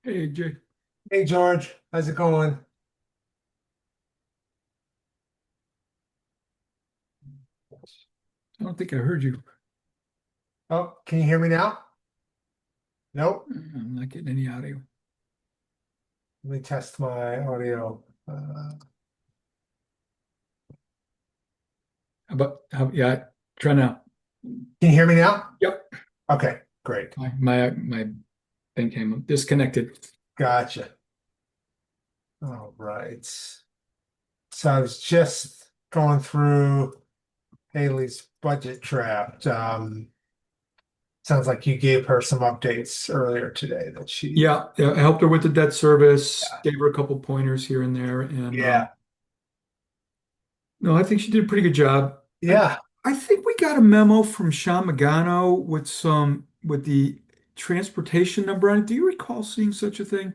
Hey, Jay. Hey George, how's it going? I don't think I heard you. Oh, can you hear me now? Nope. I'm not getting any audio. Let me test my audio. Yeah, try now. Can you hear me now? Yep. Okay, great. My thing came up disconnected. Gotcha. All right. So I was just going through Haley's budget draft. Sounds like you gave her some updates earlier today that she. Yeah, I helped her with the debt service, gave her a couple pointers here and there, and Yeah. no, I think she did a pretty good job. I Yeah, I think we got a memo from Sean Magano with the transportation number on it. Do you recall seeing such a thing?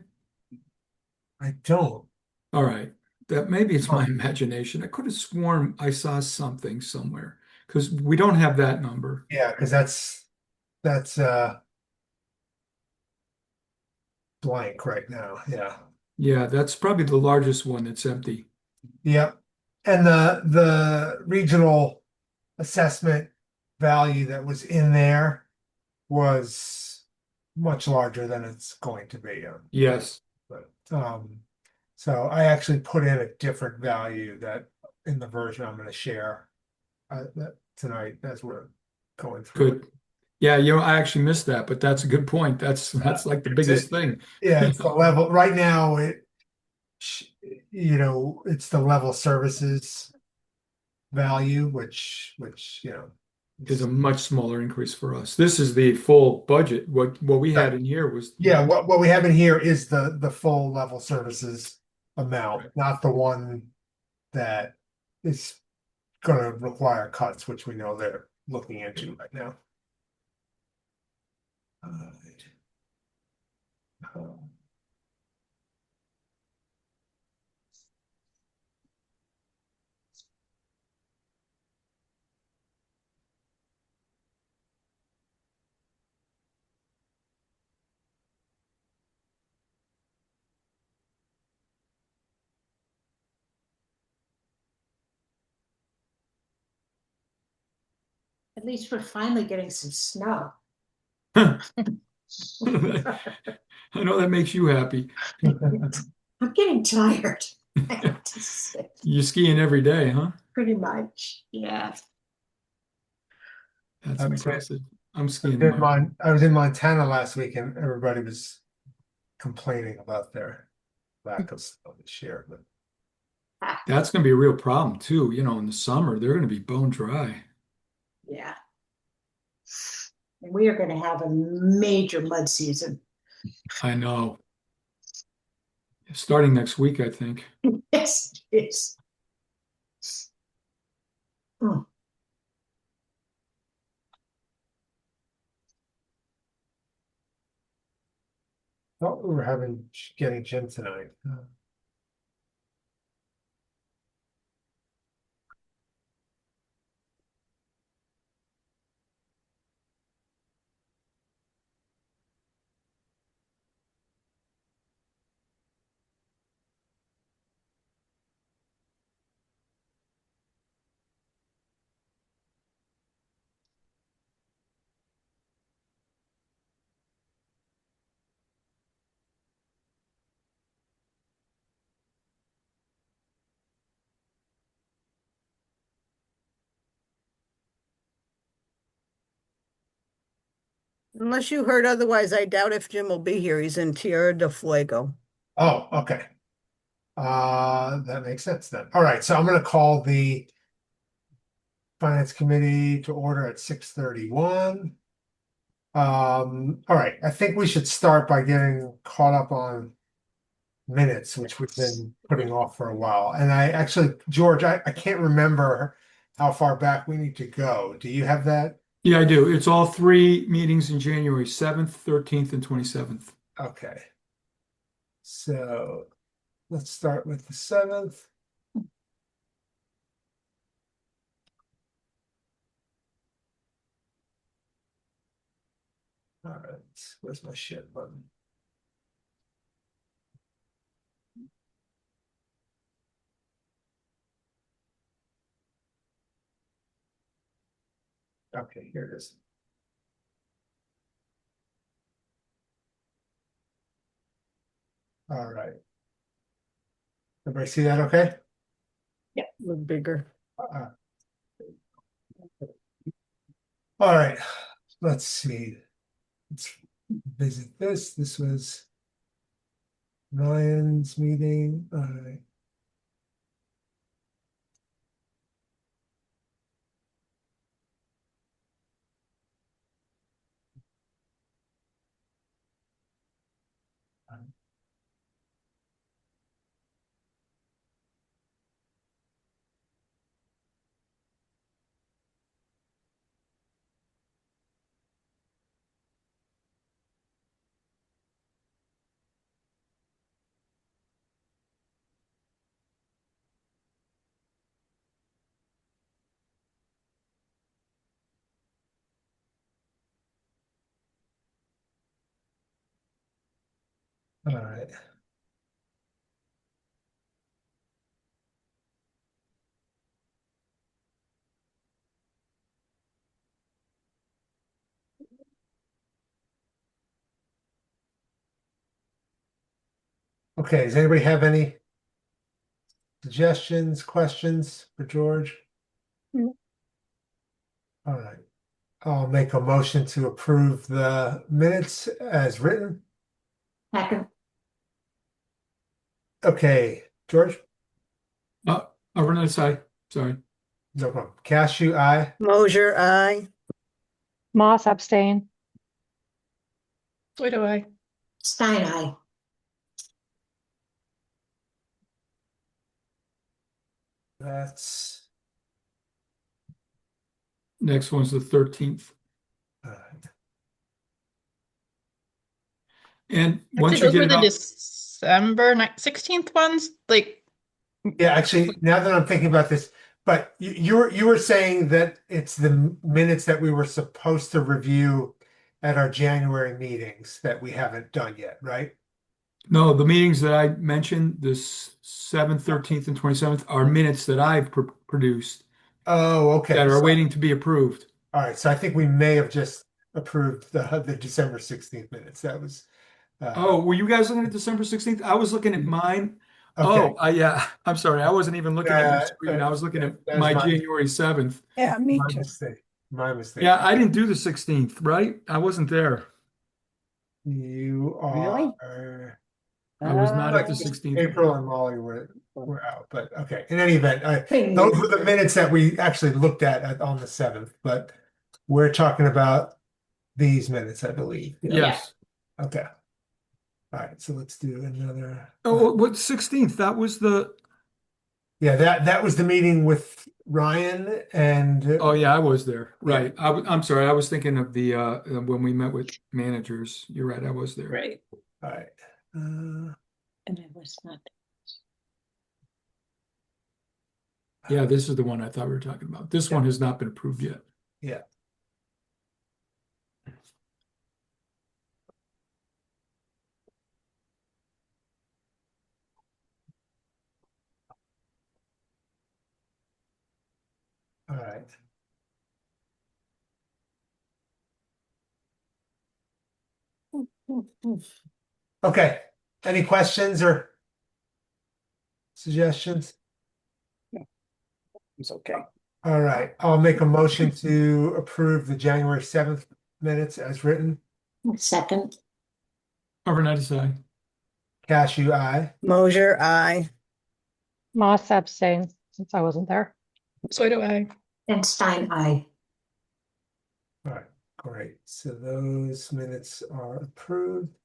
I don't. All right. That maybe it's my Oh, imagination. I could have sworn I saw something somewhere because we don't have that number. yeah, because that's blank right now. Yeah. Yeah, that's probably the largest one that's empty. Yep. And the regional assessment value that was in there was much larger than it's going to be. Yes, But so I actually put in a different value that in the version I'm going to share that tonight as we're going through it. good. Yeah, I actually missed that, but that's a good point. That's like the It's it. biggest thing. Yeah, it's the level right now. It's the level services value, which Is a is much smaller increase for us. This is the full budget. What we right. had in here was, Yeah, what we have in here is the full level services amount, right. not the one that is going to require cuts, which we know they're looking into right now. Alright. At least we're finally getting some snow. I know that makes you happy. I'm getting tired. I have to say, You skiing every day, huh? pretty much. Yeah. That's I was in, impressive. I'm skiing tomorrow. I was in Montana last week and everybody was complaining about their lack of snow this year. But Ah, That's going to be a real problem too. In the summer, they're going to be bone dry. yeah. And we are going to have a major mud season. I know. Starting next week, I think. Yes, it is. Mm. thought we were getting gym tonight. Unless you heard otherwise, I doubt if Jim will be here. He's in Tierra del Fuego. Oh, okay. That makes sense then. All right, so I'm going to call the Finance Committee to order at 6:31. All right, I think we should start by getting caught up on minutes, which we've been putting off for a while. And I actually, George, I can't remember how far back we need to go. Do you have that? Yeah, I do. It's all three meetings in January, 7th, 13th, and 27th. Okay, so let's start with the 7th. All right, where's my share button? Okay, here it is. All right. Everybody see that okay? Look bigger. Uh, All right, let's see. Let's visit this. This was Ryan's meeting. All right. All right. Okay, does anybody have any suggestions, questions for George? No. All right. I'll make a motion to approve the minutes as written. Second, Okay, George? Arnett, sorry. No problem. Cashew, aye. Mosier, aye. Moss abstain. So do I. Stein, aye. That's Next one's the 13th. all right. And Actually, once you those get were it the up, December 16th ones. Like, Yeah, actually, now that I'm thinking about this, but you were saying that it's the minutes that we were supposed to review at our January meetings that we haven't done yet, right? no, the meetings that I mentioned, this 7th, 13th, and 27th, are minutes that I've produced Oh, okay. that are So- waiting to be approved. all right, so I think we may have just approved the December 16th minutes. That was Oh, were you guys looking at December 16th? I was looking at mine. okay. Oh, yeah, I'm sorry. I wasn't even looking at your screen. I was looking at that was my my- January 7th. Yeah, me My too. mistake. My mistake. Yeah, I didn't do the 16th, right? I wasn't there. You Really? are I was not at the like 16th. April and Molly were out, but okay. In any event, Bing. those were the minutes that we actually looked at on the 7th, but we're talking about these minutes, I believe. Yeah. Yes. Okay. All right, so let's do another. Oh, what 16th? That was the, Yeah, that was the meeting with Ryan and oh yeah, I was there. Right. I'm sorry. I was thinking of the when we met with managers. You're right. I was there. right. all right. And I was not. Yeah, this is the one I thought we were talking about. This one has not been approved yet. Yeah. All right. Okay. Any questions or suggestions? It's okay. All right, I'll make a motion to approve the January 7th minutes as written. Second, Overnight aside. Cashew, aye. Mosier, aye. Moss abstain since I wasn't there. So do I. and Stein, aye. All right, great. So those minutes are approved.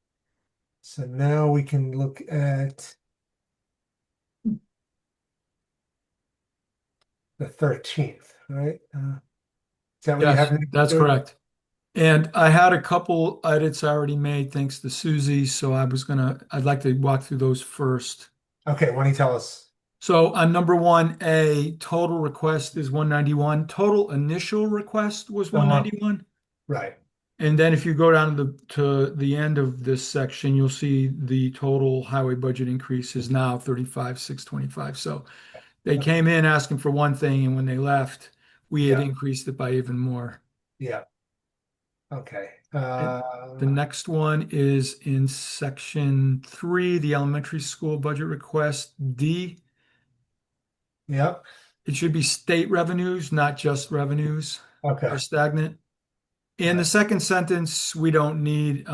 So now we can look at the 13th, right? Is that what you Yes, have? that's correct. And I had a couple edits I already made thanks to Susie, so I'd like to walk through those first. Okay, why don't you tell us? So on number 1A, total request is 191. Total initial request was 191. Right, And then if you go down to the end of this section, you'll see the total highway budget increase is now 35,625. So they came in asking for one thing, and when they left, we had Yeah. increased it by even more. Yeah. Okay. The next one is in section 3, the elementary school budget request D. Yep. It should be state revenues, not just revenues Okay. are stagnant. In the second sentence, we don't need,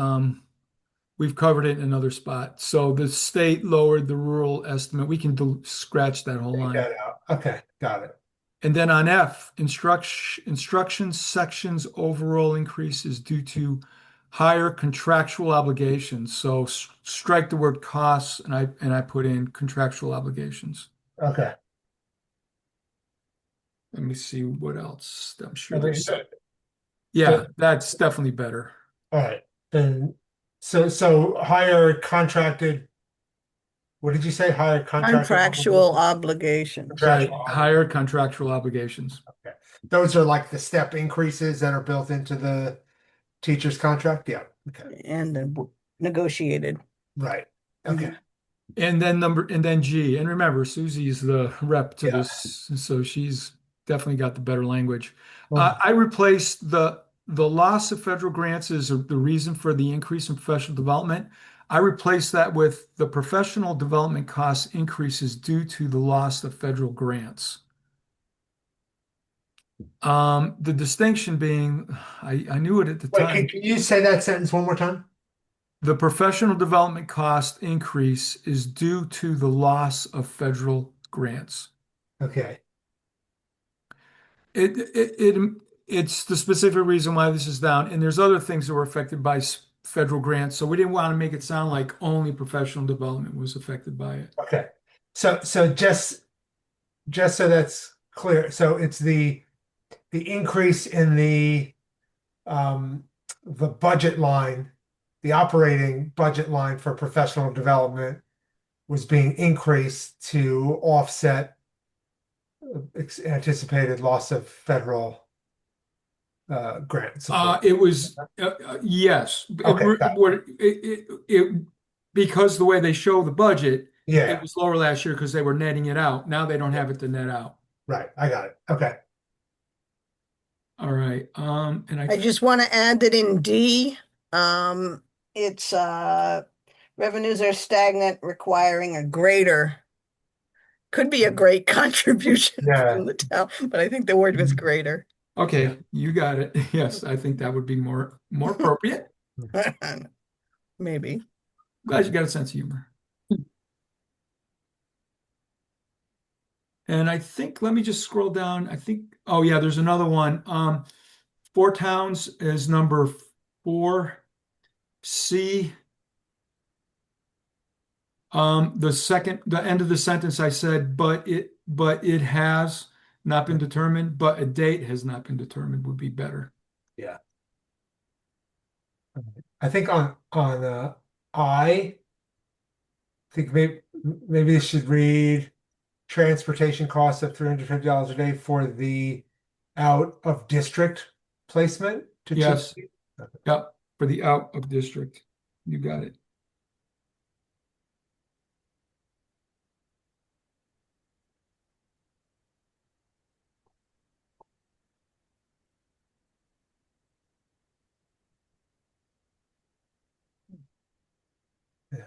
we've covered it in another spot. So the state lowered the rural estimate. We can scratch that whole Take line. that out. Okay, got it. And then on F, instruction sections overall increase is due to higher contractual obligations. So strike the word costs and I put in contractual obligations. Okay. Let me see what else. I'm sure Okay, there's so- yeah, that's definitely better. All right. And so higher contracted, what did you say? Higher Contractual obligation. Right, Contractual. higher contractual obligations. Those are like the step increases that are built into the teacher's contract? Yeah. Okay. And the negotiated. Right. Okay. And then G. And remember, Susie's the rep to Yeah. this, so she's definitely got the better language. Well- I replaced the loss of federal grants is the reason for the increase in professional development. I replaced that with the professional development cost increases due to the loss of federal grants. The distinction being, I knew it at the Wait, time. can you say that sentence one more time? The professional development cost increase is due to the loss of federal grants. Okay. It's the specific reason why this is down, and there's other things that were affected by federal grants, so we didn't want to make it sound like only professional development was affected by it. Okay. So just so that's clear. So it's the increase in the budget line, the operating budget line for professional development was being increased to offset anticipated loss of federal grant support. It was yes. Okay, got It because the way they show the budget, Yeah, it was lower last year because they were netting it out. Now they don't have it to net out. right. I got it. Okay. All right. And I just want to add that in D, it's revenues are stagnant, requiring a greater, could be a great contribution Yeah. from the town, but I think the word was greater. okay, you got it. Yes, I think that would be more appropriate. Maybe. Glad you got a sense of humor. And I think, let me just scroll down. I think, oh yeah, there's another one. Four Towns is number 4C. The end of the sentence I said, but it has not been determined, but a date has not been determined would be better. I think on I think maybe this should read transportation costs of $350 a day for the out of district placement to Yes. Chelsea. Yep, for the out of district. You got it. Yeah.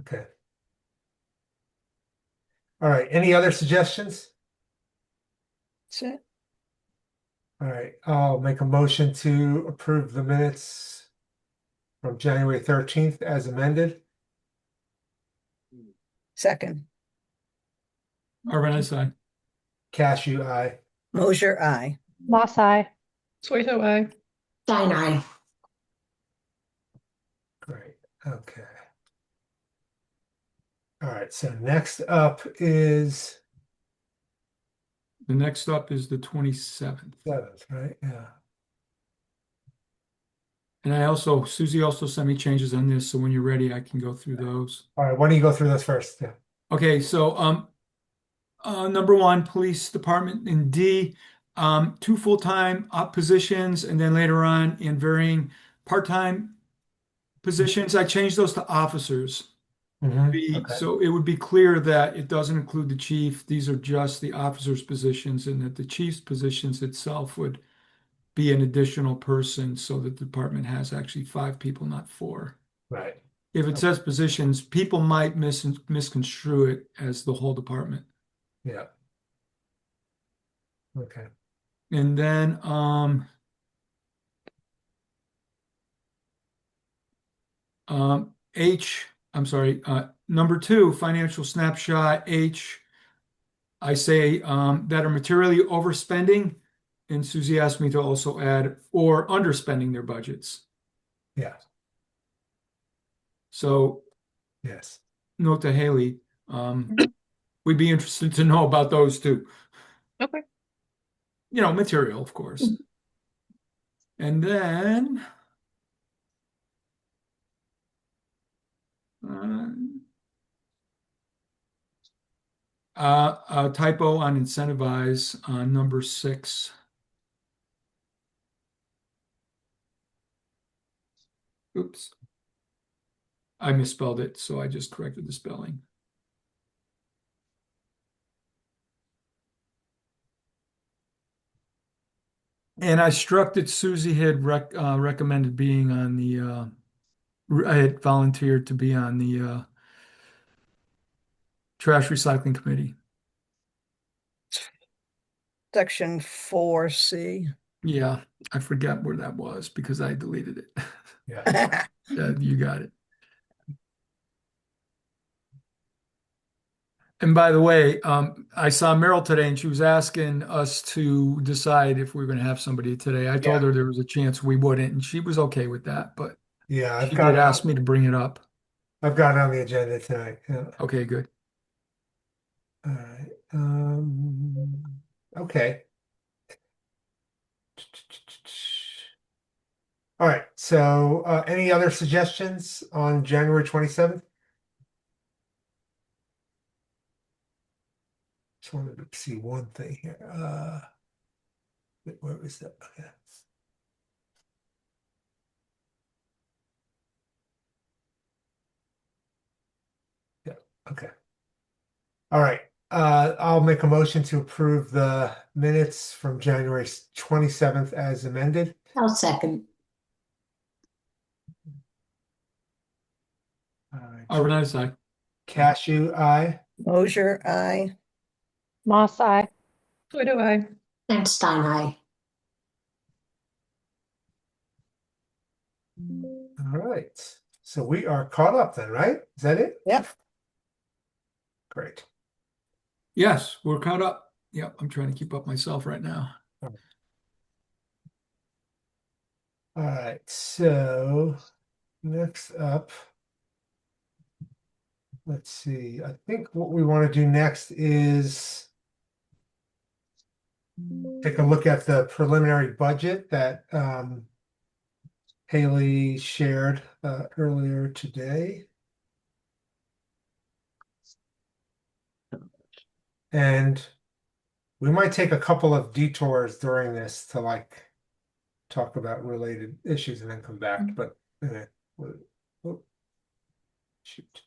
Okay. All right. Any other suggestions? That's it. All right. I'll make a motion to approve the minutes from January 13th as amended. Second, Arvin, I Cashew, aye. Mosher, aye. Moss eye. Soito, I. Stein eye. Great. Okay. All right. So next up is The next up is the 27th. 7th, right? Yeah. And Susie also sent me changes on this, so when you're ready, I can go through those. All right. Why don't you go through this first? Yeah. Okay, so number 1, police department in D. two full-time positions, and then later on in varying part-time positions, I changed those to officers. Okay. So it would be clear that it doesn't include the chief. These are just the officers' positions, and that the chief's positions itself would be an additional person, so that the department has actually 5 people, not 4. Right. If it says positions, people might misconstrue it as the whole department. Yeah. Okay. And then I'm sorry, number 2, financial snapshot, H, I say that are materially overspending, and Susie asked me to also add or underspending their budgets. Yeah. So Yes. note to Haley, we'd be interested to know about those too. Okay. Material, of course. And then a typo on incentivize on number 6. Oops. I misspelled it, so I just corrected the spelling. And I struck that Susie had recommended being on the, I had volunteered to be on the trash recycling committee. Section 4C. Yeah, I forgot where that was because I deleted it. Yeah. You got it. And by the way, I saw Meryl today, and she was asking us to decide if we were going to have somebody today. I told Yeah. her there was a chance we wouldn't, and she was okay with that, but Yeah. she did ask me to bring it up. I've got it on the agenda tonight. Yeah. Okay, good. All right. Okay. All right. So, any other suggestions on January 27th? Just wanted to see one thing here. Where is that? Okay. Yeah. Okay. All right. I'll make a motion to approve the minutes from January 27th as amended. I'll second. Arvanitis, aye. Cashew, aye. Mosier, aye. Moss, I. So do I. And Stein, aye. All right. So we are caught up then, right? Is that it? Yep. Great. Yes, we're caught up. Yep, I'm trying to keep up myself right now. All right. So next up, let's see. I think what we want to do next is take a look at the preliminary budget that Haley shared earlier today. And we might take a couple of detours during this to talk about related issues and then come back. But shoot,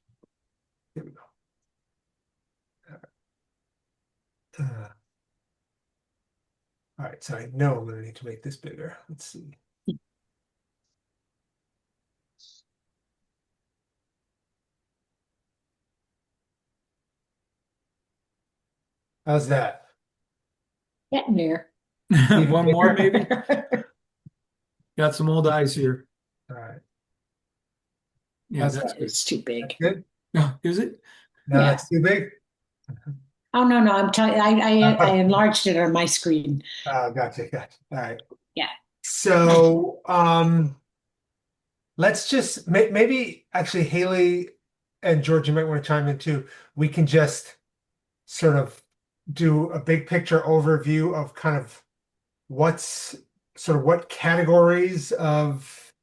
here we go. All right, so I know I'm going to need to make this bigger. Let's see. How's that? Getting there. One more, maybe? Got some old eyes here. All right. Yeah, How's that's that? good. It's too big. Good. No, is it? No, Yeah. that's too big. Oh, no, I'm telling I enlarged it on my screen. Gotcha. All right. Yeah. So, let's just maybe actually Haley and George, you might want to chime in too. We can just sort of do a big picture overview of kind of what categories of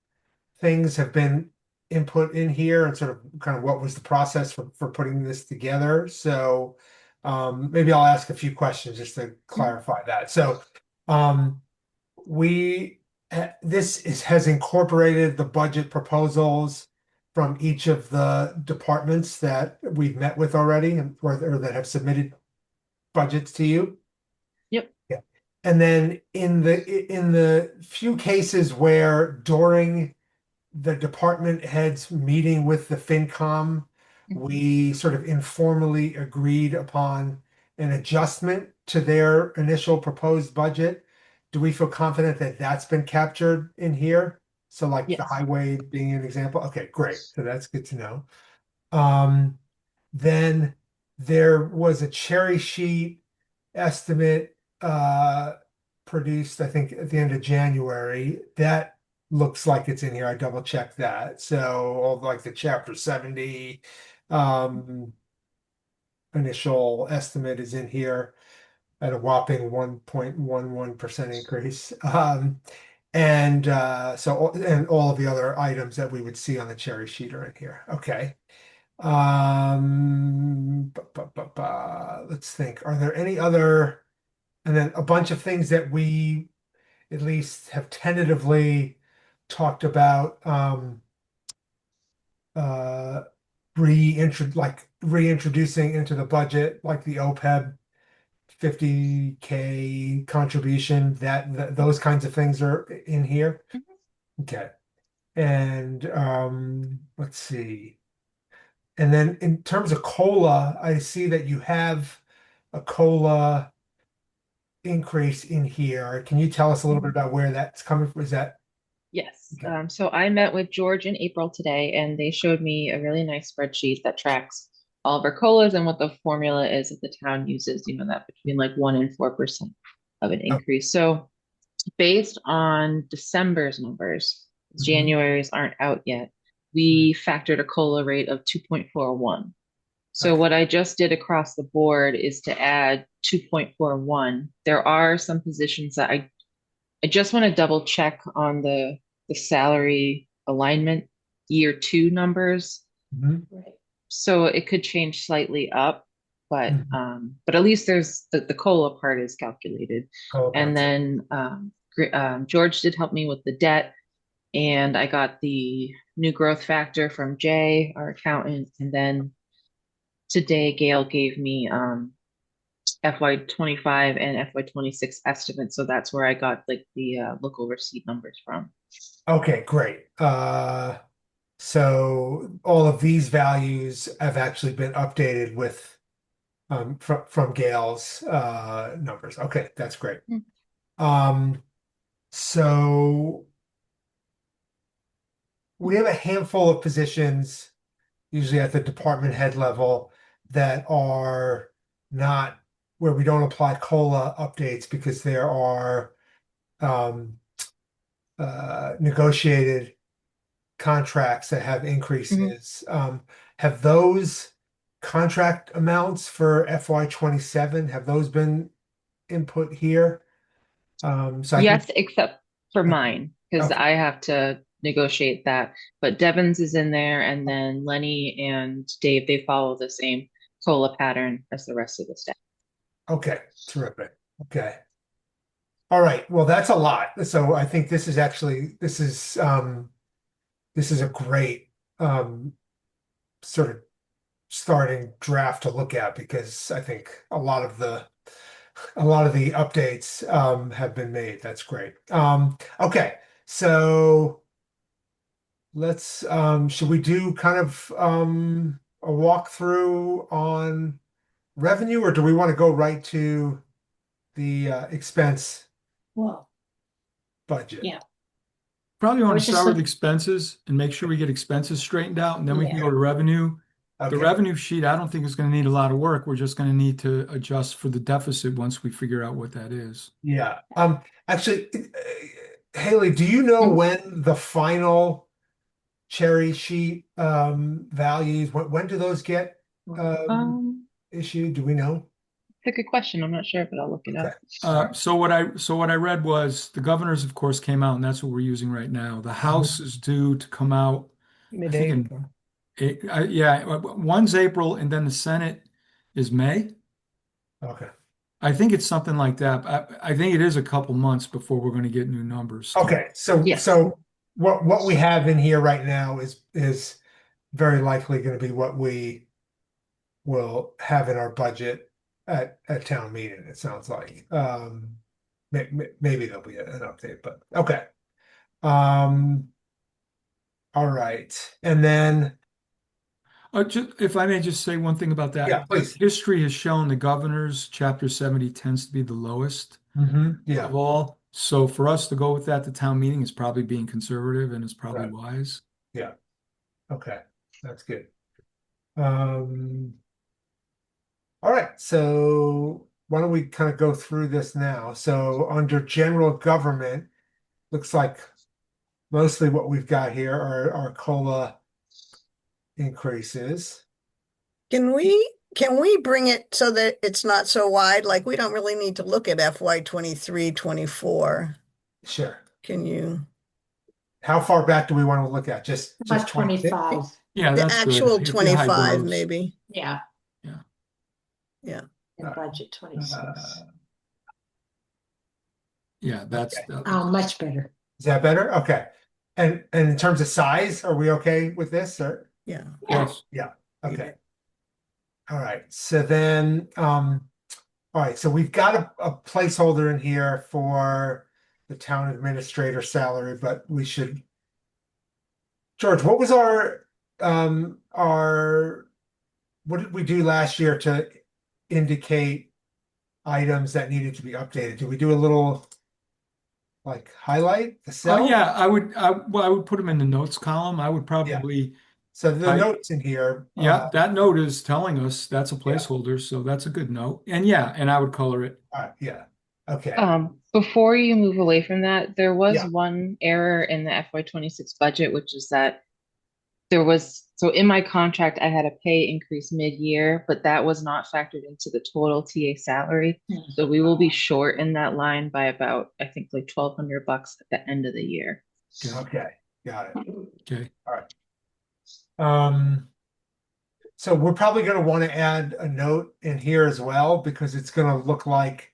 things have been input in here and sort of kind of what was the process for putting this together. So maybe I'll ask a few questions just to clarify that. So We has incorporated the budget proposals from each of the departments that we've met with already or that have submitted budgets to you. Yep. Yeah. And then in the few cases where during the department heads meeting with the FinCom, we sort of informally agreed upon an adjustment to their initial proposed budget. Do we feel confident that that's been captured in here? So like the Yes. highway being an example? Okay, great. So that's good to know. Then there was a cherry sheet estimate produced, I think, at the end of January. That looks like it's in here. I double checked that. So all like the chapter 70 initial estimate is in here at a whopping 1.11% increase. And all of the other items that we would see on the cherry sheet are in here. Okay. Let's think. Are there any other, and then a bunch of things that we at least have tentatively talked about reintroducing into the budget, like the OPEB 50K contribution, those kinds of things are in here. Okay. And let's see. And then in terms of COLA, I see that you have a COLA increase in here. Can you tell us a little bit about where that's coming from? Is that Yes. Okay. So I met with George in April today, and they showed me a really nice spreadsheet that tracks all of our COLAs and what the formula is that the town uses, that between like 1% and 4% of an Oh. increase. So based on December's numbers, Mhm. January's aren't out yet, we factored a COLA rate of 2.41. So Okay. what I just did across the board is to add 2.41. There are some positions that I just want to double check on the salary alignment year 2 numbers. Mhm. Right. So it could change slightly up, but Mhm. but at least there's the COLA part is calculated. COLA And parts. then George did help me with the debt, and I got the new growth factor from Jay, our accountant, and then today Gail gave me FY25 and FY26 estimates. So that's where I got like the local receipt numbers from. Okay, great. So all of these values have actually been updated with from Gail's numbers. Okay, that's great. Mm. So we have a handful of positions, usually at the department head level, that are not where we don't apply COLA updates because there are negotiated contracts that have increases. Have those contract amounts for FY27, have those been input here? So I Yes, think, except for Okay. mine, because Okay. I have to negotiate that. But Devon's is in there, and then Lenny and Dave, they follow the same COLA pattern as the rest of the staff. Okay, terrific. Okay. All right. Well, that's a lot. So I think this is a great sort of starting draft to look at because I think a lot of the updates have been made. That's great. Okay, so let's should we do kind of a walkthrough on revenue, or do we want to go right to the expense Well, budget? Yeah. Probably I want to was just start with look- expenses and make sure we get expenses straightened out, and then we can Yeah. go to revenue. The Okay. revenue sheet, I don't think is going to need a lot of work. We're just going to need to adjust for the deficit once we figure out what that is. Yeah. Actually, Haley, do you know Mhm. when the final cherry sheet values, when do those get issued? Do we know? It's a good question. I'm not sure, but I'll look it Okay. up. So what I read was the governors, of course, came out, and that's what we're using right now. The House is due to come out, I think in Mid-April. yeah, one's April, and then the Senate is May. Okay. I think it's something like that. I think it is a couple months before we're going to get new numbers. Okay, so Yes. what we have in here right now is very likely going to be what we will have in our budget at town meeting, it sounds like. Maybe there'll be an update, but okay. All right, and then If I may just say one thing about that. Yeah, please. History has shown the governor's Chapter 70 tends to be the lowest yeah, of all. So for us to go with that to town meeting is probably being conservative and is probably Right. wise. okay, that's good. All right, so why don't we kind of go through this now? So under general government, looks like mostly what we've got here are COLA increases. Can we bring it so that it's not so wide? Like, we don't really need to look at FY 23, 24. Sure. Can you? How far back do we want to look at? Just About 26? 25, Yeah, The that's good. actual If you hide 25, those. maybe. yeah. Yeah. Yeah. And budget 26. Yeah, that's Okay. Oh, much better. Is that better? Okay. And in terms of size, are we okay with this or? Yeah. yes. Okay. All right. So then, all right. So we've got a placeholder in here for the town administrator salary, but we should. George, what was what did we do last year to indicate items that needed to be updated? Did we do a little like highlight the cell? Oh, yeah, I would put them in the notes column. I would probably, So the I- notes in here. yeah, that note is telling us that's a placeholder, so that's a good note. And yeah, and I would color it. All right, yeah. Okay. Before you move away from that, there was Yeah. one error in the FY 26 budget, which is that so in my contract, I had a pay increase mid-year, but that was not factored into the total TA salary. Hmm. So we will be short in that line by about, I think, like $1,200 at the end of the year. Okay. Got it. Okay. So we're probably going to want to add a note in here as well because it's going to look like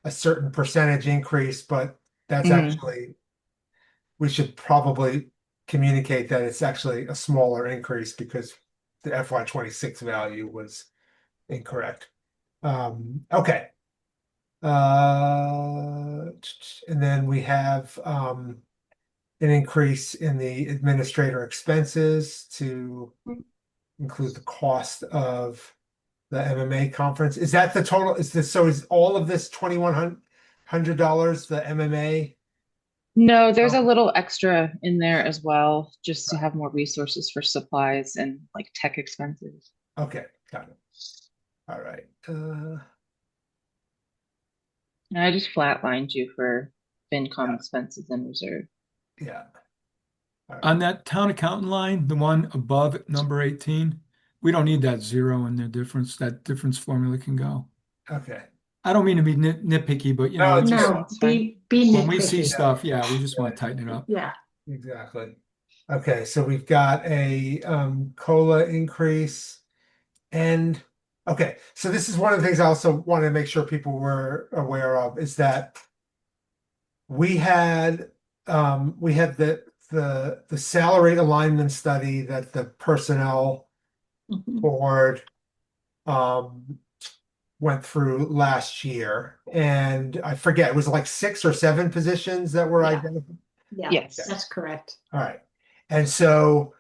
a certain percentage increase, but that's actually, we should probably communicate that it's actually a smaller increase because the FY 26 value was incorrect. Okay. And then we have an increase in the administrator expenses to include the cost of the MMA conference. Is that the total? Is all of this $2,100 the MMA? No, there's a Oh. little extra in there as well, just to have more resources for supplies and like tech expenses. Okay, got it. All right. And I just flatlined you for FinCom Yeah. expenses and reserve. Yeah. On that town accountant line, the one above number 18, we don't need that zero in the difference. That difference formula can go. Okay. I don't mean to be nitpicky, but No, it's just- No, it's fine. be when we see nitpicky. stuff, yeah, we just want to tighten it up. Yeah, Exactly. Okay, so we've got a COLA increase. And okay, so this is one of the things I also wanted to make sure people were aware of is that we had the salary alignment study that the personnel Mhm. board went through last year. And I forget, it was like 6 or 7 positions that were Yeah. identified. Yeah, Yes. that's correct. All right. And so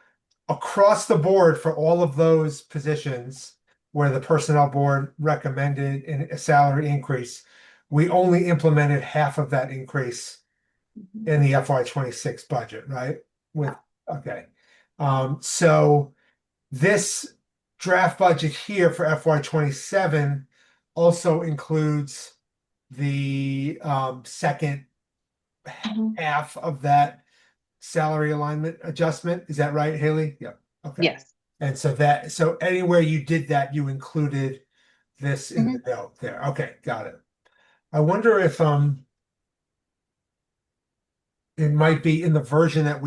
across the board for all of those positions where the personnel board recommended a salary increase, we only implemented half of that increase Mhm. in the FY 26 budget, right? Okay. So this draft budget here for FY 27 also includes the second Mhm. half of that salary alignment adjustment. Is that right, Haley? Yeah. Okay. Yes. And so anywhere you did that, you included this in the note there. Okay, got it. I wonder if it might be in the version that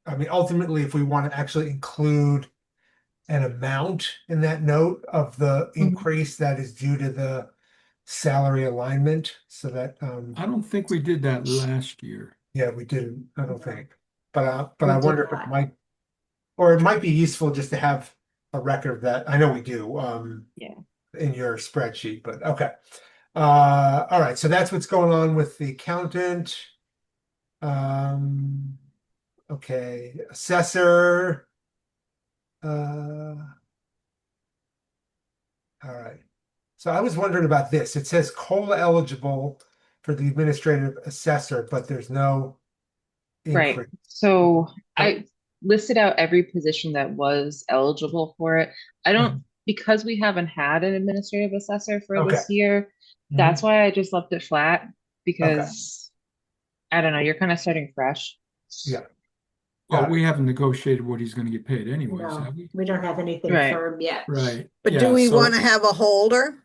I mean, ultimately, if we want to actually include an amount in that note of the increase that is due to the salary alignment, so that, I don't think we did that last year. yeah, we didn't, I don't think. But We I did wonder if it not. might, or it might be useful just to have a record of that. I know we do, Yeah. in your spreadsheet, but okay. All right, so that's what's going on with the accountant. Okay, assessor. All right. So I was wondering about this. It says COLA eligible for the administrative assessor, but there's no Right. increase. So Oh. I listed out every position that was eligible for it. I don't, because we haven't had an administrative assessor for Okay. this year, Mhm. that's why I just left it flat Okay. because I don't know, you're kind of starting fresh. Yeah. Well, Got it. we haven't negotiated what he's going to get paid anyways, No, have we? we don't have anything Right. firm yet. Right. But do Yeah, we so want to have a holder?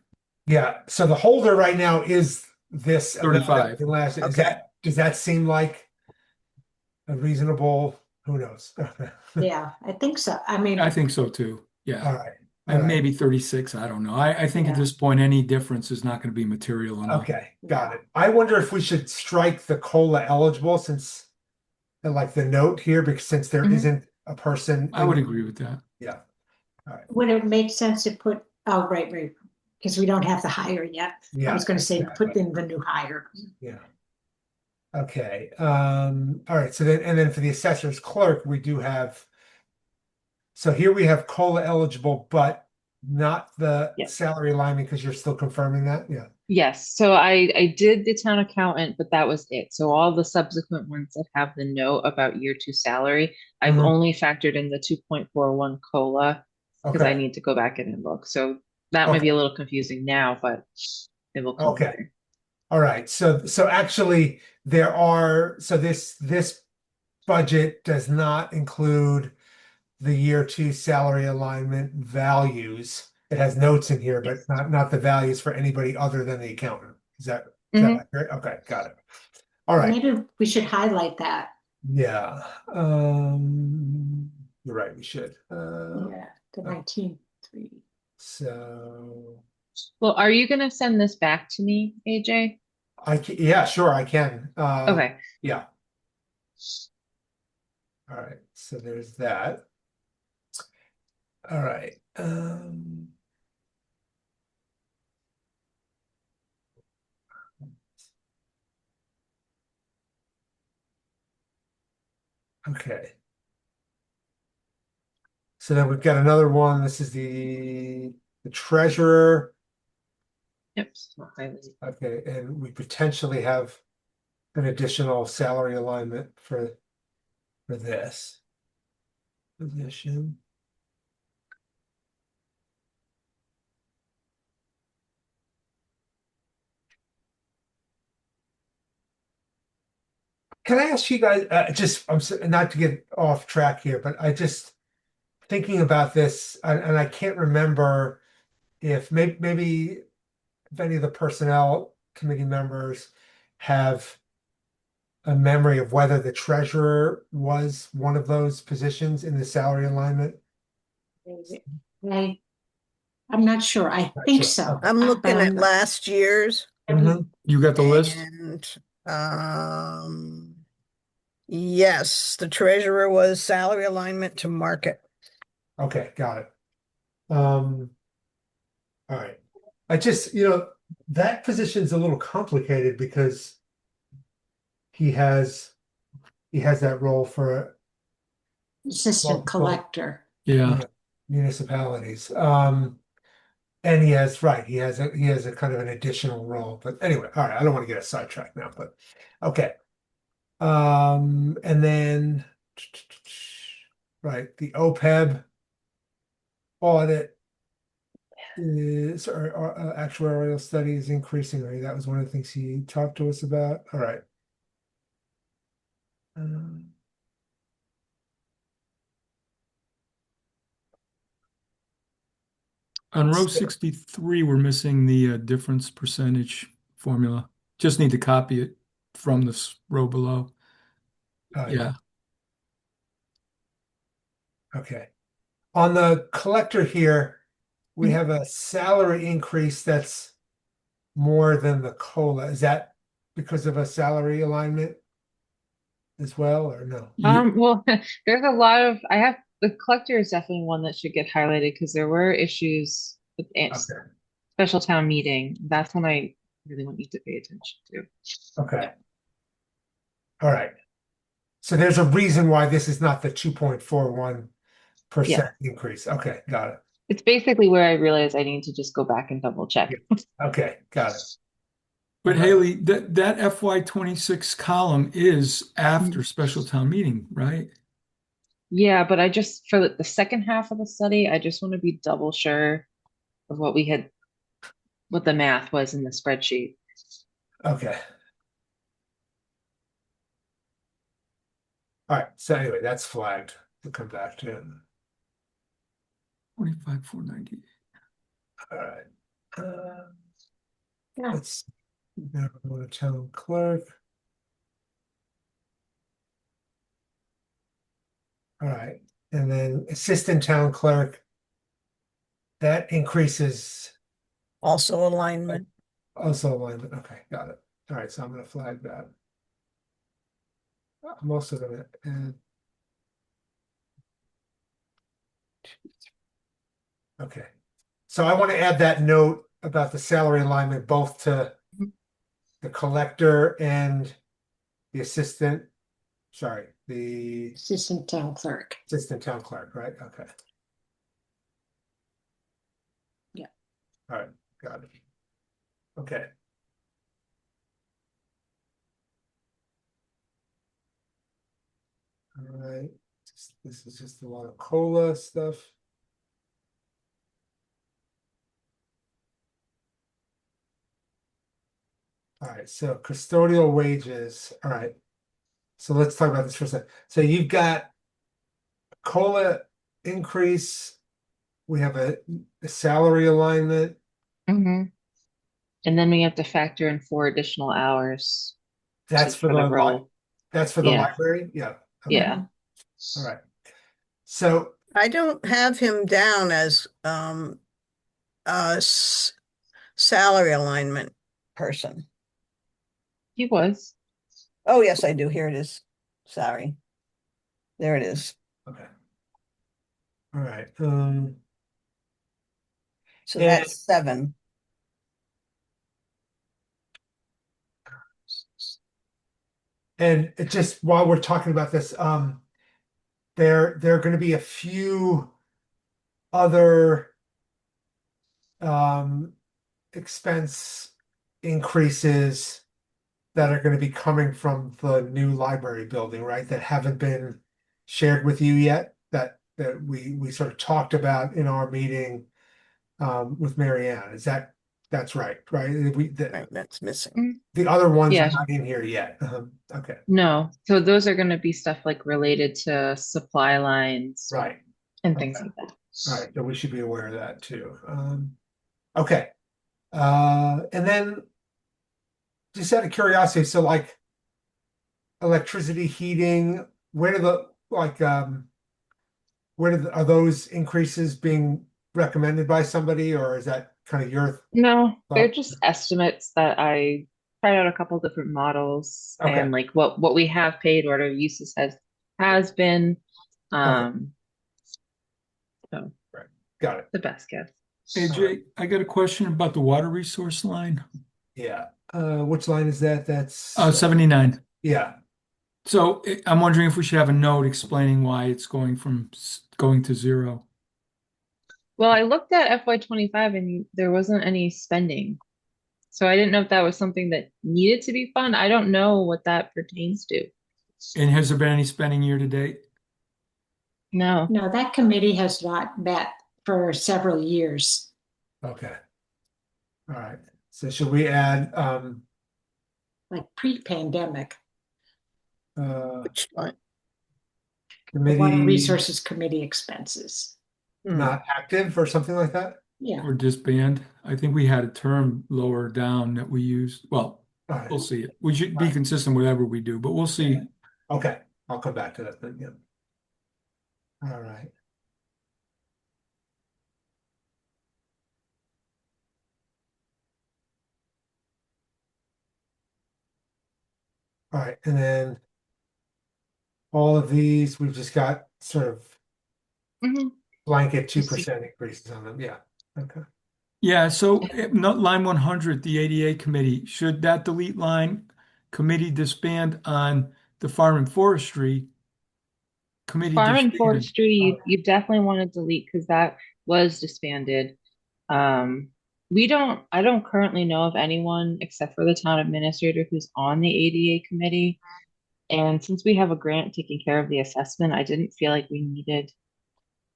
Yeah. So the holder right now is this amount 35. in last. Okay. Does that seem like a reasonable? Who knows? Yeah, I think so. I mean, I think so too. Yeah. All right. All And right. maybe 36. I don't know. I think at Yeah. this point, any difference is not going to be material enough. Okay, got it. I wonder if we should strike the COLA eligible since, like the note here, because since there Mhm. isn't a person. I would agree with that. Yeah. would it make sense to put, oh, right, because we don't have the hire yet. I Yeah. was gonna say, put exactly. in the new hire. Yeah. Okay, all right, so then for the assessor's clerk, we do have. So here we have COLA eligible, but not the Yeah. salary alignment because you're still confirming that, yeah. Yes, so I did the town accountant, but that was it. So all the subsequent ones that have the note about year two salary, I've Mhm. only factored in the 2.41 COLA because I Okay, need to go back in and look. So that might be a little confusing now, but it will come Okay. later. all right, so actually this budget does not include the year two salary alignment values. It has notes in here, but Yes. not the values for anybody other than the accountant. Is that Mhm. accurate? Okay, got it. All right. Maybe we should highlight that. Yeah. You're right, we should. Yeah, the 19.3. So Well, are you gonna send this back to me, AJ? yeah, sure, I can. Okay. Yeah. All right, so there's that. All right. Okay. So then we've got another one. This is the treasurer. Yep. It's not highlighted. Okay, and we potentially have an additional salary alignment for this position. Can I ask you guys, not to get off track here, but I just thinking about this, and I can't remember if maybe if any of the personnel committee members have a memory of whether the treasurer was one of those positions in the salary alignment. I'm not sure. I Not think sure. so. Okay. I'm looking But at last year's Mhm. You got the list? and yes, the treasurer was salary alignment to market. Okay, got it. All right. I just, that position's a little complicated because he has that role for assistant Multiple. collector. Yeah. municipalities. And he has a kind of an additional role. But anyway, all right, I don't want to get a sidetrack now, but okay. And then right, the OPEB audit is or actuarial study is increasing. Right? That was one of the things he talked to us about. All right. On row 63, we're missing the difference percentage formula. Just need to copy it from this row below. Yeah. Okay. On the collector here, we have a salary increase that's more than the COLA. Is that because of a salary alignment as well, or no? Well, there's a lot of, the collector is definitely one that should get highlighted because there were issues with Okay, special town meeting. That's when I really want you to pay attention to. okay. All right. So there's a reason why this is not the 2.41% Yeah. increase. Okay, got it. It's basically where I realize I need to just go back and double check. Okay, got it. But Haley, that FY26 column is after special town meeting, right? Yeah, but I just, for the second half of the study, I just want to be double sure of what the math was in the spreadsheet. Okay. All right. So anyway, that's flagged. We'll come back to it. 25,490. All right. Yeah. Let's now go to town clerk. All right. And then assistant town clerk. That increases Also alignment. also alignment. Okay, got it. All right, so I'm gonna flag that. I'm also gonna add. Okay, so I want to add that note about the salary alignment both to the collector and the assistant. Sorry, the Assistant town clerk. assistant town clerk, right? Okay. Yeah. All right, got it. Okay. All right, this is just a lot of COLA stuff. All right, so custodial wages. All right. So let's talk about this for a second. So you've got COLA increase. We have a salary alignment. And then we have to factor in 4 additional hours That's for for the role. That's for the Yeah. library. Yeah. Okay. Yeah. All right. So I don't have him down as a salary alignment person. He was. Oh, yes, I do. Here it is. Sorry. There it is. okay. All right. So Yeah. that's 7. And it just while we're talking about this, there are going to be a few other expense increases that are going to be coming from the new library building, right? That haven't been shared with you yet, that we sort of talked about in our meeting with Marianne. That's right? Right, that's missing. The other ones Yeah. are not in here yet. Okay, No. So those are going to be stuff like related to supply lines right. and things Okay. like that. All right, so we should be aware of that too. Okay. And then just out of curiosity, so like electricity, heating, where do the like are those increases being recommended by somebody, or is that kind of your No, they're thought? just estimates that I tried out a couple different models Okay. and like what we have paid, what our uses has been. So Got it. the best guess. AJ, I got a question about the water resource line. Yeah. Which line is that? That's 79. yeah. So I'm wondering if we should have a note explaining why it's going to 0. Well, I looked at FY25 and there wasn't any spending. So I didn't know if that was something that needed to be fun. I don't know what that pertains to. And has there been any spending year to date? No. No, that committee has not met for several years. Okay. All right. So should we add Like pre-pandemic, Which one? the Water committee Resources Committee expenses. not active or something like that? Yeah, Or disband? I think we had a term lower down that we used. Well, All right. we'll see it. We should be consistent whatever we do, but we'll see. Okay. I'll come back to that then. Yeah. All right. All right, and then all of these, we've just got sort of Mhm. blanket Just to- 2% increases on them. Yeah. Okay. Yeah, so not line 100, the ADA committee, should that delete line committee disband on the farm and forestry committee Farm and disbanded? forestry, you definitely want to delete because that was disbanded. I don't currently know of anyone except for the town administrator who's on the ADA committee. And since we have a grant taking care of the assessment, I didn't feel like we needed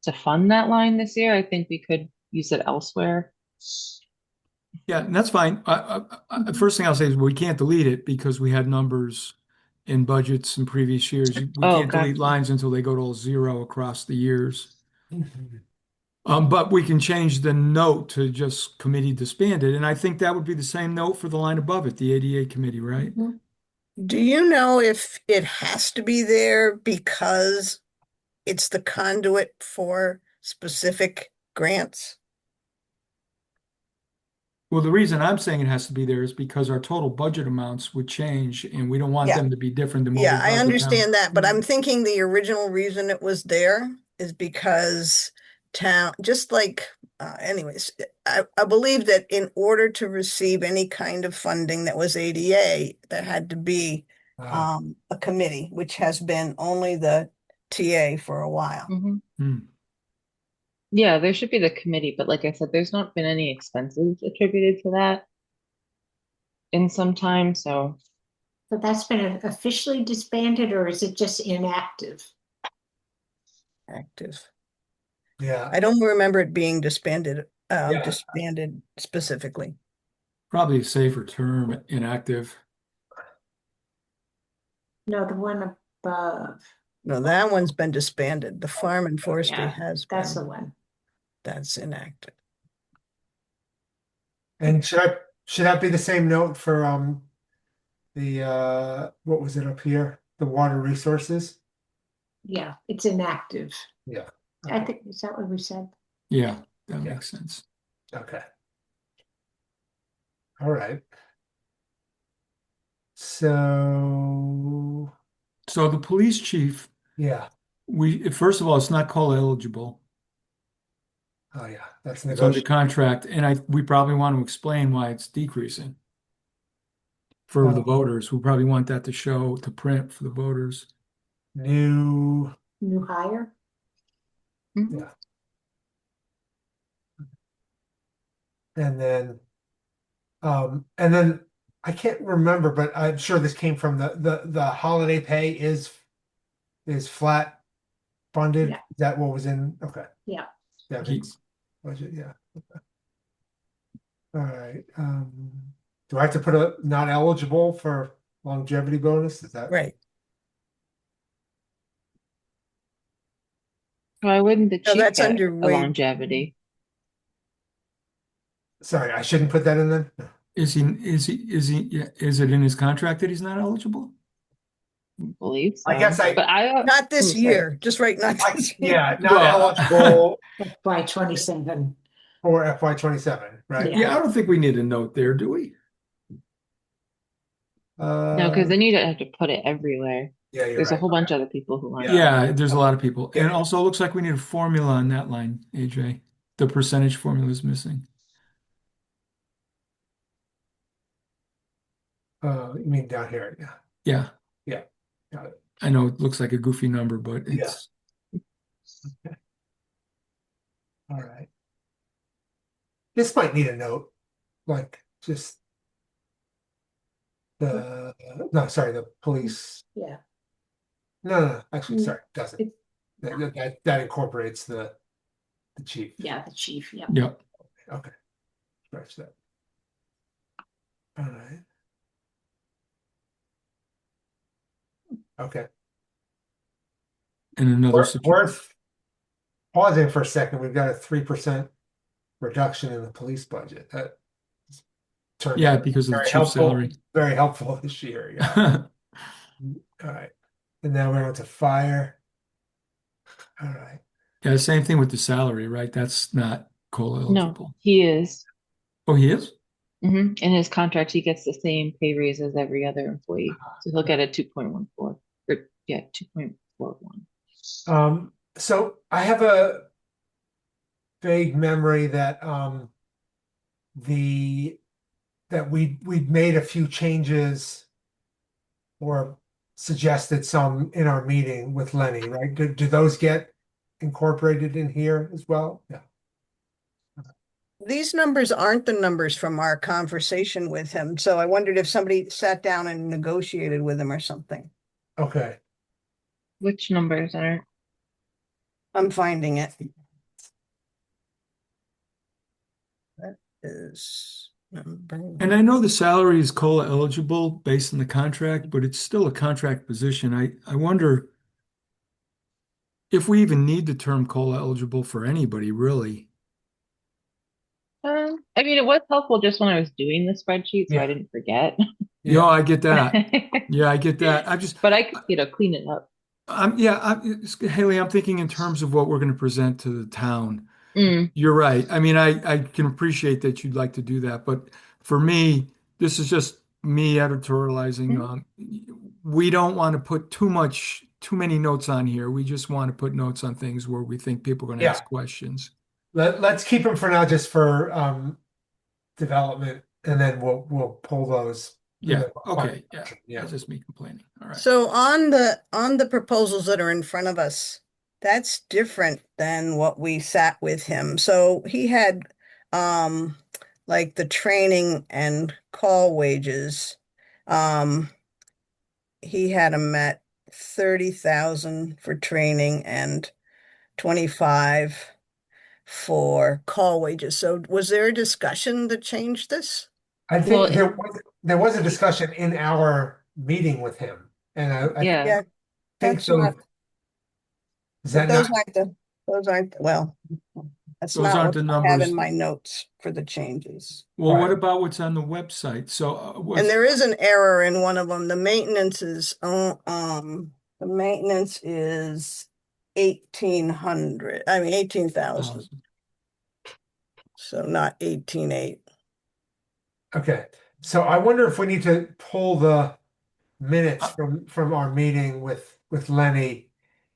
to fund that line this year. I think we could use it elsewhere. Yeah, and that's fine. The first thing I'll say is we can't delete it because we had numbers in budgets in previous years. We Oh, can't delete gotcha. lines until they go to zero across the years. Mhm. But we can change the note to just committee disbanded, and I think that would be the same note for the line above it, the ADA committee, right? Mhm. Do you know if it has to be there because it's the conduit for specific grants? Well, the reason I'm saying it has to be there is because our total budget amounts would change, and we don't want Yeah. them to be different than what Yeah, we I budget now. understand that, but I'm thinking the original reason it was there is because town, just like, anyways, I believe that in order to receive any kind of funding that was ADA, there had to be a committee, which has been only the TA for a while. Mhm. Hmm. Yeah, there should be the committee, but like I said, there's not been any expenses attributed to that in some time, so So that's been officially disbanded, or is it just inactive? Active. Yeah. I don't remember it being disbanded, Yeah. disbanded specifically. Probably a safer term, inactive. No, the one above. No, that one's been disbanded. The farm and forestry Yeah, has That's the been, one. that's inactive. And should that be the same note for the what was it up here? The water resources? Yeah, it's inactive. Yeah. I think, is that what we said? Yeah, that Yeah. makes sense. Okay. All right. So So the police chief, yeah. first of all, it's not call eligible. Oh yeah. That's It's under negotiable. contract, and we probably want to explain why it's decreasing for the voters. We probably want that to show, to print for the voters. New. New hire? Yeah. And then I can't remember, but I'm sure this came from the holiday pay is flat funded. Yeah. Is that what was in? Okay. Yeah. That makes budget, yeah. Okay. All right. Do I have to put a not eligible for longevity bonus? Is that Right. why wouldn't the No, chief that's get under a wage. longevity? sorry, I shouldn't put that in then? Is it in his contract that he's not eligible? I believe so. I guess But Not this sorry. year, just right, not this year. Yeah, not Well, eligible By 27. for FY 27, right? Yeah. Yeah, I don't think we need a note there, do we? No, because then you don't have to put it everywhere. Yeah, you're There's a right. whole bunch of other people who want. Yeah, there's a lot of people. And Yeah. also it looks like we need a formula on that line, AJ. The percentage formula is missing. You mean down here? Yeah. Yeah. Yeah. Got it. I know it looks like a goofy number, but it's All right. This might need a note, like just the the police. Yeah. No, actually, Mm. sorry, doesn't. It- That incorporates the chief. Yeah, the chief. Yeah. Yep. Okay. Scratch that. All right. Okay. And another Worth pausing for a second. We've got a 3% reduction in the police budget. That turned Yeah, out because of the very chief's helpful. salary. Very helpful this year. Yeah. All right. And now we're on to fire. All right. Yeah, same thing with the salary, right? That's not COLA No, eligible. he is. Oh, he is? In his contract, he gets the same pay raise as every other employee. So he'll get a 2.14, or yeah, 2.41. So I have a vague memory that the that we'd made a few changes or suggested some in our meeting with Lenny, right? Do those get incorporated in here as well? Yeah. These numbers aren't the numbers from our conversation with him, so I wondered if somebody sat down and negotiated with him or something. Okay. Which numbers are? I'm finding it. That is number. And I know the salary is COLA eligible based on the contract, but it's still a contract position. I wonder if we even need the term COLA eligible for anybody, really. I mean, it was helpful just when I was doing the spreadsheet, so I Yeah. didn't forget. Yeah, I get that. Yeah, I get that. But I could, clean it up. Haley, I'm thinking in terms of what we're going to present to the town. Mm, You're right. I mean, I can appreciate that you'd like to do that, but for me, this is just me editorializing. We don't want to put too many notes on here. We just want to put notes on things where we think people are going to Yeah. ask questions. Let's keep them for now just for development, and then we'll pull those. Yeah. the Okay. Yeah. Yeah. That's just me complaining. All right. So on the proposals that are in front of us, that's different than what we sat with him. So he had like the training and call wages. He had them at 30,000 for training and 25 for call wages. So was there a discussion to change this? I think Well, there was a discussion in our meeting with him, and I yeah. Yeah, think that's so. not, Is but that not? those aren't, well, that's Those not aren't what the I have numbers. in my notes for the changes. Well, All what right. about what's on the website? So And there is an error in one of them. The maintenance is, the maintenance is 1,800, I mean 18,000. So not 18,800. Okay. So I wonder if we need to pull the minutes from our meeting with Lenny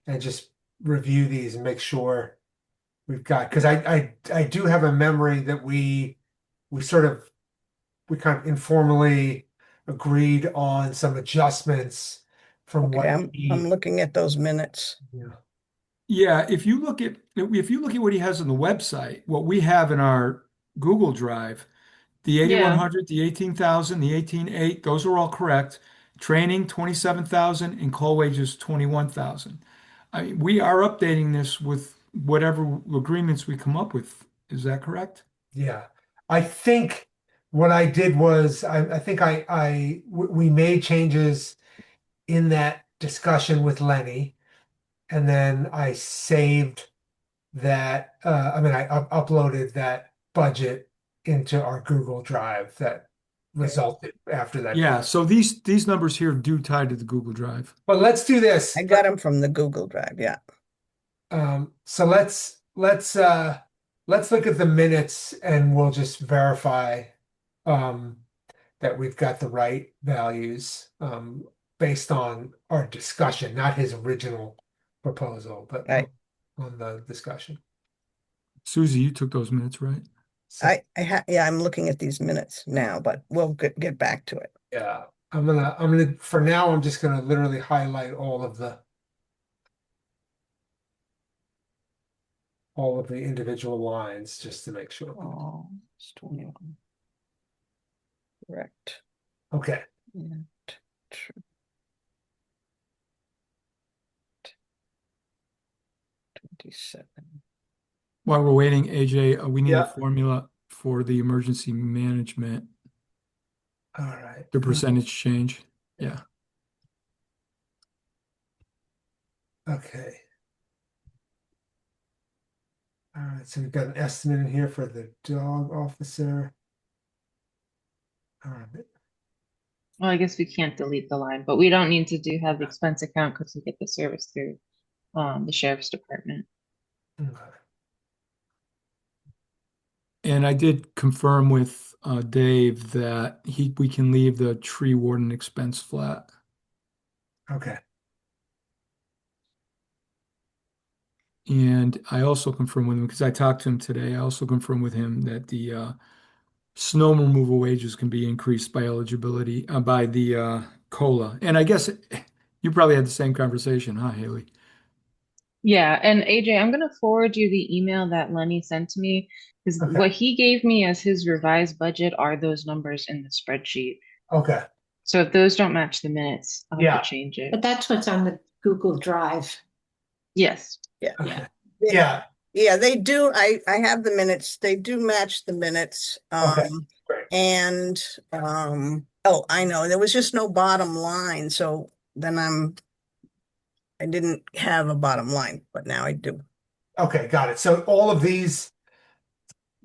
and just review these and make sure we've got, because I do have a memory that we kind of informally agreed on some adjustments from Okay, what I'm looking at those minutes. yeah. Yeah, if you look at what he has on the website, what we have in our Google Drive, the Yeah. 8,100, the 18,000, the 18,800, those are all correct. Training 27,000 and call wages 21,000. I mean, we are updating this with whatever agreements we come up with. Is that correct? Yeah. I think what I did was I think we made changes in that discussion with Lenny, and then I saved that I uploaded that budget into our Google Drive that resulted after that. Yeah, so these numbers here do tie to the Google Drive. But let's do this. I got them from the Google Drive, yeah. So let's look at the minutes and we'll just verify that we've got the right values based on our discussion, not his original proposal, but Right. on the discussion. Susie, you took those minutes, right? So, Yeah, I'm looking at these minutes now, but we'll get back to it. yeah, I'm gonna for now I'm just gonna literally highlight all of the individual lines just to make sure. Oh, it's 21. Correct. Okay. Yeah, true. 27. While we're waiting, AJ, we need a Yeah. formula for the emergency management, All right. the percentage change. Yeah. Okay. All right, so we've got an estimate in here for the dog officer. All right. Well, I guess we can't delete the line, but we don't need to have the expense account because we get the service through the sheriff's department. Okay. And I did confirm with Dave that we can leave the tree warden expense flat. Okay, And I also confirmed with him, because I talked to him today, I also confirmed with him that the snow removal wages can be increased by eligibility, by the COLA. And I guess you probably had the same conversation, huh, Haley? Yeah, and AJ, I'm gonna forward you the email that Lenny sent to me because okay, what he gave me as his revised budget are those numbers in the spreadsheet. okay, So if those don't match the minutes, I'll have yeah, to change it. But that's what's on the Google Drive. Yes. Yeah. okay, Yeah. yeah, Yeah, they do. I have the minutes. They do match the minutes. okay, great. And oh, I know. There was just no bottom line. So then I didn't have a bottom line, but now I do. Okay, got it. So all of these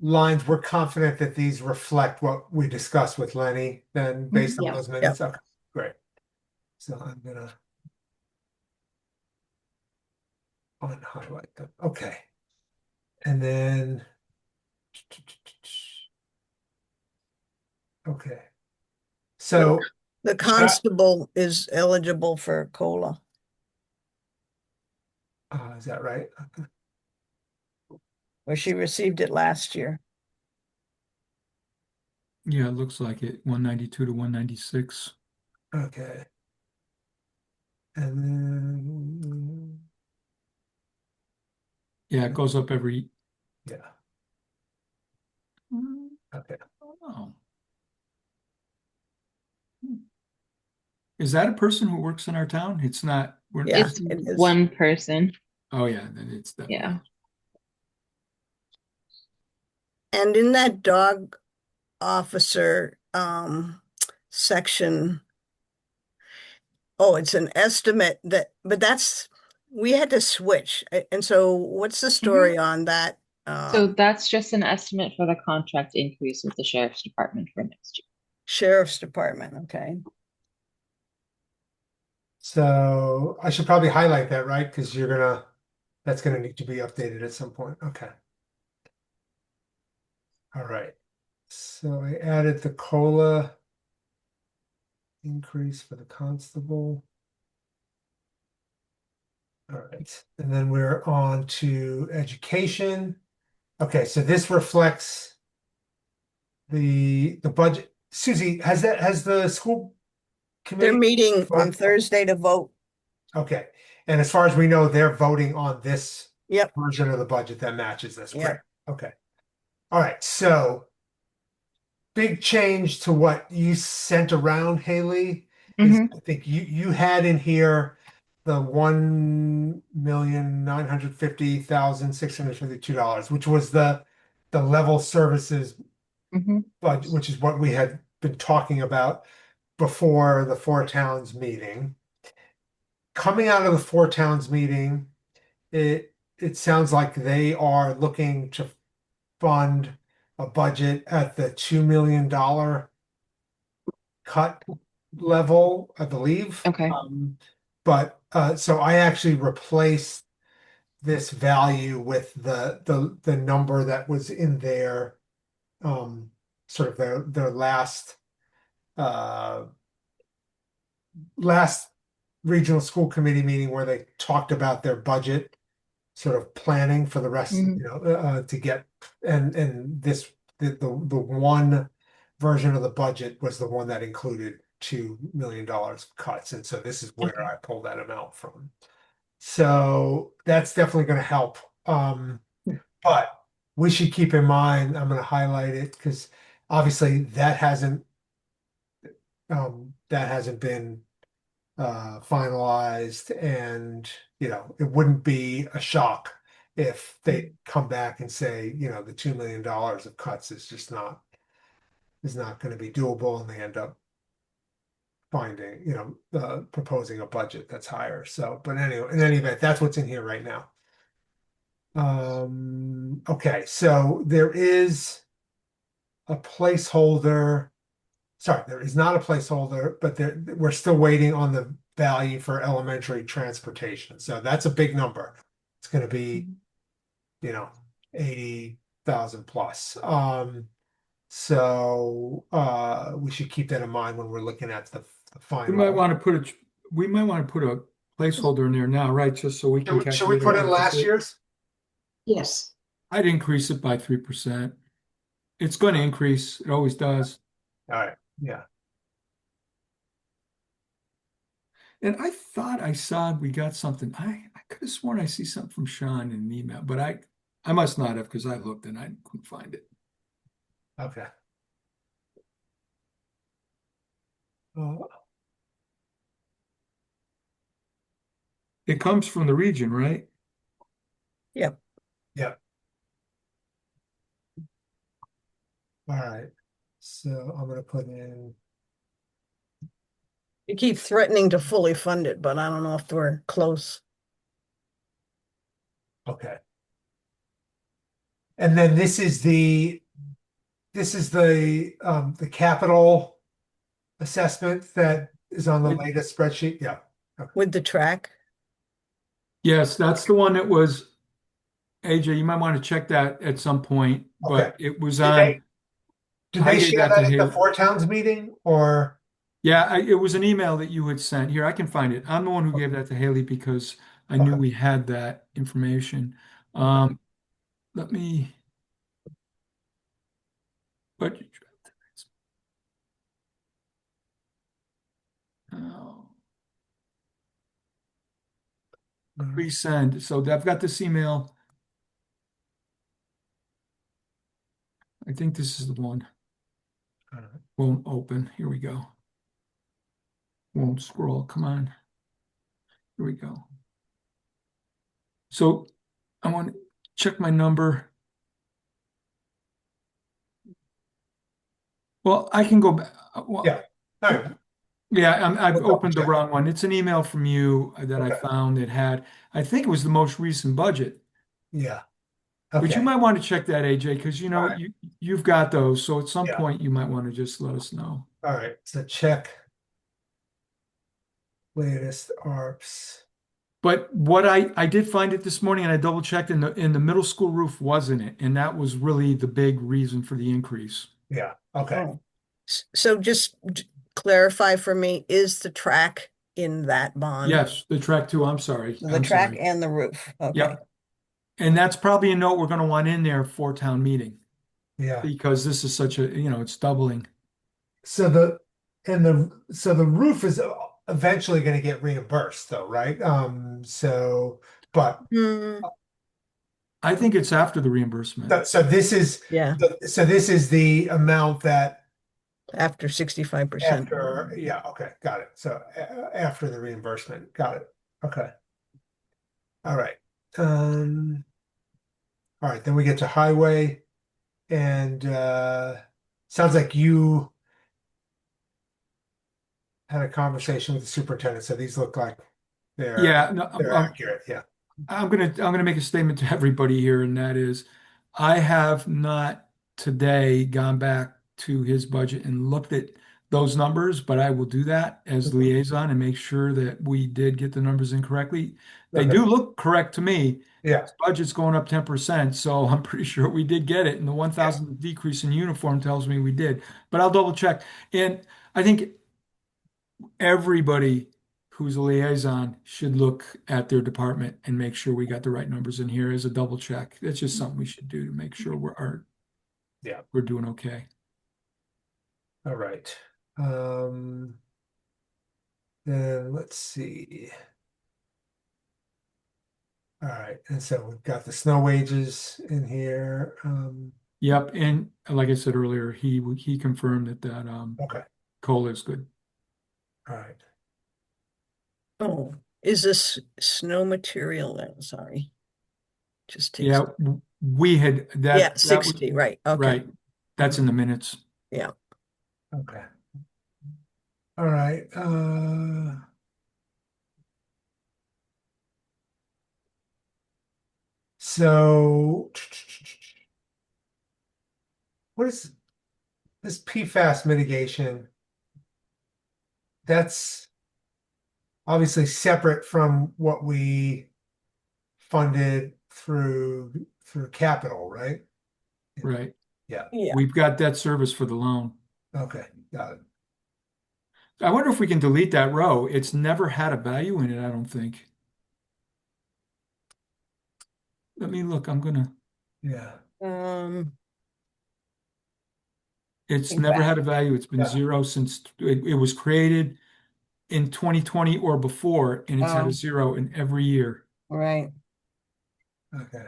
lines, we're confident that these reflect what we discussed with Lenny then based on Yeah. those minutes? Okay, great. So I'm gonna unhighlight them. Okay. And then okay. So The constable is eligible for COLA. is that right? Where she received it last year. Yeah, it looks like it, 192 to 196. Okay. And then Yeah, it goes up every. yeah. Okay. Oh. Is that a person who works in our town? It's not. Yeah, It's it is. one person. Oh yeah, then it's definitely. Yeah. And in that dog officer section, oh, it's an estimate but we had to switch. And so what's the story on that? So that's just an estimate for the contract increase with the sheriff's department for next year. Sheriff's Department, okay. So I should probably highlight that, right? Because that's gonna need to be updated at some point. Okay. All right. So I added the COLA increase for the constable. All right. And then we're on to education. Okay, so this reflects the budget. Susie, has the school They're committee? meeting on vote? Thursday to vote. Okay. And as far as we know, they're voting on this Yep. version of the budget that matches this. Yep. Great. Okay. All right. So big change to what you sent around, Haley. Is Mhm. I think you had in here the $1,950,652, which was the level services Mhm. budget, which is what we had been talking about before the Four Towns meeting. Coming out of the Four Towns meeting, it sounds like they are looking to fund a budget at the $2 million cut level, I believe. Okay. But so I actually replaced this value with the number that was in their sort of their last regional school committee meeting where they talked about their budget sort of planning for the rest, Mhm. to get and the one version of the budget was the one that included $2 million cuts, and so this is where Okay. I pulled that amount from. So that's definitely going to help. But we should keep in mind, I'm going to highlight it because obviously that hasn't been finalized, and it wouldn't be a shock if they come back and say, the $2 million of cuts is not going to be doable, and they end up finding, proposing a budget that's higher. So, but anyway, in any event, that's what's in here right now. Okay, so there is a placeholder. Sorry, there is not a placeholder, but we're still waiting on the value for elementary transportation. So that's a big number. It's going to be, 80, thousand plus. So we should keep that in mind when we're looking at the We final. might want to put a placeholder in there now, right? Just so we can Should we calculate. put our in last deficit. year's? Yes, I'd increase it by 3%. It's going to increase. It always does. All right, yeah. And I thought I saw we got something. I could have sworn I see something from Sean in an email, but I must not have because I looked and I couldn't find it. Okay. It comes from the region, right? Yep. Yeah. All right. So I'm gonna put in, You keep threatening to fully fund it, but I don't know if we're close. okay. And then this is the capital assessment that is on the Right. latest spreadsheet. Yeah. With the track? Yes, that's the one that was, AJ, you might want to check that at some point, but Okay. it was Did on. they, did I they gave share that to that at the Haley. Four Towns meeting or? Yeah, it was an email that you had sent. Here, I can find it. I'm the one who gave that to Haley because I knew Okay. we had that information. Let me. But oh, resend. So I've got this email. I think this is the one. All right. Won't open. Here we go. Won't scroll. Come on. Here we go. So I want to check my number. Well, I can go back. Well, Yeah. All right. yeah, I've We'll double opened the check. wrong one. It's an email from you that I Okay. found that had, I think it was the most recent budget. Yeah. But you Okay. might want to check that, AJ, because All right. you've got those. So at some Yeah. point you might want to just let us know. All right. So check latest ARPS. But what I did find it this morning and I double checked in the middle school roof was in it, and that was really the big reason for the increase. Yeah. Okay. Oh. So just clarify for me, is the track in that bond? Yes, the track two, I'm sorry. The I'm track sorry. and the roof, okay. Yep. And that's probably a note we're going to want in there for town meeting Yeah. because this is such a, it's doubling. So the roof is eventually going to get reimbursed though, right? But Hmm, I think it's after the reimbursement. so this is yeah, the amount that after 65%. after, yeah, okay, got it. So after the reimbursement, got it. Okay. All right. All right, then we get to highway and sounds like you had a conversation with the superintendent, so these look like they're Yeah, no, they're accurate. Yeah. I'm gonna make a statement to everybody here, and that is, I have not today gone back to his budget and looked at those numbers, but I will do that as Okay. liaison and make sure that we did get the numbers in correctly. They Okay. do look correct to me. Yeah. His budget's going up 10%, so I'm pretty sure we did get it. And the 1,000 decrease in uniform tells me we did, but I'll double check. And I think everybody who's a liaison should look at their department and make sure we got the right numbers in here as a double check. That's just something we should do to make sure Yeah. we're doing okay. All right. Then let's see. All right, and so we've got the snow wages in here. Yep, and like I said earlier, he confirmed that Okay. COLA is good. All right. Oh, is this snow material then? Sorry. Just takes, Yeah, we had that. yeah, that was- 60, right, okay. Right. That's in the minutes. Yeah. Okay. All right. So what is this PFAS mitigation? That's obviously separate from what we funded through capital, right? right. Yeah, Yeah. We've got debt service for the loan. okay, got it. I wonder if we can delete that row. It's never had a value in it, I don't think. Let me look. Yeah, It's never had a value. It's been yeah, zero since it was created in 2020 or before, and it's had Oh. a zero in every year. Right. okay.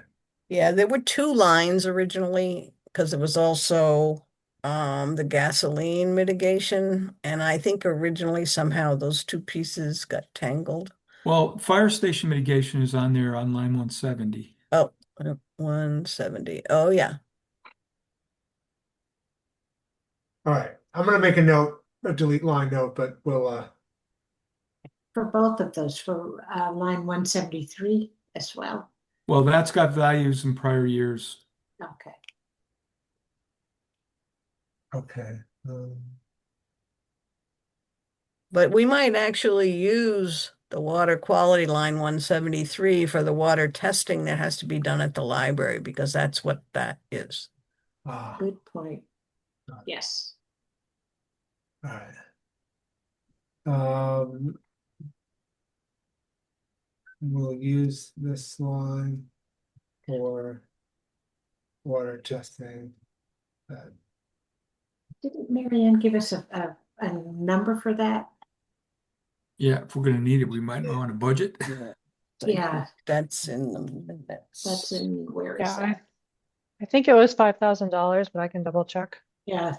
Yeah, there were two lines originally because there was also the gasoline mitigation, and I think originally somehow those two pieces got tangled. Well, fire station mitigation is on there on line 170. Oh, 170. Oh, yeah. All right, I'm gonna make a note, a delete line note, but we'll, For both of those, for line 173 as well. Well, that's got values in prior years. Okay. okay. But we might actually use the water quality line 173 for the water testing that has to be done at the library because that's what that is. Ah, Good point. Got it. Yes. all right. Um, we'll use this line for water testing. That Didn't Marianne give us a number for that? Yeah, if we're going to need it, we might want a budget. Yeah. So I Yeah. think that's in the minutes. That's in, where is Yeah, that? I think it was $5,000, but I can double check. Yeah.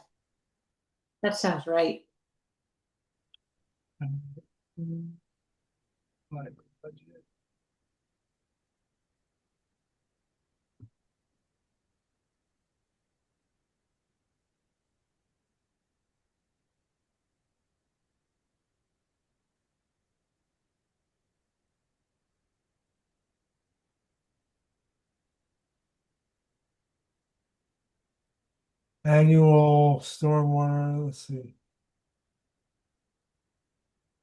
That sounds right. like, budget. Annual stormwater, let's see.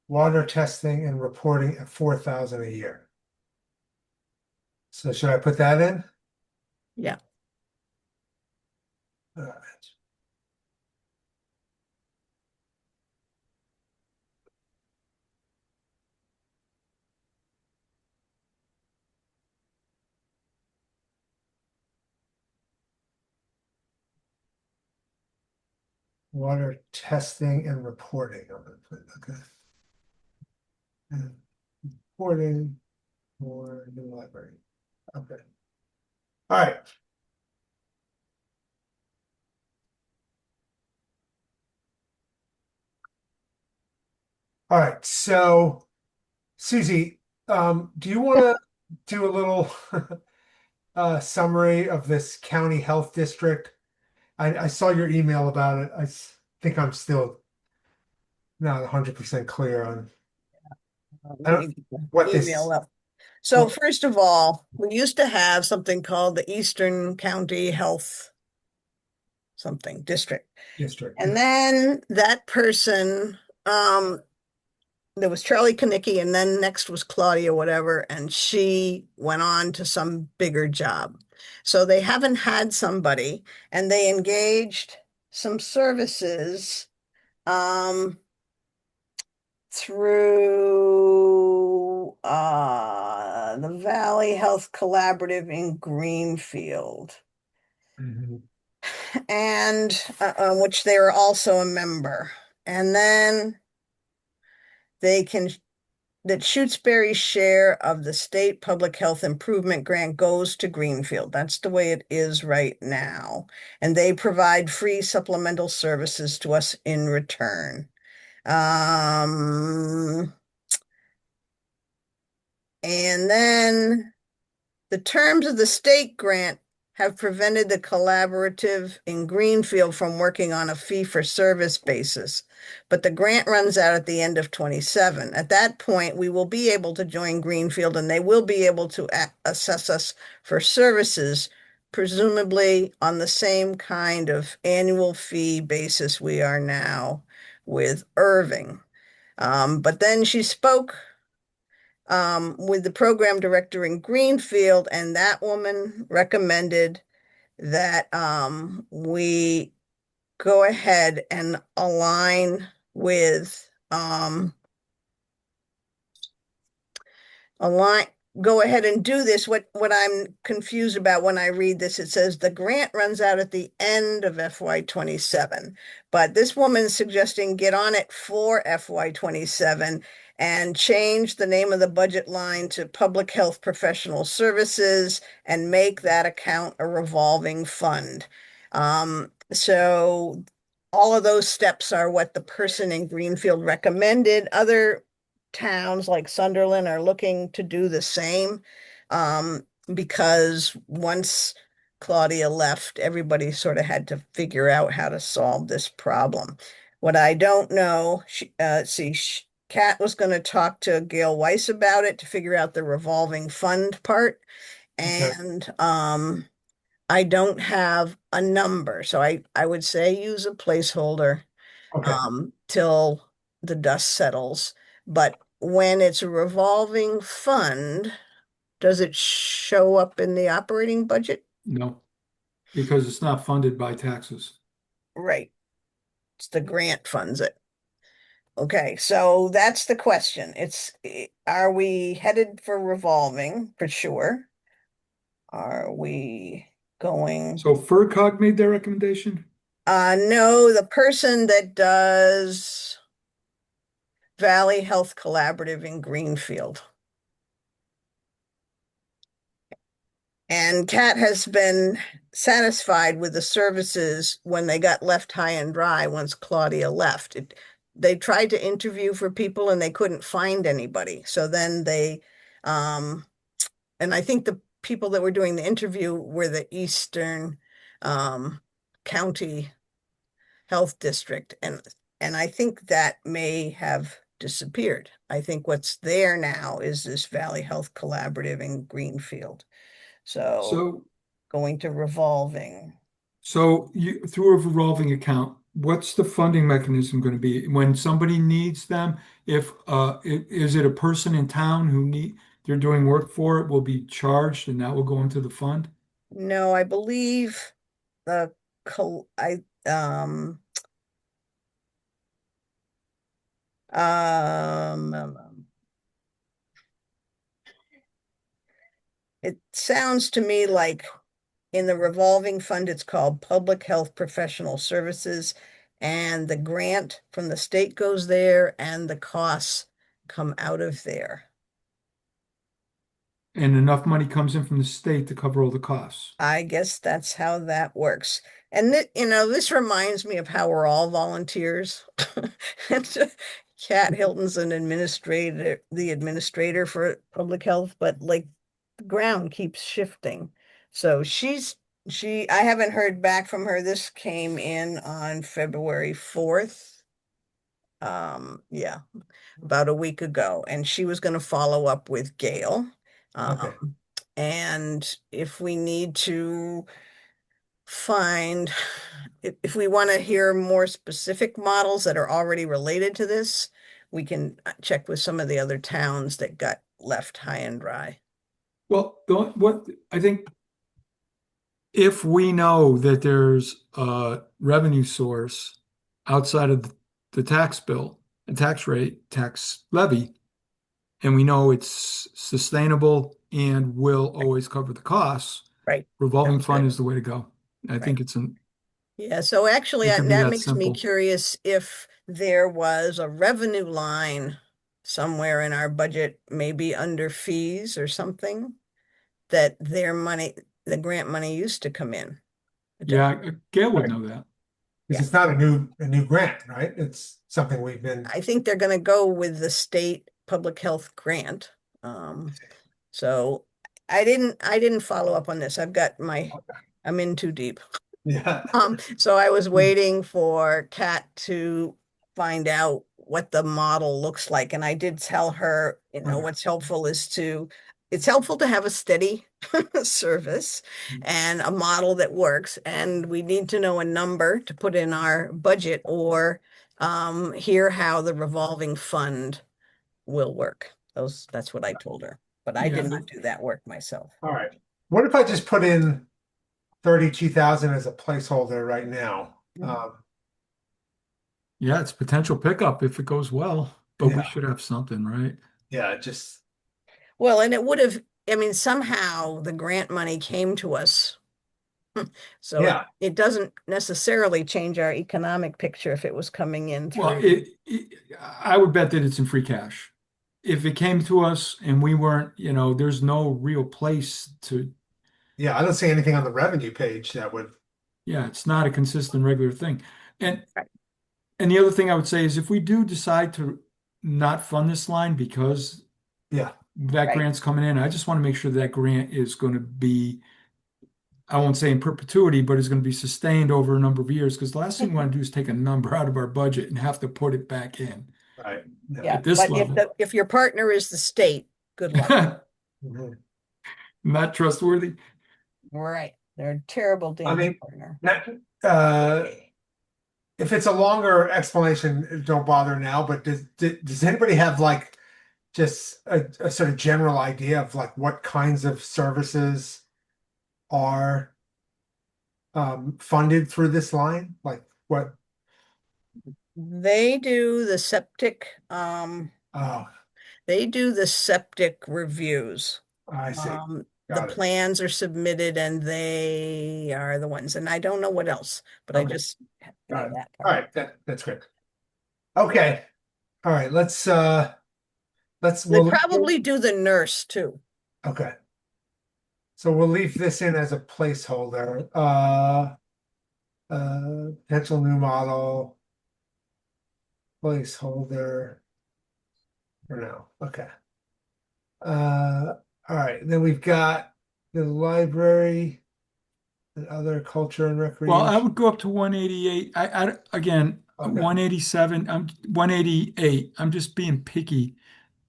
Water testing and reporting at 4,000 a year. So should I put that in? Yeah. All right. Water testing and reporting. I'm gonna put, okay. And reporting for the library. Okay. All right. All right. So, Susie, do you want to do a little summary of this county health district? I saw your email about it. Think I'm still not 100% clear on I don't- Let me get the what this- email up. So what- first of all, we used to have something called the Eastern County Health something district. district. And then that person, there was Charlie Kanicki, and then next was Claudia, whatever, and she went on to some bigger job. So they haven't had somebody, and they engaged some services through the Valley Health Collaborative in Greenfield, Mhm. and which they were also a member. And then they can that Shutesbury's share of the state public health improvement grant goes to Greenfield. That's the way it is right now. And they provide free supplemental services to us in return. And then the terms of the state grant have prevented the collaborative in Greenfield from working on a fee-for-service basis, but the grant runs out at the end of 27. At that point, we will be able to join Greenfield, and they will be able to assess us for services, presumably on the same kind of annual fee basis we are now with Irving. But then she spoke with the program director in Greenfield, and that woman recommended that we go ahead and align with align go ahead and do this. What I'm confused about when I read this, it says the grant runs out at the end of FY27, but this woman's suggesting get on it for FY27 and change the name of the budget line to Public Health Professional Services and make that account a revolving fund. So all of those steps are what the person in Greenfield recommended. Other towns like Sunderland are looking to do the same. Because once Claudia left, everybody sort of had to figure out how to solve this problem. What I don't know, Kat was going to talk to Gail Weiss about it to figure out the revolving fund part. Okay. And I don't have a number, so I would say use a placeholder Okay. till the dust settles. But when it's a revolving fund, does it show up in the operating budget? No, because it's not funded by taxes. Right. It's the grant funds it. Okay, so that's the question. Are we headed for revolving for sure? Are we going? So FERCog made their recommendation? No, the person that does Valley Health Collaborative in Greenfield. And Kat has been satisfied with the services when they got left high and dry once Claudia left. They tried to interview for people and they couldn't find anybody. So then and I think the people that were doing the interview were the Eastern County Health District. And I think that may have disappeared. I think what's there now is this Valley Health Collaborative in Greenfield. So So, going to revolving. so you, through a revolving account, what's the funding mechanism going to be when somebody needs them? If is it a person in town who they're doing work for it will be charged and that will go into the fund? No, I believe the col I um, um, um, it sounds to me like in the revolving fund, it's called Public Health Professional Services, and the grant from the state goes there and the costs come out of there. And enough money comes in from the state to cover all the costs. I guess that's how that works. And this reminds me of how we're all volunteers. Kat Hilton's the administrator for public health, but like the ground keeps shifting. So I haven't heard back from her. This came in on February 4th. Yeah, about a week ago, and she was going to follow up with Gail. Okay. And if we need to find, if we want to hear more specific models that are already related to this, we can check with some of the other towns that got left high and dry. Well, what I think if we know that there's a revenue source outside of the tax bill, a tax rate, tax levy, and we know it's sustainable and will always cover the costs, Right. revolving Sounds fund good. is the way to go. I think it's Yeah, so actually it could be that that makes me simple. curious if there was a revenue line somewhere in our budget, maybe under fees or something, that the grant money used to come in. I don't- Yeah, Gail would Right. know that. Because it's not a new grant, right? It's something we've been, I think they're gonna go with the state public health grant. So I didn't follow up on this. I'm in too deep. yeah. So I was waiting for Kat to find out what the model looks like. And I did tell her, it's helpful to have a steady service and a model that works. And we need to know a number to put in our budget or hear how the revolving fund will work. That's what I told her, but I did Yeah. not do that work myself. All right. What if I just put in 32,000 as a placeholder right now. Yeah, it's potential pickup if it goes well, but we Yeah. should have something, right? Yeah, just, Well, and it would have, I mean, somehow the grant money came to us. So yeah, it doesn't necessarily change our economic picture if it was coming in Well, through. I would bet that it's in free cash. If it came to us and we weren't, there's no real place to, yeah, I don't see anything on the revenue page that would, yeah, it's not a consistent regular thing. And Right. and the other thing I would say is if we do decide to not fund this line because yeah, that Right. grant's coming in, I just want to make sure that grant is going to be, I won't say in perpetuity, but is going to be sustained over a number of years. Because the last thing we want to do is take a number out of our budget and have to put it back in right. Yeah, at this but level. if your partner is the state, good luck. Mhm. Not trustworthy. Right. They're a terrible I damn mean, partner. Not, if it's a longer explanation, don't bother now, but does anybody have like just a sort of general idea of like what kinds of services are funded through this line? Like what? They do the Oh, septic reviews. I see. The Got it. plans are submitted and they are the ones, and I don't know what else, but I Okay. just Got know it. that All part. right, that's great. Okay. All right, They we'll probably do the nurse too. okay. So we'll leave this in as a placeholder. Potential new model placeholder for now. Okay. All right. Then we've got the library and other culture and Well, I recreation. would go up to 188. Again, Okay. 187. I'm 188. I'm just being picky.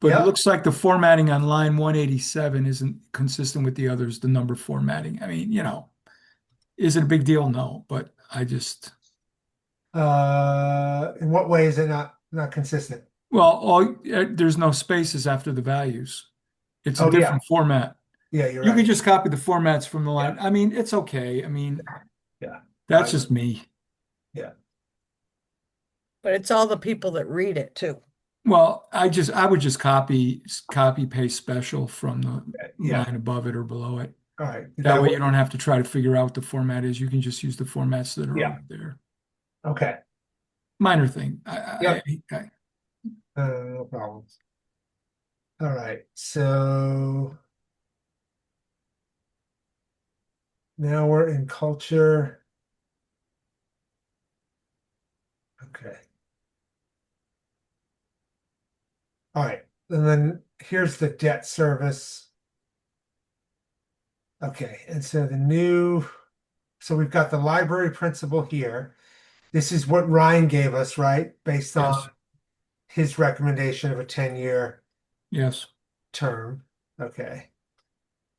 But it Yep. looks like the formatting on line 187 isn't consistent with the others, the number formatting. I mean, is it a big deal? No, but I just, In what way is it not consistent? well, there's no spaces after the values. It's a Oh yeah, different format. yeah, you're You can right. just copy the formats from the line. I mean, it's okay. I mean, Yeah, that's just me. yeah. But it's all the people that read it too. Well, I would just copy paste special from the Yeah. line above it or below it. All right. That way you don't have to try to figure out what the format is. You can just use the formats that are Yeah. already there. Okay. Minor thing. Yep. I- No problems. All right. So now we're in culture. Okay. All right. And then here's the debt service. Okay. And so so we've got the library principal here. This is what Ryan gave us, right? Based Yes. on his recommendation of a 10-year Yes. term. Okay.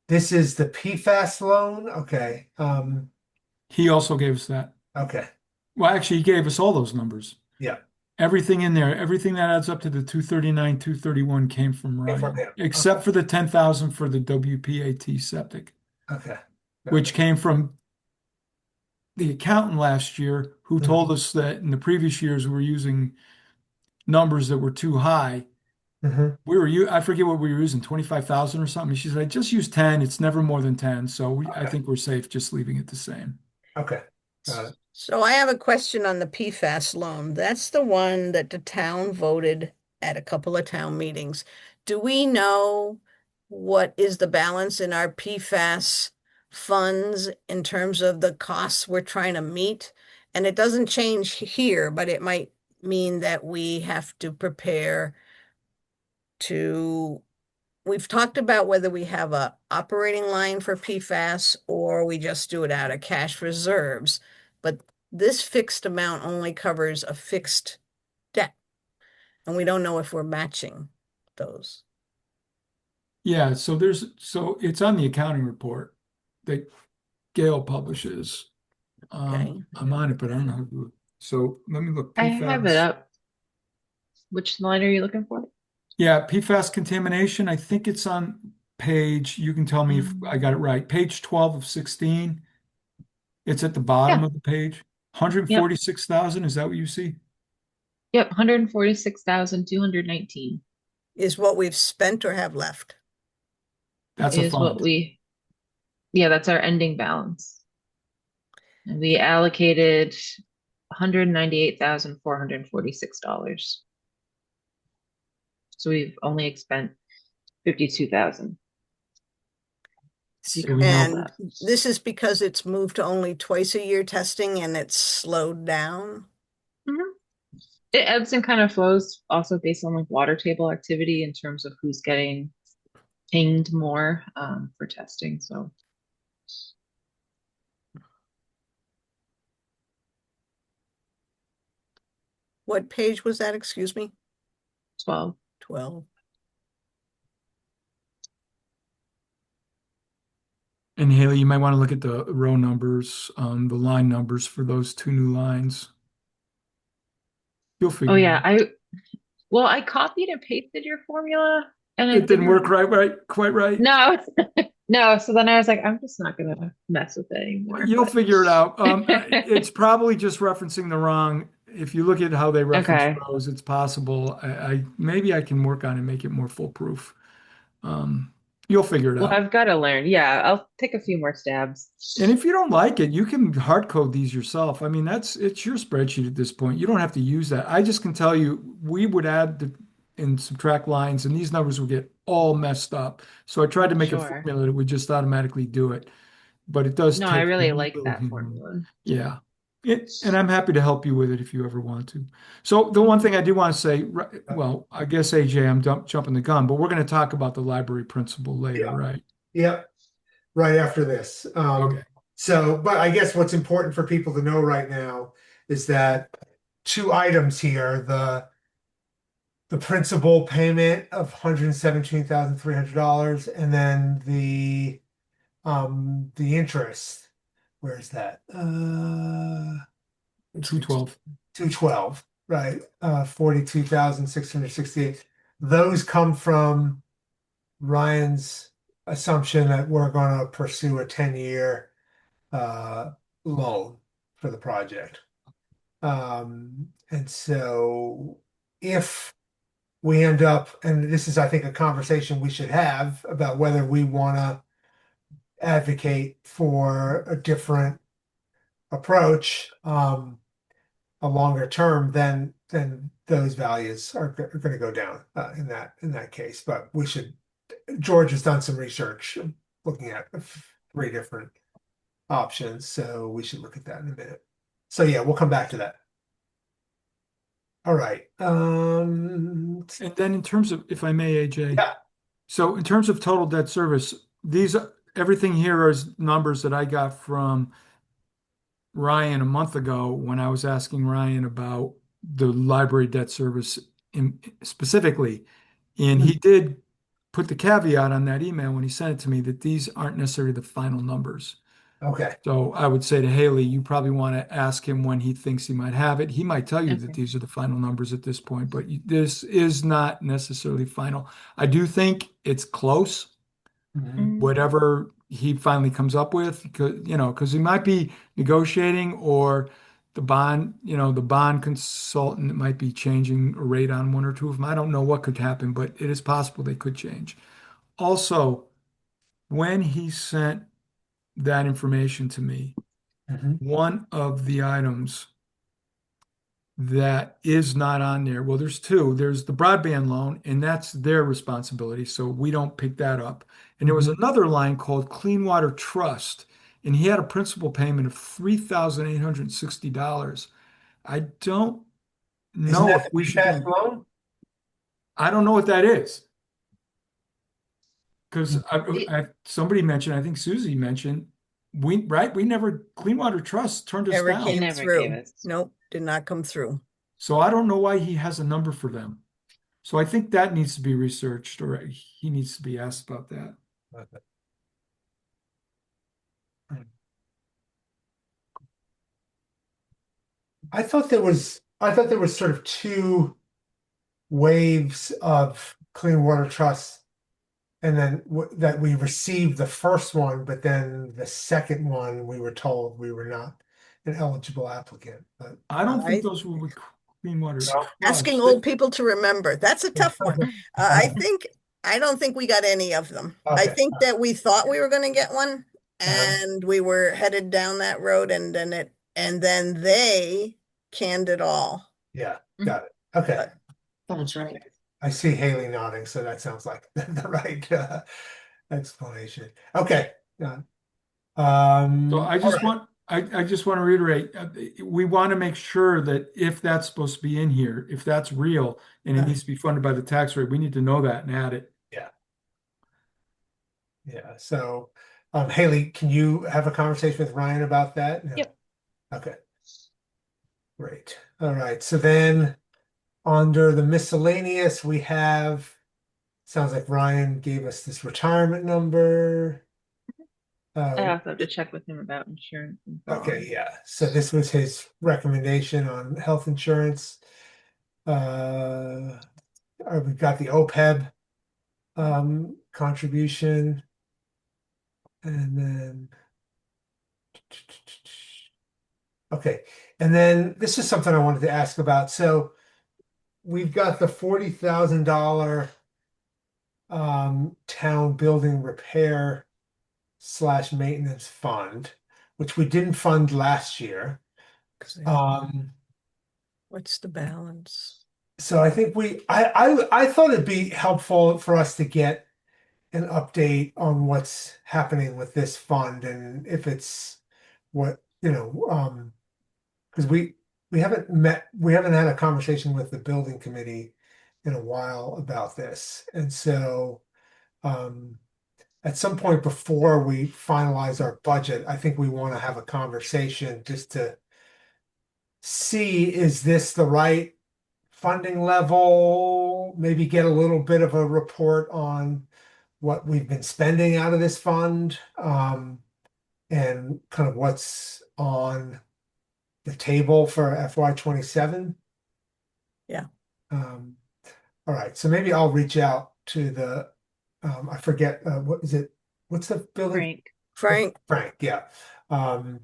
This is the PFAS loan. Okay. He also gave us that. Okay. Well, actually, he gave us all those numbers. Yeah. Everything in there, everything that adds up to the 239, 231 came from Came from Ryan, him. except for the 10,000 for the WPAT septic, Okay. which came from the accountant last year who told us that in the previous years we were using numbers that were too high. Mhm. I forget what we were using, 25,000 or something. She said, just use 10. It's never more than 10. So I Okay. think we're safe just leaving it the same. Okay. Got it. So I have a question on the PFAS loan. That's the one that the town voted at a couple of town meetings. Do we know what is the balance in our PFAS funds in terms of the costs we're trying to meet? And it doesn't change here, but it might mean that we have to prepare to, we've talked about whether we have a operating line for PFAS or we just do it out of cash reserves. But this fixed amount only covers a fixed debt. And we don't know if we're matching those. Yeah, so it's on the accounting report that Gail publishes. Okay. I'm on it, but I don't know how to do it. So let me look. I have it PFAS. up. Which line are you looking for? Yeah, PFAS contamination. I think it's on page, you can tell me if I got it right, page 12 of 16. It's at the bottom Yeah. of the page. 146,000, is that what you see? Yep, 146,219 Is what we've spent or have left. That's a is what fund. that's our ending balance. And we allocated $198,446. So we've only spent 52,000. So you So can we roll know, And that. this is because it's moved to only twice a year testing and it's slowed down. Mhm. It ebbs and kind of flows also based on like water table activity in terms of who's getting pinged more for testing. So What page was that? Excuse me? 12. 12. and Haley, you might want to look at the row numbers, the line numbers for those two new lines. You'll Oh figure it yeah, out. I copied and pasted your formula and It it didn't work didn't. quite right. No, no. So then I was like, I'm just not gonna mess with it anymore. You'll But figure it out. It's probably just referencing the wrong. If you look at how they reference okay. rows, it's possible. I maybe I can work on it and make it more foolproof. Um, you'll figure it Well, out. I've got to learn. Yeah, I'll take a few more stabs. And if you don't like it, you can hard code these yourself. I mean, it's your spreadsheet at this point. You don't have to use that. I just can tell you, we would add and subtract lines, and these numbers would get all messed up. So I tried to make a Sure. formula that would just automatically do it, but it does No, I take a really like little that human. formula. Yeah. And I'm happy to help you with it if you ever want to. So the one thing I do want to say, well, I guess AJ, I'm jumping the gun, but we're going to talk about the library principal later, Yeah. right? Yep, right after this. Okay. So, but I guess what's important for people to know right now is that two items here, the principal payment of $117,300 and then the interest. Where is that? 212. 212, right? 42,668. Those come from Ryan's assumption that we're going to pursue a 10-year loan for the project. And so if we end up, and this is, I think, a conversation we should have about whether we want to advocate for a different approach, a longer term, then those values are going to go down in that case. But we should. George has done some research looking at 3 different options, so we should look at that in a minute. So yeah, we'll come back to that. All right. And then in terms of, if I may, AJ, Yeah. so in terms of total debt service, everything here is numbers that I got from Ryan a month ago when I was asking Ryan about the library debt service specifically. And he did put the caveat on that email when he sent it to me that these aren't necessarily the final numbers. Okay. So I would say to Haley, you probably want to ask him when he thinks he might have it. He might tell you that Okay. these are the final numbers at this point, but this is not necessarily final. I do think it's close, Mhm. whatever he finally comes up with, because he might be negotiating or the bond consultant might be changing a rate on one or two of them. I don't know what could happen, but it is possible they could change. Also, when he sent that information to me, Mhm. one of the items that is not on there, well, there's two. There's the broadband loan, and that's their responsibility, so we don't pick that up. And there was Mhm. another line called Clean Water Trust, and he had a principal payment of $3,860. I don't Isn't know that if the we should PFAS do, loan? I don't know what that is. Because It- somebody mentioned, I think Susie mentioned, we never, Clean Water Trust turned us Never down. It came never gave through. us. Nope, did not come through. So I don't know why he has a number for them. So I think that needs to be researched, or he needs to be asked about that. I thought there was sort of two waves of Clean Water Trust And then that we received the first one, but then the second one, we were told we were not an eligible applicant, but. I don't think I those were with Clean Water No. asking Trust. old people to remember. That's a tough one. I don't think we got any of them. I Okay. think that we thought we were going to get one Uh-huh. and we were headed down that road and then they canned it all. Yeah, got it. Okay. Sounds right. I see Haley nodding, so that sounds like the right explanation. Okay. So All right. I just want to reiterate, we want to make sure that if that's supposed to be in here, if that's real and it needs to be funded by the tax rate, we need to know that and add it. Yeah. So, Haley, can you have a conversation with Ryan about that? No. Yep. Okay. Great. All right. So then under the miscellaneous, we have, sounds like Ryan gave us this retirement number. I also have to check with him about insurance and so Okay, on. yeah. So this was his recommendation on health insurance. We've got the OPEB contribution. And then okay. And then this is something I wanted to ask about. So we've got the $40,000 town building repair / maintenance fund, which we didn't fund last year. What's the balance? So I think I thought it'd be helpful for us to get an update on what's happening with this fund and if it's what, because we haven't had a conversation with the building committee in a while about this. And so at some point before we finalize our budget, I think we want to have a conversation just to see, is this the right funding level? Maybe get a little bit of a report on what we've been spending out of this fund, and kind of what's on the table for FY27. Yeah. All right. So maybe I'll reach out to the, I forget, what is it? What's the building? Frank, Frank, yeah. I'll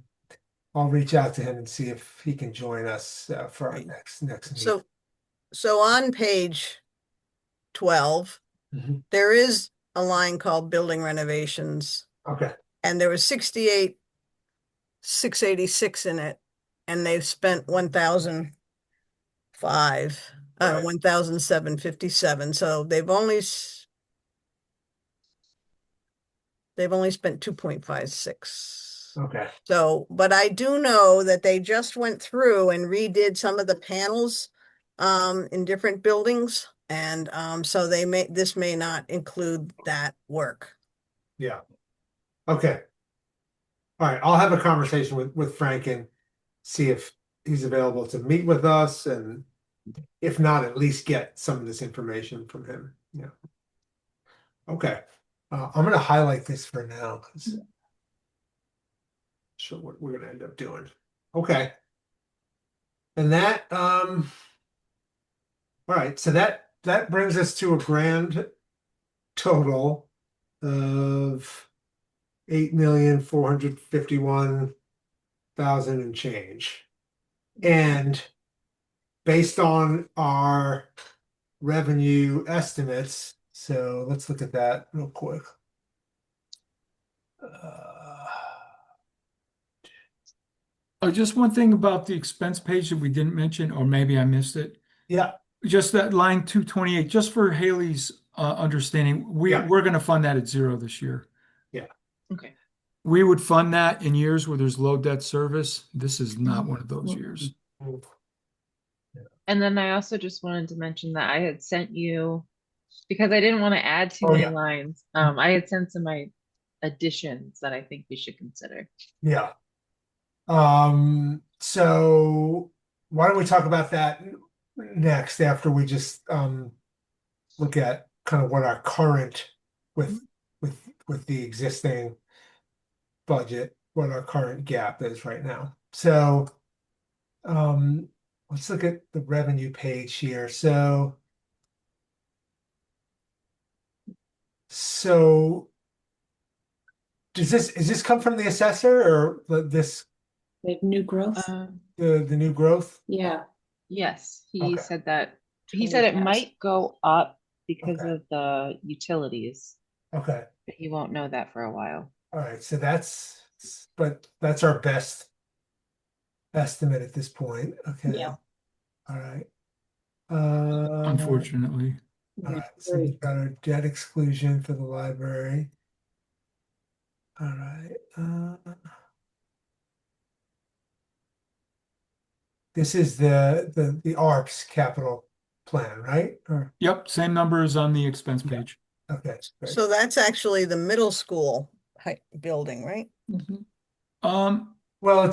reach out to him and see if he can join us for our Right. next meeting. So on page 12, Mhm. there is a line called building renovations, Okay. and there was 68,686 in it, and they've spent 1,005, Right. 1,757. So they've only spent 2.56. Okay. So, but I do know that they just went through and redid some of the panels in different buildings. And so this may not include that work. Yeah. Okay. All right. I'll have a conversation with Frank and see if he's available to meet with us, and if not, at least get some of this information from him. Yeah. Okay. I'm going to highlight this for now because sure what we're going to end up doing. Okay. And that, all right. So that brings us to a grand total of 8,451,000 and change. And based on our revenue estimates, so let's look at that real quick. Just one thing about the expense page that we didn't mention, or maybe I missed it. Yeah, Just that line 228, just for Haley's understanding, Yeah. we're going to fund that at zero this year. okay. We would fund that in years where there's low debt service. This is not one of those years. And then I also just wanted to mention that I had sent you, because I didn't want to add too Oh, many yeah. lines. I had sent some my additions that I think we should consider. Yeah. So why don't we talk about that next after we just look at kind of what our current with the existing budget, what our current gap is right now. So let's look at the revenue page here. So So is this come from the assessor or this, Like new growth? the new growth? Yeah. Yes, he Okay. said that. He said it 20,000. might go up because Okay. of the utilities, Okay. but he won't know that for a while. All right. So but that's our best estimate at this point. Okay. Yeah. All right. Unfortunately. All right. So we've got our debt exclusion for the library. All right. This is the ARPS capital plan, right? Or, Yep, same numbers on the expense page. okay, great. So that's actually the middle school building, right? Mhm. Well,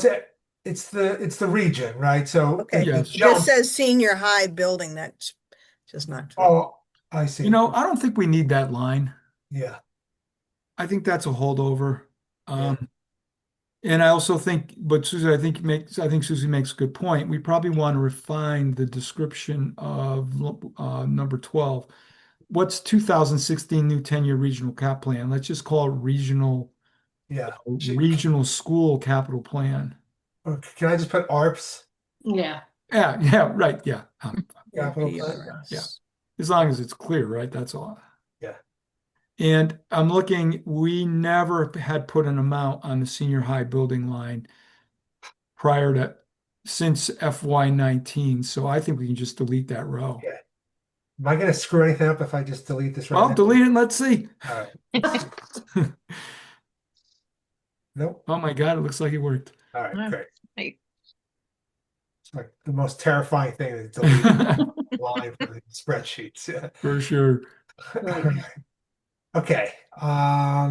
it's the region, right? So Okay. Yes. It just says senior high building. That's just not true. Oh, I see. You know, I don't think we need that line. Yeah. I think that's a holdover. Yeah. And I also think, but Susie, I think Susie makes a good point. We probably want to refine the description of number 12. What's 2016 new 10-year regional cap plan? Let's just call it Yeah. regional school capital plan. Or can I just put ARPS Yeah. Yeah, right. Yeah. capital plan? APRS. Yeah. As long as it's clear, right? That's all. Yeah. And I'm looking, we never had put an amount on the senior high building line prior to since FY19. So I think we can just delete that row. Yeah. Am I gonna screw anything up if I just delete this right Well, now? delete it and let's see. All right. Nope. Oh my God, it looks like it worked. All right, Yeah. great. Right. It's like the most terrifying thing is deleting a line from the spreadsheets. Yeah. For sure. Right. Okay. All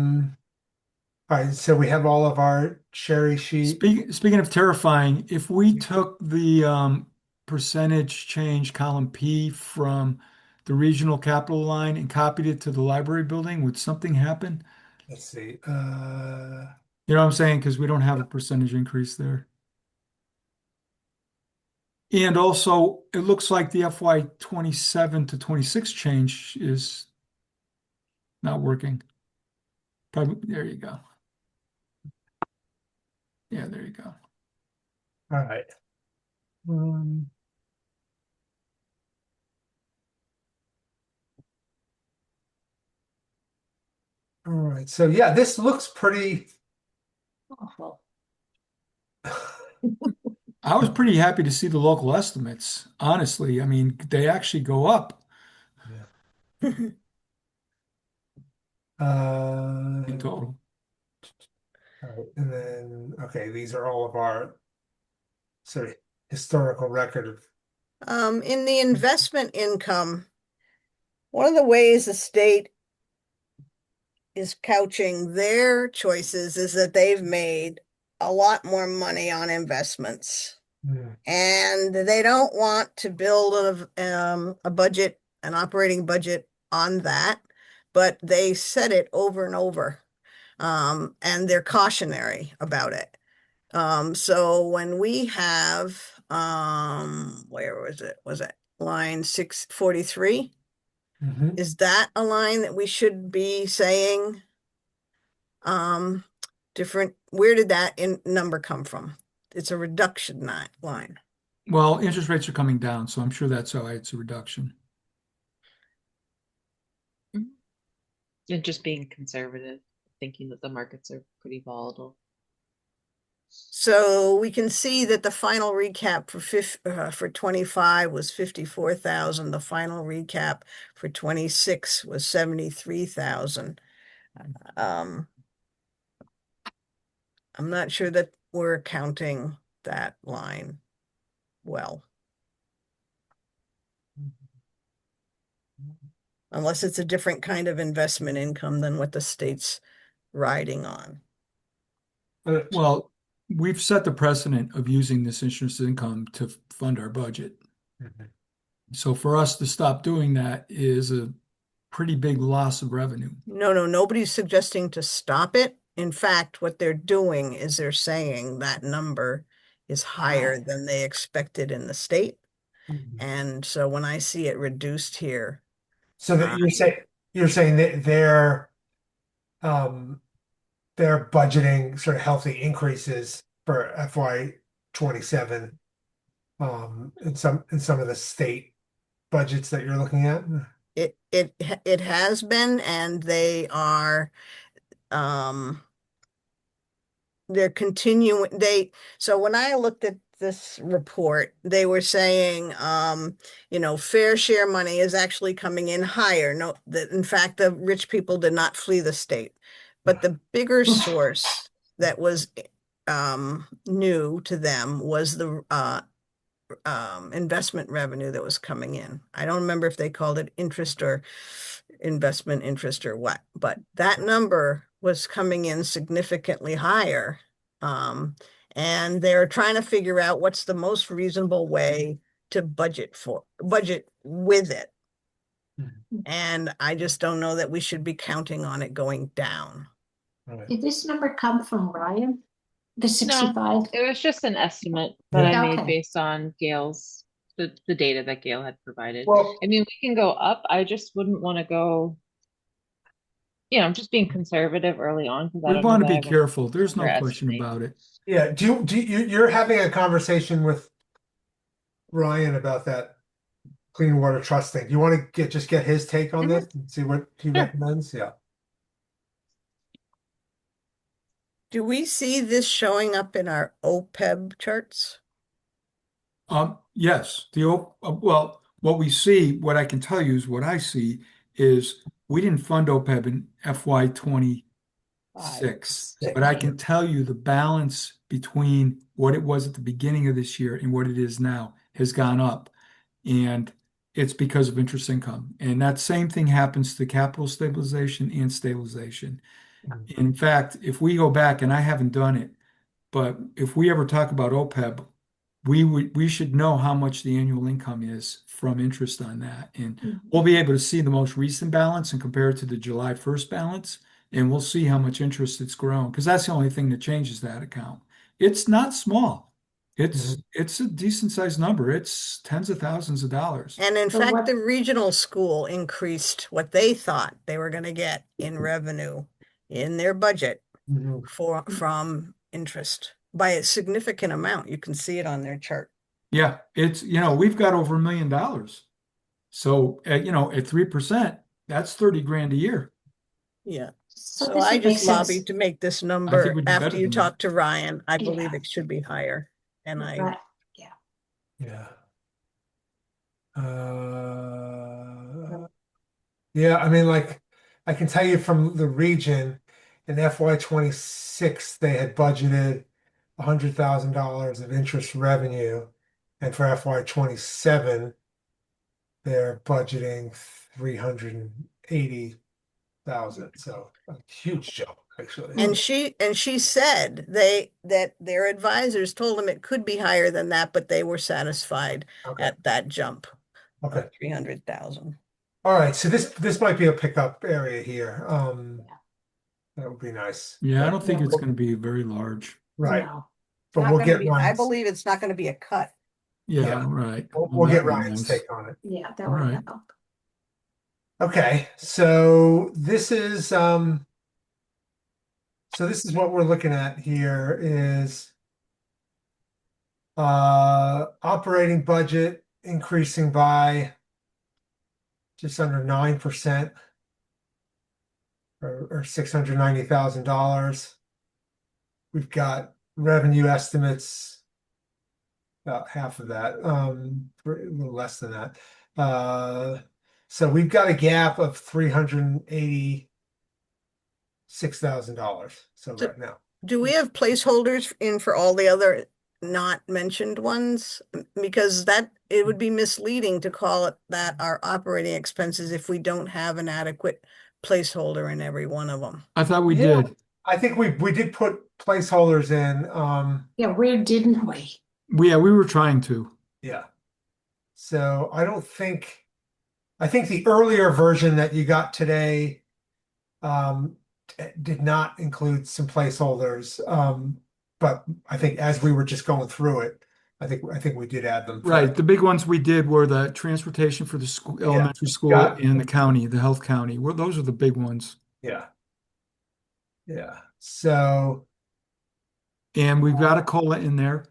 right, so we have all of our cherry sheet. Speaking of terrifying, if we took the percentage change column P from the regional capital line and copied it to the library building, would something happen? Let's see. You know what I'm saying? Because we don't have a percentage increase there. And also, it looks like the FY 27 to 26 change is not working. Probably, there you go. Yeah, there you go. All right. All right. So yeah, this looks pretty. Awful. I was pretty happy to see the local estimates, honestly. I mean, they actually go up in total. All right, and then okay, these are all of our sort of historical record of. In the investment income, one of the ways the state is couching their choices is that they've made a lot more money on investments. And they don't want to build a budget, an operating budget on that, but they said it over and over. And they're cautionary about it. So when we have, where was it? Was it line 643? Mhm. Is that a line that we should be saying different? Where did that number come from? It's a reduction line. Well, interest rates are coming down, so I'm sure that's why it's a reduction. And just being conservative, thinking that the markets are pretty volatile. So we can see that the final recap for 25 was 54,000. The final recap for 26 was 73,000. I'm not sure that we're counting that line well. Unless it's a different kind of investment income than what the state's riding on. Well, we've set the precedent of using this interest income to fund our budget. Mhm. So for us to stop doing that is a pretty big loss of revenue. No, nobody's suggesting to stop it. In fact, what they're doing is they're saying that number is higher than they expected in the state. Mhm. And so when I see it reduced here, So that you're saying you're saying that they're budgeting sort of healthy increases for FY 27 in some of the state budgets that you're looking at. It has been, and they are, um, they're continuing, so when I looked at this report, they were saying, fair share money is actually coming in higher. No, that in fact, the rich people did not flee the state. But the bigger source that was, new to them was the, investment revenue that was coming in. I don't remember if they called it interest or investment interest or what, but that number was coming in significantly higher. And they're trying to figure out what's the most reasonable way to budget with it. And I just don't know that we should be counting on it going down. Right. Did this number come from Ryan? The 65? It was just an estimate that Yeah. I made Okay. based on Gail's, the data that Gail had provided. Well, I mean, we can go up. I just wouldn't want to go, I'm just being conservative early on because I We don't know want to that be I want careful. There's no question underestimate. about it. yeah, you're having a conversation with Ryan about that clean water trust thing. Do you want to just get his take on this and see what he Sure. recommends? Yeah. Do we see this showing up in our OPEB charts? Yes, well, what we see, what I can tell you is what I see is we didn't fund OPEB in FY 26, but I can tell you the balance between what it was at the beginning of this year and what it is now has gone up. And it's because of interest income. And that same thing happens to capital stabilization and stabilization. In fact, if we go back, and I haven't done it, but if we ever talk about OPEB, we should know how much the annual income is from interest on that. And we'll be able to see the most recent balance and compare it to the July 1st balance, and we'll see how much interest it's grown, because that's the only thing that changes that account. It's not small. It's a decent sized number. It's tens of thousands of dollars. And in So fact, what- the regional school increased what they thought they were going to get in revenue in their budget Mhm. from interest by a significant amount. You can see it on their chart. Yeah, it's, we've got over $1 million. So, at 3%, that's 30 grand a year. Yeah. So So this I would make just sense. lobbied to make this we number do after better you than talk that. to Ryan. I believe Yeah. it should be higher. And Right. Yeah. Yeah, I mean, like, I can tell you from the region, in FY 26, they had budgeted $100,000 of interest revenue. And for FY 27, they're budgeting 380,000. So a huge jump, actually. And she said that their advisors told them it could be higher than that, but they were satisfied Okay. at that jump Okay. of 300,000. All right. So this might be a pickup area here. That would be nice. Yeah, I don't think it's going to be very large. Right. No. But Not we'll gonna get be- I Ryan's, believe it's not going to be a cut. Yeah, Yeah. right. we'll That get would be Ryan's nice. take on it. Yeah, that All would right. help. Okay, so this is what we're looking at here is operating budget increasing by just under 9% or $690,000. We've got revenue estimates about half of that, a little less than that. So we've got a gap of $386,000. So So- right now, Do we have placeholders in for all the other not mentioned ones? Because it would be misleading to call it that our operating expenses if we don't have an adequate placeholder in every one of them. I thought we Yeah. did. I think we did put placeholders in. Yeah, where didn't we? We were trying to. Yeah. So I think the earlier version that you got today did not include some placeholders. But I think as we were just going through it, I think we did add them. Right, the big ones we did were the transportation for the school, elementary school got it. and the county, the health county. Well, those are the big ones. Yeah. Yeah, so, And we've got a COLA in there,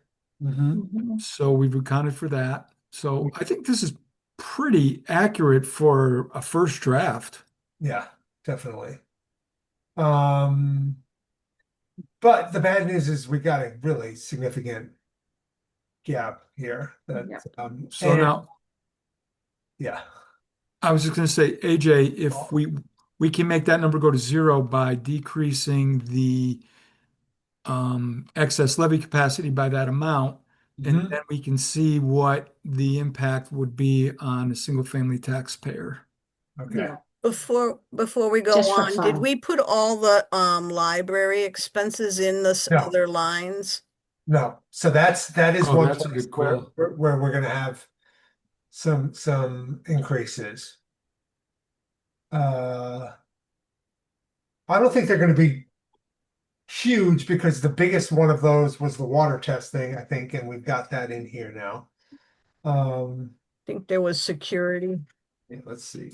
mhm, Mhm. so we've accounted for that. So I think this is pretty accurate for a first draft. yeah, definitely. Um, but the bad news is we got a really significant gap here that, Yeah. So and now, yeah, I was just gonna say, AJ, if we can make that number go to zero by decreasing the excess levy capacity by that amount, and mhm, then we can see what the impact would be on a single family taxpayer. okay. Yeah, Before we go Just for on, did fun. we put all the library expenses in the No. other lines? No, so that is Oh, one that's a place good where, call. where we're gonna have some increases. Uh, I don't think they're gonna be huge because the biggest one of those was the water testing, I think, and we've got that in here now. I think there was security. Yeah, let's see.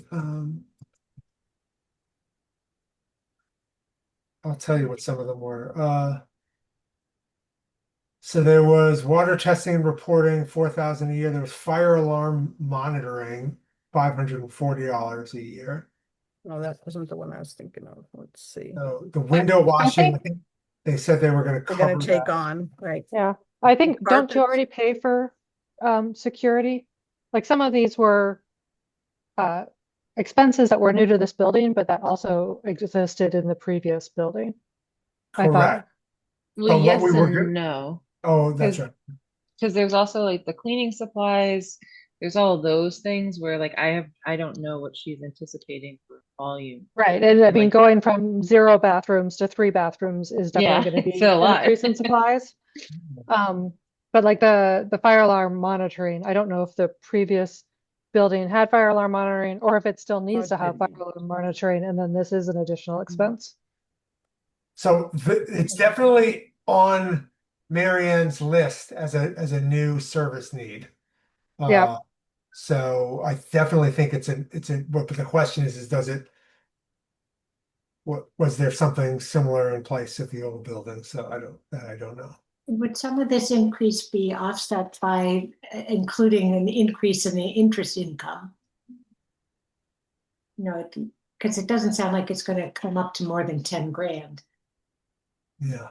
I'll tell you what some of them were. So there was water testing and reporting, 4,000 a year. There was fire alarm monitoring, $540 a year. No, that wasn't the one I was thinking of. Let's see. So the window washing, I think they said they were going to We're gonna cover take that. on, right? Yeah, I think, don't you Carpets. already pay for security? Like some of these were uh expenses that were new to this building, but that also existed in the previous building. I thought. Correct. Well, But what yes we were and good. no, Oh, that's because right. because there's also like the cleaning supplies. There's all of those things where like I don't know what she's anticipating for volume. Right, and I mean, Like, going from 0 bathrooms to 3 bathrooms is yeah, definitely going to it's be a an lot. increase in supplies. But like the fire alarm monitoring, I don't know if the previous building had fire alarm monitoring or if it still needs to have fire alarm monitoring, and then this is an additional expense. So it's definitely on Marianne's list as a new service need. Yeah. Uh, so I definitely think but the question is does it, what, was there something similar in place at the old building? So I don't know. Would some of this increase be offset by including an increase in the interest income? You know, because it doesn't sound like it's gonna come up to more than 10 grand. Yeah.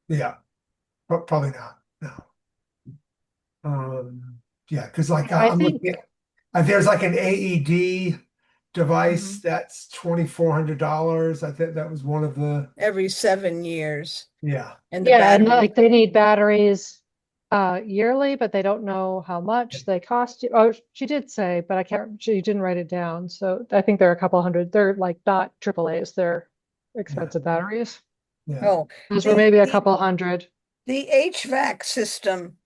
Yeah, probably not, no. Yeah, because like I I'm think- looking at, there's like an AED device that's $2,400. I think that was one of the, Every 7 years. yeah, And the Yeah, and battery, like they need batteries yearly, but they don't know how much they cost you. Oh, she did say, but she didn't write it down. So I think they're a couple hundred. They're like not AAA's, they're expensive batteries. yeah. oh, Those were the- maybe a the- couple hundred. the HVAC system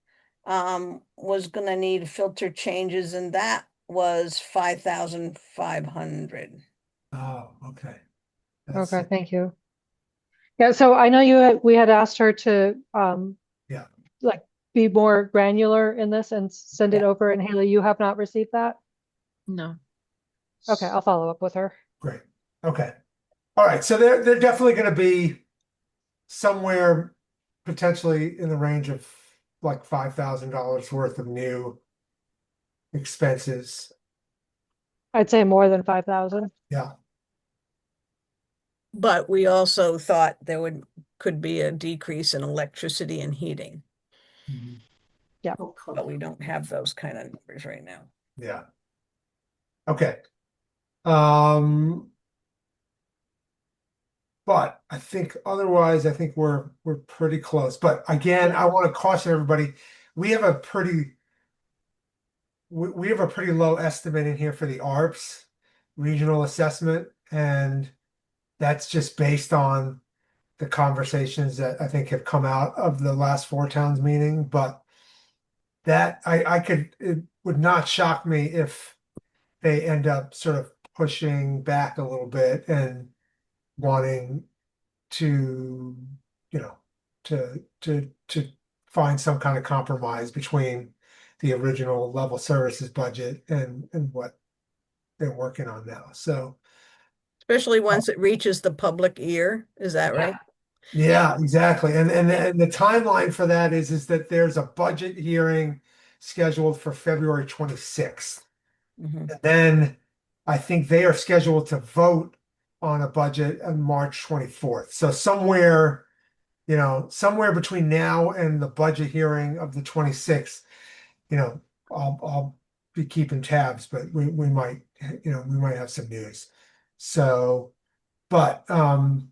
was gonna need filter changes, and that was 5,500. Oh, okay. Okay, thank you. Yeah, so I know we had asked her to Yeah. like be more granular in this and send it Yeah. over, and Haley, you have not received that? No. Okay, I'll follow up with her. Great. Okay. All right. So they're definitely going to be somewhere potentially in the range of like $5,000 worth of new expenses. I'd say more than 5,000. Yeah. But we also thought could be a decrease in electricity and heating, but we don't have those kind of numbers right now. Yeah. Okay. But I think otherwise, I think we're pretty close. But again, I want to caution everybody, we have a pretty low estimate in here for the ARPS regional assessment, and that's just based on the conversations that I think have come out of the last Four Towns meeting. But that it would not shock me if they end up sort of pushing back a little bit and wanting to, to find some kind of compromise between the original level services budget and what they're working on now. So, Especially once it reaches the public ear, is that right? yeah, exactly. And the timeline for that is that there's a budget hearing scheduled for February 26th. Mhm. And then I think they are scheduled to vote on a budget on March 24th. So somewhere, somewhere between now and the budget hearing of the 26th, I'll be keeping tabs, but we might, we might have some news. So, but in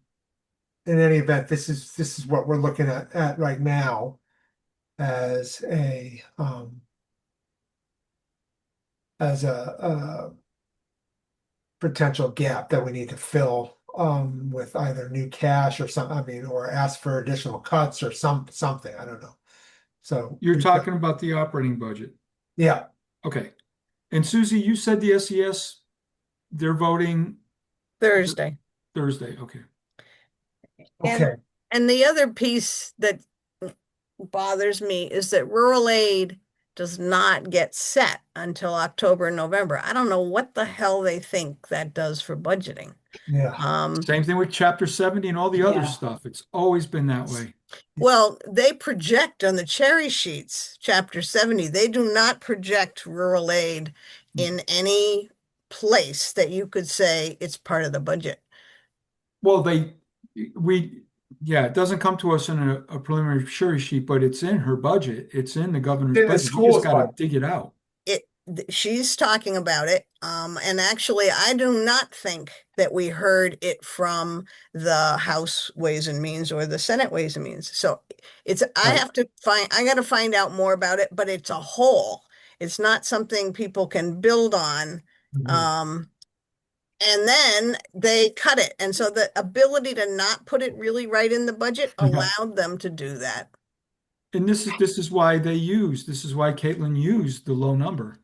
any event, this is what we're looking at right now as a potential gap that we need to fill with either new cash or or ask for additional cuts or something. I don't know. So You're talking about the operating budget. yeah. Okay. And Susie, you said the SES, they're voting Thursday. Thursday. Okay. Okay. And the other piece that bothers me is that rural aid does not get set until October and November. I don't know what the hell they think that does for budgeting. Yeah. Same thing with Chapter 70 and all the other Yeah. stuff. It's always been that way. Well, they project on the cherry sheets, Chapter 70, they do not project rural aid in any place that you could say it's part of the budget. Well, it doesn't come to us in a preliminary cherry sheet, but it's in her budget. It's in the governor's In the budget. You school's just got to budget. dig it out. She's talking about it. And actually, I do not think that we heard it from the House Ways and Means or the Senate Ways and Means. So I got to find out more about it, but it's a whole. It's not something people can build on. Mhm. And then they cut it. And so the ability to not put it really right in the budget allowed them to do that. And this is why this is why Caitlin used the low number.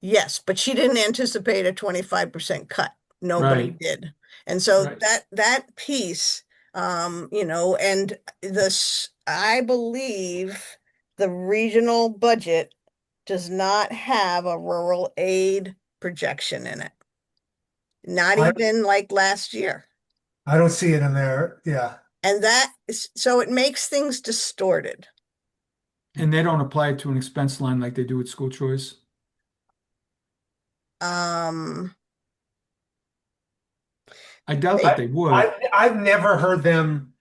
Yes, but she didn't anticipate a 25% cut. Nobody Right. did. And so Right. that piece, and I believe the regional budget does not have a rural aid projection in it. Not I- even like last year. I don't see it in there. Yeah. And so it makes things distorted. And they don't apply it to an expense line like they do with school choice. I doubt that they would. I've never heard them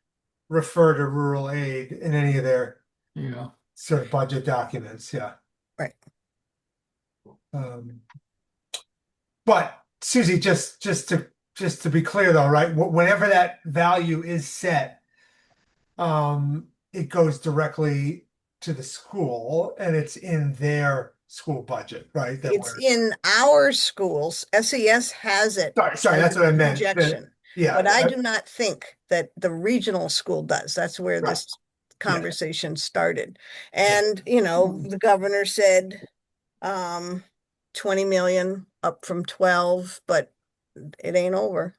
refer to rural aid in any of their Yeah. sort of budget documents. Yeah. Right. But Susie, just to be clear though, right? Whenever that value is set, it goes directly to the school and it's in their school budget, right? It's in our schools. SES has it. Sorry, as that's a what I meant. projection. Yeah. But I do not think that the regional school does. That's where Right. this conversation started. And, the governor said 20 million up from 12, but it ain't over.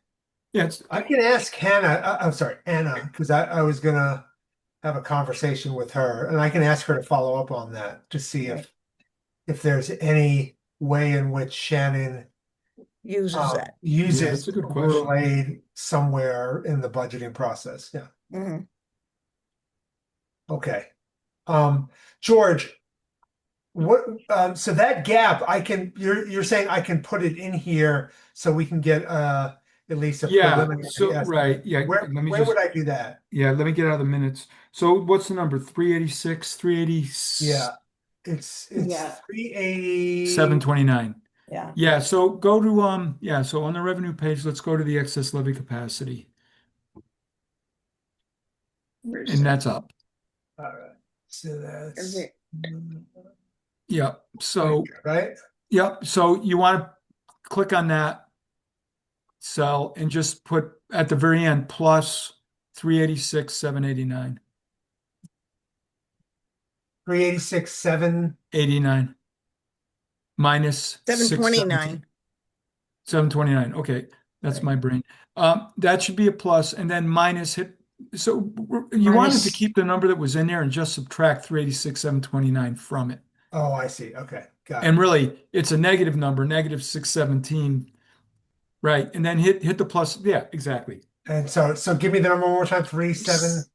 Yeah, I can ask Hannah, I'm sorry, Anna, because I was gonna have a conversation with her, and I can ask her to follow up on that to see if there's any way in which Shannon Uses that. uses Yeah, that's a good rural question. aid somewhere in the budgeting process. Yeah. Mhm. Okay. George, so that gap you're saying I can put it in here so we can get at least a Yeah, preliminary so estimate. right. Yeah, Where let me where just would I do that? yeah, let me get out of the minutes. So what's the number? 386, 380 Yeah. It's Yeah. 380. 729. Yeah. Yeah, so go to so on the revenue page, let's go to the excess levy capacity. And that's up. All right. So that's Yeah. So right. yep. So you want to click on that cell and just put at the very end plus 386, 789. 386, 89 minus 729. 729. Okay, that's my brain. That should be a plus, and then minus hit So you wanted to Minus- keep the number that was in there and just subtract 386, 729 from it. Oh, I see. Okay, got And it. really, it's a negative number, negative 617, right? And then hit the plus. Yeah, exactly. And so give me the number one more time. 386.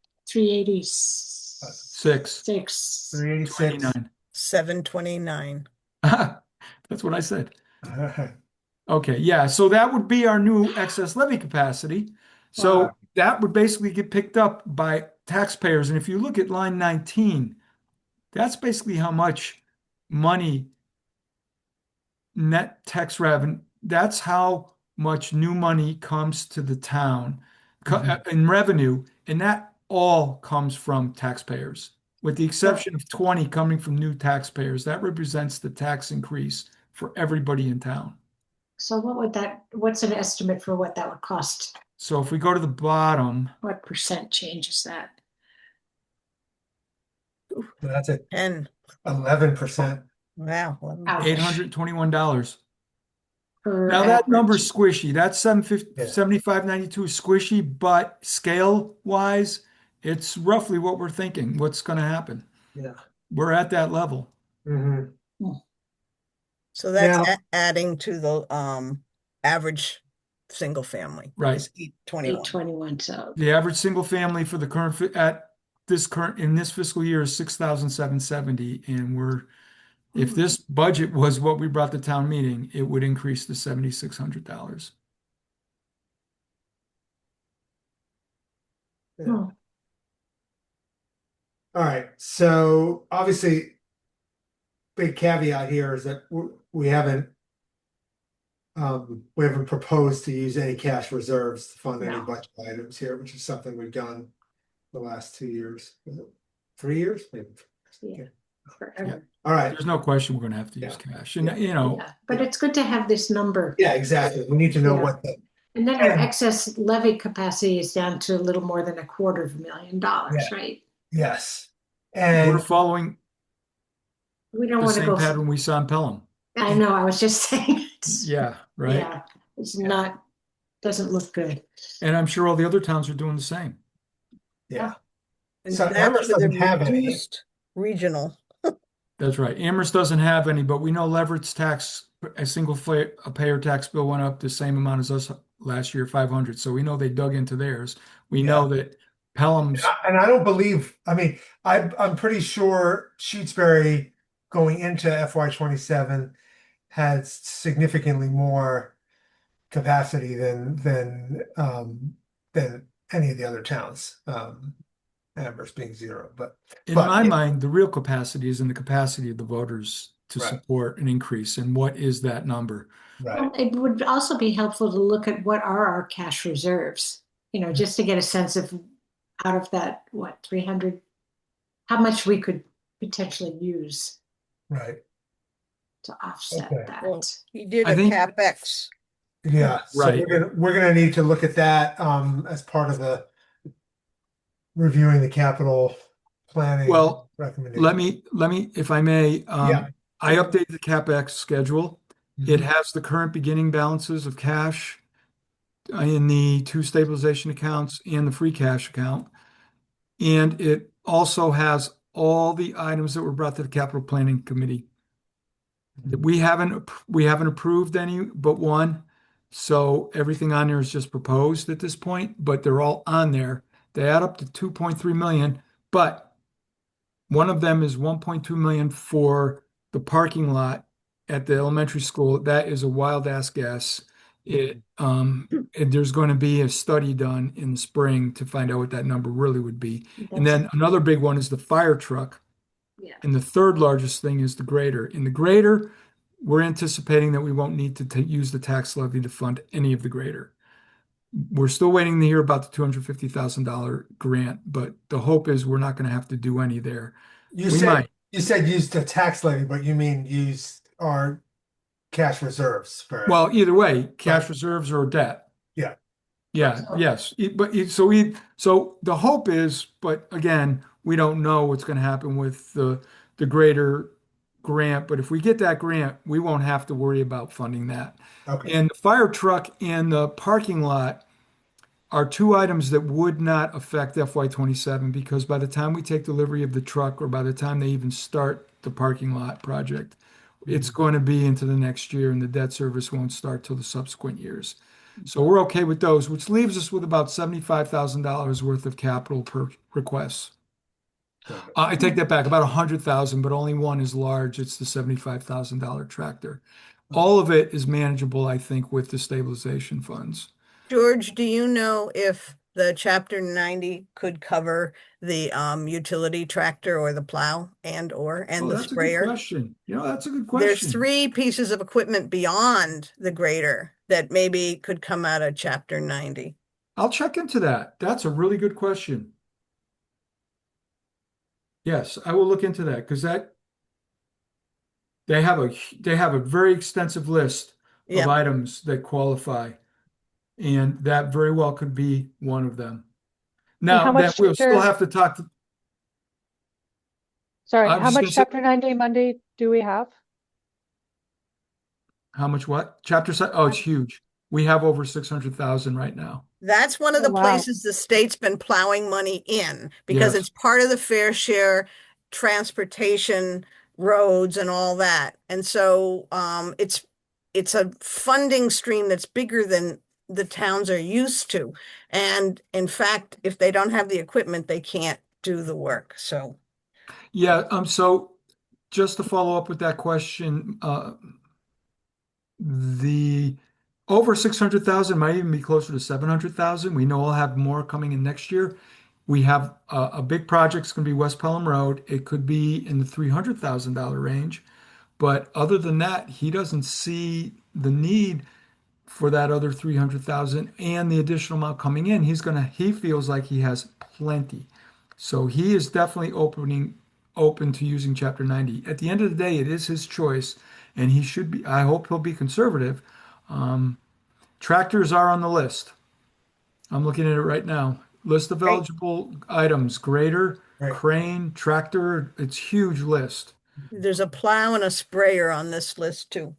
629. 386. 729. That's what I said. Okay, yeah. So that would be our new excess levy capacity. So Wow. that would basically get picked up by taxpayers. And if you look at line 19, that's basically how much money net tax revenue, that's how much new money comes to the town in revenue, and that all comes from taxpayers, with the exception of 20 coming from new taxpayers. That represents the tax increase for everybody in town. So what's an estimate for what that would cost? So if we go to the bottom, What percent change is that? That's a 10. 11%. Wow. Ouch. $821. Per Now that number's average. squishy. That's 750, Yeah. 7592 is squishy, but scale wise, it's roughly what we're thinking, what's going to happen. Yeah. We're at that level. Mhm. So that's Now- adding to the average single family. Right. Is 821. 821, so The average single family for the in this fiscal year is 6,770, and if this budget was what we brought to town meeting, it would increase to $7,600. Yeah. Hmm. All right. So obviously, big caveat here is that we haven't proposed to use any cash reserves to fund any No. budget items here, which is something we've done the last 2 years. Is it 3 years? Maybe. yeah, forever. All right. There's no question we're going to have to use cash. And, Yeah, but it's good to have this number. Yeah, exactly. We need to know Yeah. what the And then our excess levy capacity is down to a little more than $250,000, Yeah. right? yes. we're And following We don't the want to same go. pattern we saw in Pelham. I know, I was just saying. Yeah, right. Yeah, it's not, doesn't look good. And I'm sure all the other towns are doing the same. yeah. And So that's Amherst with the doesn't have any. reduced regional. That's right. Amherst doesn't have any, but we know Leverett's a payer tax bill went up the same amount as us last year, 500. So we know they dug into theirs. We know that Pelham's, And I don't believe, I mean, I'm pretty sure Shutesbury going into FY27 has significantly more capacity than any of the other towns. Amherst being 0, but in but my it- mind, the real capacity is in the capacity of the voters to Right. support an increase. And what is that number? right. Well, it would also be helpful to look at what are our cash reserves, just to get a sense of out of that, 300, how much we could potentially use Right. to offset Okay. that. Well, he did I a think- CapEx. Yeah. So Right. we're gonna need to look at that as part of the reviewing the capital planning Well, recommendation. let me, if I may, Yeah. I updated the CapEx schedule. It Mhm. has the current beginning balances of cash in the 2 stabilization accounts and the free cash account. And it also has all the items that were brought to the capital planning committee. We haven't approved any but one. So everything on there is just proposed at this point, but they're all on there. They add up to 2.3 million, but one of them is 1.2 million for the parking lot at the elementary school. That is a wild ass guess. There's going to be a study done in the spring to find out what that number really would be. And then another big one is the fire truck. Yeah. And the third largest thing is the grader. In the grader, we're anticipating that we won't need to use the tax levy to fund any of the grader. We're still waiting to hear about the $250,000 grant, but the hope is we're not going to have to do any there. You We said might. you said use the tax levy, but you mean use our cash reserves for Well, either way, cash reserves or debt. Yeah. Yeah, yes. So the hope is, but again, we don't know what's going to happen with the greater grant. But if we get that grant, we won't have to worry about funding that. okay. And the fire truck and the parking lot, are two items that would not affect FY27 because by the time we take delivery of the truck or by the time they even start the parking lot project, it's going to be into the next year and the debt service won't start till the subsequent years. So we're okay with those, which leaves us with about $75,000 worth of capital per request. I take that back, about 100,000, but only one is large. It's the $75,000 tractor. All of it is manageable, I think, with the stabilization funds. George, do you know if the Chapter 90 could cover the utility tractor or the plow and Oh, the that's a good sprayer? question. That's a good There's question. 3 pieces of equipment beyond the grader that maybe could come out of Chapter 90. I'll check into that. That's a really good question. Yes, I will look into that because they have a very extensive list of Yeah, items that qualify, and that very well could be one of them. And how Now, then much we'll still chapter, have to talk to, sorry, I was how just going much to say, chapter 90 Monday do we have? how much what? Chapter se Oh, it's huge. We have over 600,000 right now. that's one of Oh, the wow. places the state's been plowing money in because Yes. it's part of the fair share transportation roads and all that. And so it's a funding stream that's bigger than the towns are used to. And in fact, if they don't have the equipment, they can't do the work. So Yeah, so just to follow up with that question, the over 600,000 might even be closer to 700,000. We know we'll have more coming in next year. We have a big project. It's going to be West Pelham Road. It could be in the $300,000 range. But other than that, he doesn't see the need for that other 300,000 and the additional amount coming in. He feels like he has plenty. So he is definitely open to using Chapter 90. At the end of the day, it is his choice, and he should be, I hope he'll be conservative. Um, Tractors are on the list. I'm looking at it right now. List of great, eligible items, grader, Right. crane, tractor. It's huge list. there's a plow and a sprayer on this list too.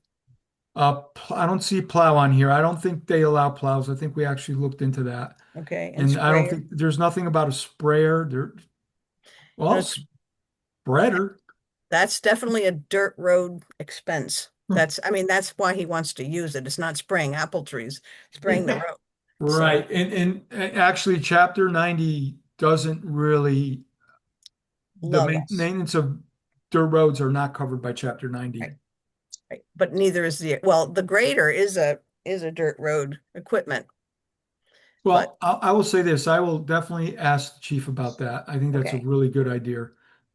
I don't see plow on here. I don't think they allow plows. I think we actually looked into that. Okay, and And I don't sprayer. think there's nothing about a sprayer. Well, That's spreader. That's definitely a dirt road expense. Hmm. I mean, that's why he wants to use it. It's not spraying apple trees, spraying the road. So, Right. And actually, Chapter 90 doesn't really, the love us. maintenance of dirt roads are not covered by Chapter 90. Right, right. But neither is the grader is a dirt road equipment, but Well, I will say this. I will definitely ask the chief about that. I think that's a okay, really good idea.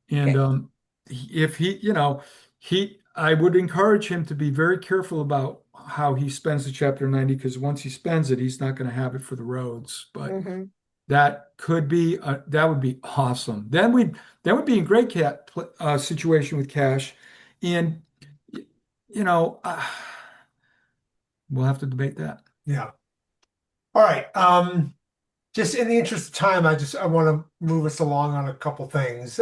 And okay. if I would encourage him to be very careful about how he spends the Chapter 90 because once he spends it, he's not going to have it for the roads. But Hmm. that would be awesome. Then we'd be in great situation with cash, and you know, we'll have to debate that. Yeah. All right. Just in the interest of time, I want to move us along on a couple things.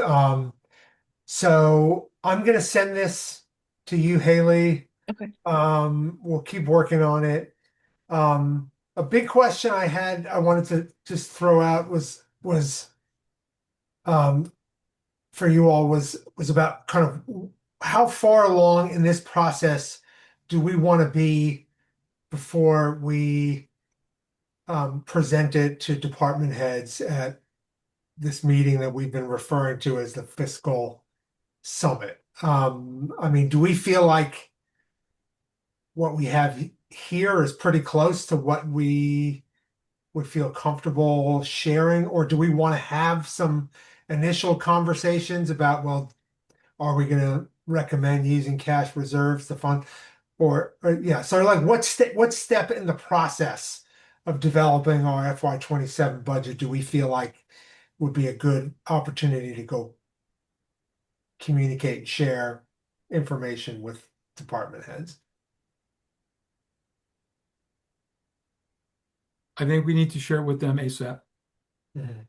So I'm gonna send this to you, Haley. Okay. We'll keep working on it. A big question I wanted to just throw out was um for you all was about kind of how far along in this process do we want to be before we present it to department heads at this meeting that we've been referring to as the fiscal summit. I mean, do we feel like what we have here is pretty close to what we would feel comfortable sharing, or do we want to have some initial conversations about, well, are we going to recommend using cash reserves to fund, or yeah, so like what step in the process of developing our FY27 budget do we feel like would be a good opportunity to go communicate and share information with department heads? I think we need to share it with them ASAP. Mhm.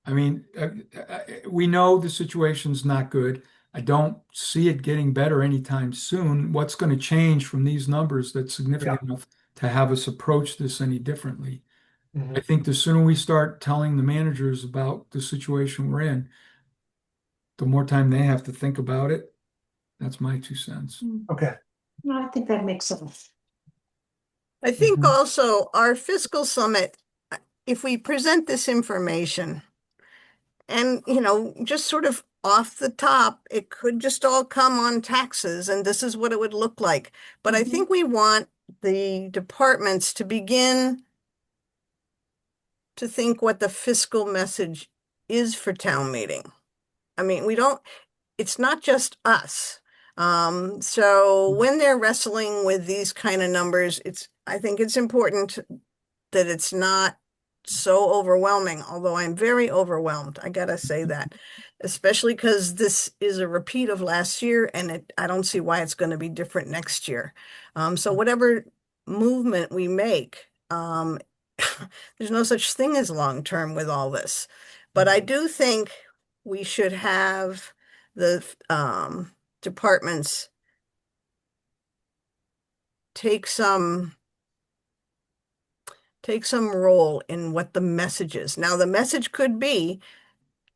I mean, we know the situation's not good. I don't see it getting better anytime soon. What's going to change from these numbers that's Yeah. significant enough to have us approach this any differently? I think the sooner we start telling the managers about the situation we're in, the more time they have to think about it. That's my 2 cents. Okay. No, I think that makes sense. I think Mhm. also our fiscal summit, if we present this information and, just sort of off the top, it could just all come on taxes and this is what it would look like. But I Mhm. think we want the departments to begin to think what the fiscal message is for town meeting. I mean, it's not just us. So when they're wrestling with these kind of numbers, I think it's important that it's not so overwhelming, although I'm very overwhelmed. I gotta say that, especially because this is a repeat of last year and I don't see why it's going to be different next year. So whatever movement we make, there's no such thing as long term with all this. But I do think we should have the departments take some role in what the message is. Now, the message could be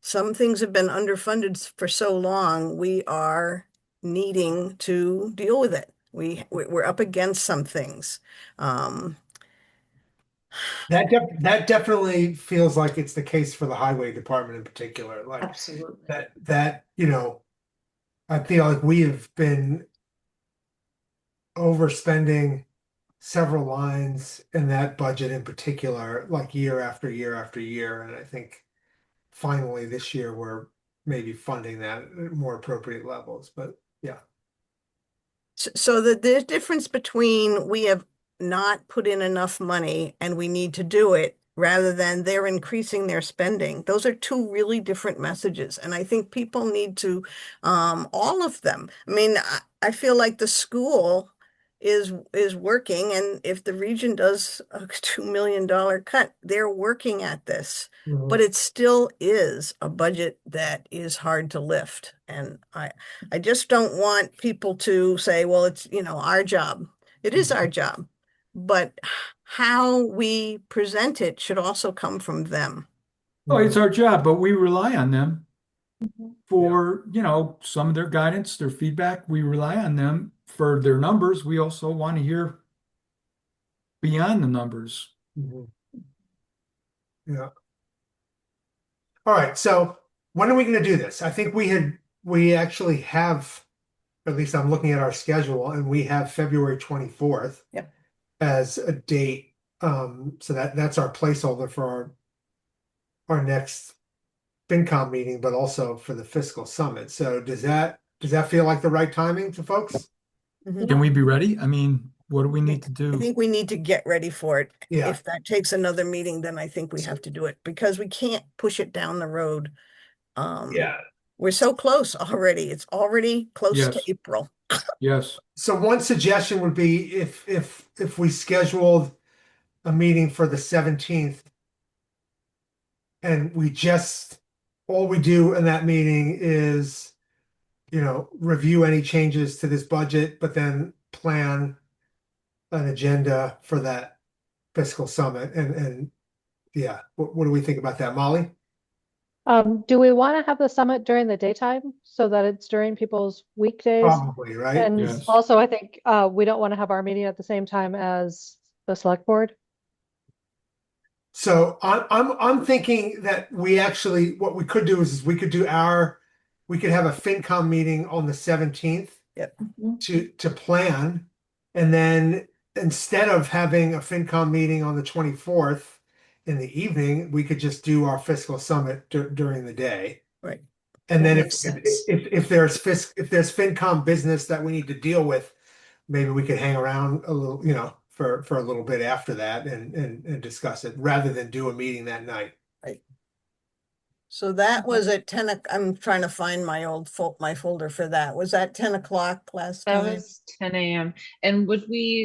some things have been underfunded for so long, we are needing to deal with it. We're up against some things. That definitely feels like it's the case for the highway department in particular. Like Absolutely. that, I feel like we have been overspending several lines in that budget in particular, like year after year after year. And I think finally this year we're maybe funding that at more appropriate levels. But yeah. So the difference between we have not put in enough money and we need to do it rather than they're increasing their spending, those are two really different messages. And I think people need to, all of them. I mean, I feel like the school is working, and if the region does a $2 million cut, they're working at this. But it still is a budget that is hard to lift. And I just don't want people to say, well, it's, our job. It is our job. But how we present it should also come from them. Oh, it's our job, but we rely on them Mhm. for, some of their guidance, their feedback. We rely on them for their numbers. We also want to hear beyond the numbers. Mhm. Yeah. All right. So when are we going to do this? I think we actually have, at least I'm looking at our schedule, and we have February 24th. Yep. As a date. So that's our placeholder for our next FinCom meeting, but also for the fiscal summit. So does that feel like the right timing to folks? Mhm. Can we be ready? I mean, what do we need to I do? think we need to get ready for it. Yeah. If that takes another meeting, then I think we have to do it because we can't push it down the road. We're so close already. It's already close to Yes. April. Yes. So one suggestion would be if we scheduled a meeting for the 17th and all we do in that meeting is, review any changes to this budget, but then plan an agenda for that fiscal summit. And yeah, what do we think about that, Molly? Do we want to have the summit during the daytime so that it's during people's weekdays? Probably, right? And Yes. also, I think we don't want to have our meeting at the same time as the select board. So I'm thinking that what we could do is we could have a FinCom meeting on the 17th to plan, and then instead of having a FinCom meeting on the 24th in the evening, we could just do our fiscal summit during the day. Right. And That then makes sense. if there's FinCom business that we need to deal with, maybe we could hang around a little, for a little bit after that and discuss it rather than do a meeting that night. So that was at 10. I'm trying to find my my folder for that. Was that 10 o'clock last That time? was 10 a.m. And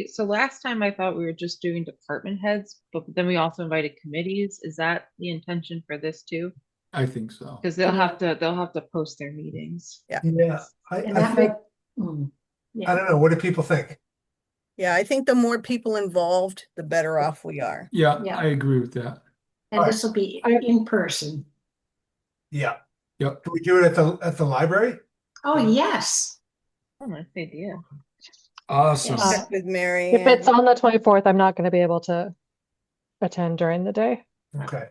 so last time I thought we were just doing department heads, but then we also invited committees. Is that the intention for this too? I think so. Because they'll have to post their meetings. Yeah, And I that think, might, I don't know. What do people think? Yeah, I think the more people involved, the better off we are. Yeah, Yeah. I agree with that. And this will be I- in person. Yeah. Yep. Can we do it at the library? Oh, yes. Oh, nice idea. Awesome. Yes. Check with Mary If it's Ann. on the 24th, I'm not going to be able to attend during the day. Okay.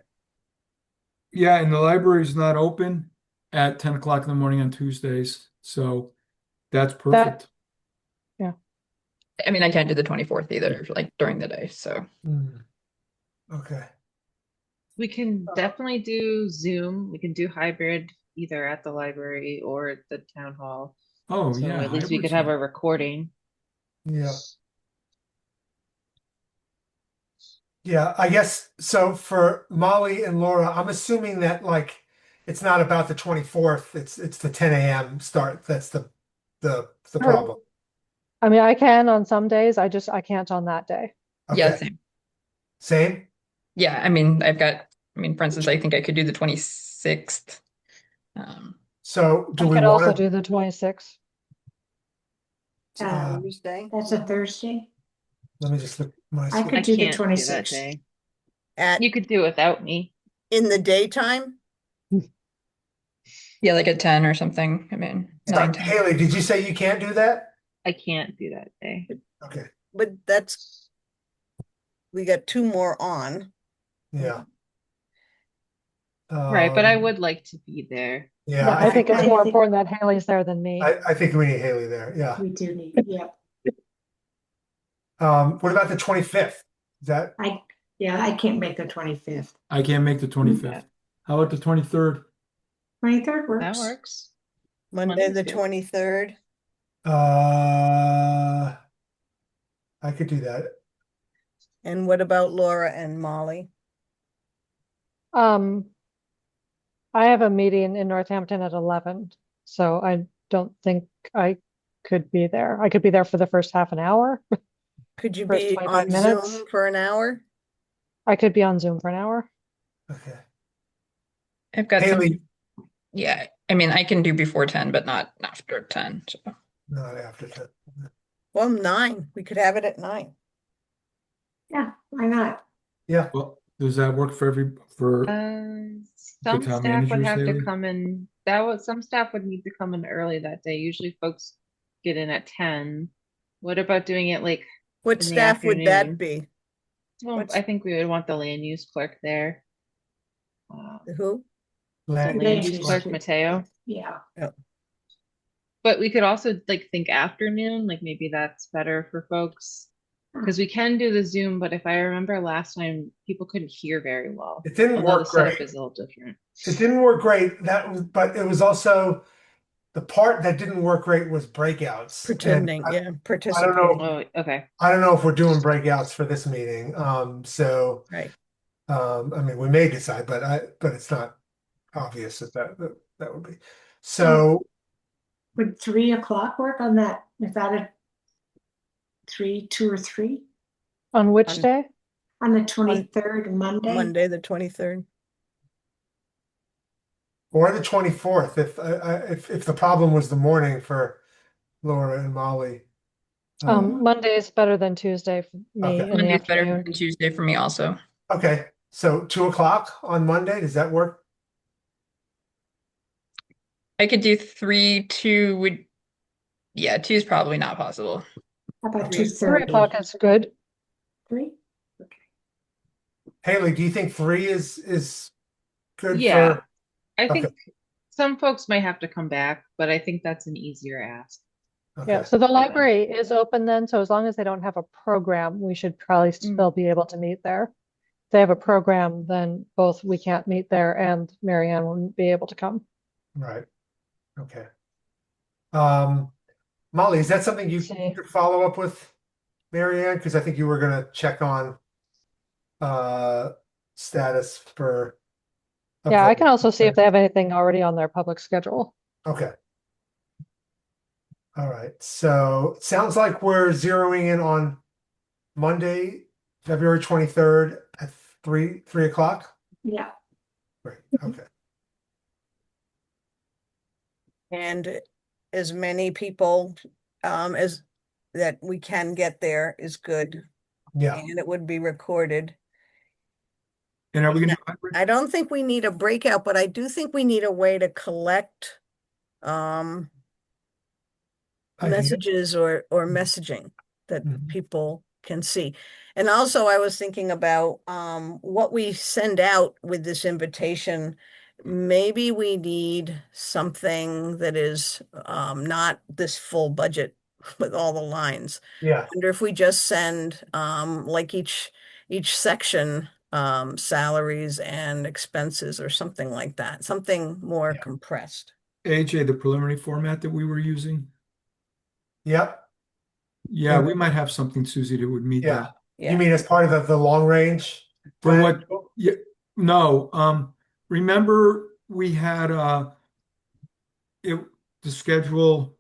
Yeah, and the library's not open at 10 o'clock in the morning on Tuesdays, so that's perfect. I mean, I can't do the 24th either, like during the day. So Hmm. Okay. We can definitely do Zoom. We can do hybrid either at the library or at the town hall. Oh, So yeah. at least we hybrid's could have fine. a recording. Yeah. Yeah, I guess so for Molly and Laura, I'm assuming that like it's not about the 24th, it's the 10 a.m. start. That's the Sure. problem. I mean, I can on some days. I can't on that day. yeah, Okay. same. Same? Yeah, I mean, for instance, I think I could do the 26th. So do I we could also want do the 26th. Um, Tuesday That's a Thursday. let me just look my I schedule. could do the can't do that 26th. day. at You could do it without me. in the daytime? Yeah, like at 10 or something. I mean, Sorry, 9, 10. Haley, did you say you can't do that? I can't do that day. Okay. But that's, we got two more on. Yeah. Right, but I Um, would like to be there. Yeah, Yeah, I think it's I more think- important that Haley's there than me. I think we need Haley there. Yeah. We do need, yeah. What about the 25th? Is that Yeah, I can't make the 25th. I can't make the 25th. How about the 23rd? 23rd works. That works. Monday, Monday's the good. 23rd. I could do that. And what about Laura and Molly? I have a meeting in Northampton at 11, so I don't think I could be there. I could be there for the first half an hour. Could you First be 25 on minutes. Zoom for an hour? I could be on Zoom for an hour. Okay. I've got Haley, yeah, I mean, I can do before 10, but not after 10. So not after 10. Well, 9. We could have it at 9. Yeah, why not? Yeah. Well, does that work for Some town staff would managers, have to Haley? come in. Some staff would need to come in early that day. Usually folks get in at 10. What about doing it like, What In the staff would that afternoon. be? well, What's- I think we would want the land use clerk there. Who? The Land land use use clerk, clerk. Mateo. Yeah. But we could also like think afternoon, like maybe that's better for folks. Because we can do the Zoom, but if I remember last time, people couldn't hear very well. It didn't Although the work setup great. is a little different. It didn't work great. But it was also the part that didn't work great was breakouts. And Pretending, yeah, I don't participating. know. Oh, okay. I don't know if we're doing breakouts for this meeting. So Right. I mean, we may decide, but it's not obvious that would be. So Would 3 o'clock work on that? Is that a 2 or 3? On which On- day? On the 23rd, Monday? Monday, the 23rd. or the 24th, if the problem was the morning for Laura and Molly. Monday is better than Tuesday for me Okay. in the Monday's better afternoon. than Tuesday for me also. Okay, so 2 o'clock on Monday, does that work? I could do 3, 2 would, yeah, 2 is probably not possible. How about Okay. 3 2:30? o'clock is good. 3? Haley, do you think 3 is good Yeah. for? I think Okay. some folks might have to come back, but I think that's an easier ask. Yeah, Okay, so the library is open then, so as long as they don't have a program, we should probably still be able to meet there. If they have a program, then both we can't meet there and Mary Ann wouldn't be able to come. right. Okay. Molly, is that something you See. could follow up with Mary Ann? Because I think you were gonna check on status for. Yeah, I can also see if they have anything already on their public schedule. Okay. All right, so it sounds like we're zeroing in on Monday, February 23rd at 3 o'clock. Yeah. Great, okay. And as many people as that we can get there is good, Yeah, and it would be recorded. And are we And gonna do hybrid? I don't think we need a breakout, but I do think we need a way to collect I think, messages or messaging that Mhm. people can see. And also I was thinking about what we send out with this invitation. Maybe we need something that is not this full budget with all the lines. yeah, Wonder if we just send like each section salaries and expenses or something like that, something more Yeah. compressed. AJ, the preliminary format that we were using? yep, Yeah, we might have something, Susie, that would meet yeah. that. You Yeah. mean as part of the long range? From plan? what, yeah, no, remember we had, it, the schedule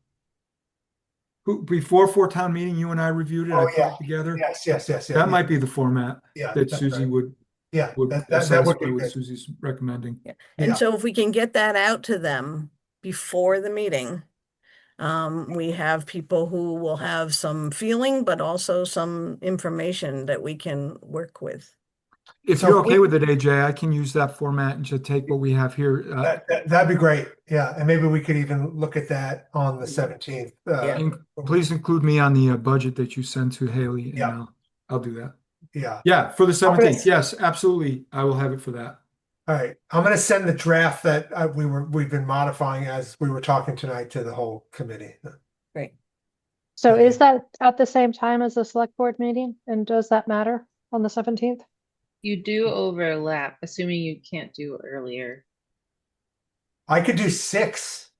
before town meeting, you and I reviewed it, I Oh, put yeah. it together. Yes. That might be the format Yeah, that that's Susie right. would Yeah, that would satisfy be what good. Susie's recommending. Yeah. Yeah. And so if we can get that out to them before the meeting, we have people who will have some feeling, but also some information that we can work with. If So you're if we- okay with it, AJ, I can use that format and just take what we have here. That'd be great. Yeah, and maybe we could even look at that on the 17th. Yeah. And please include me on the budget that you send to Haley, and Yeah. I'll do that. Yeah. Yeah, for the I'm gonna- 17th. Yes, absolutely. I will have it for that. All right. I'm going to send the draft that we've been modifying as we were talking tonight to the whole committee. Great. So is that at the same time as the select board meeting? And does that matter on the 17th? You do overlap, assuming you can't do earlier. I could do 6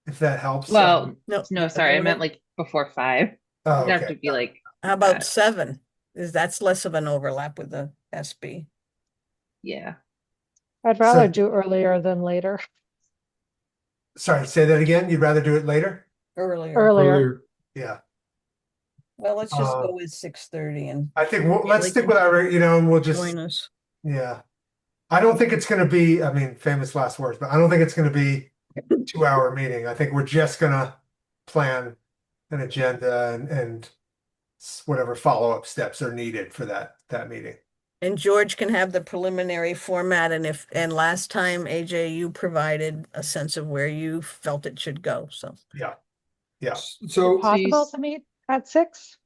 if that helps. Well, No, no, sorry, I meant like before 5. Oh, It'd have okay. to be like, How about that. 7? That's less of an overlap with the SB. yeah. I'd rather So- do earlier than later. Sorry, say that again. You'd rather do it later? Earlier. Earlier. Yeah. Well, let's just go with 6:30 and I think let's Haley stick can with our, and we'll just, join us. yeah. I don't think it's going to be, I mean, famous last words, but I don't think it's going to be a 2-hour meeting. I think we're just going to plan an agenda and whatever follow-up steps are needed for that meeting. And George can have the preliminary format, and last time, AJ, you provided a sense of where you felt it should go, so. Yeah. So Possible s- to meet at 6?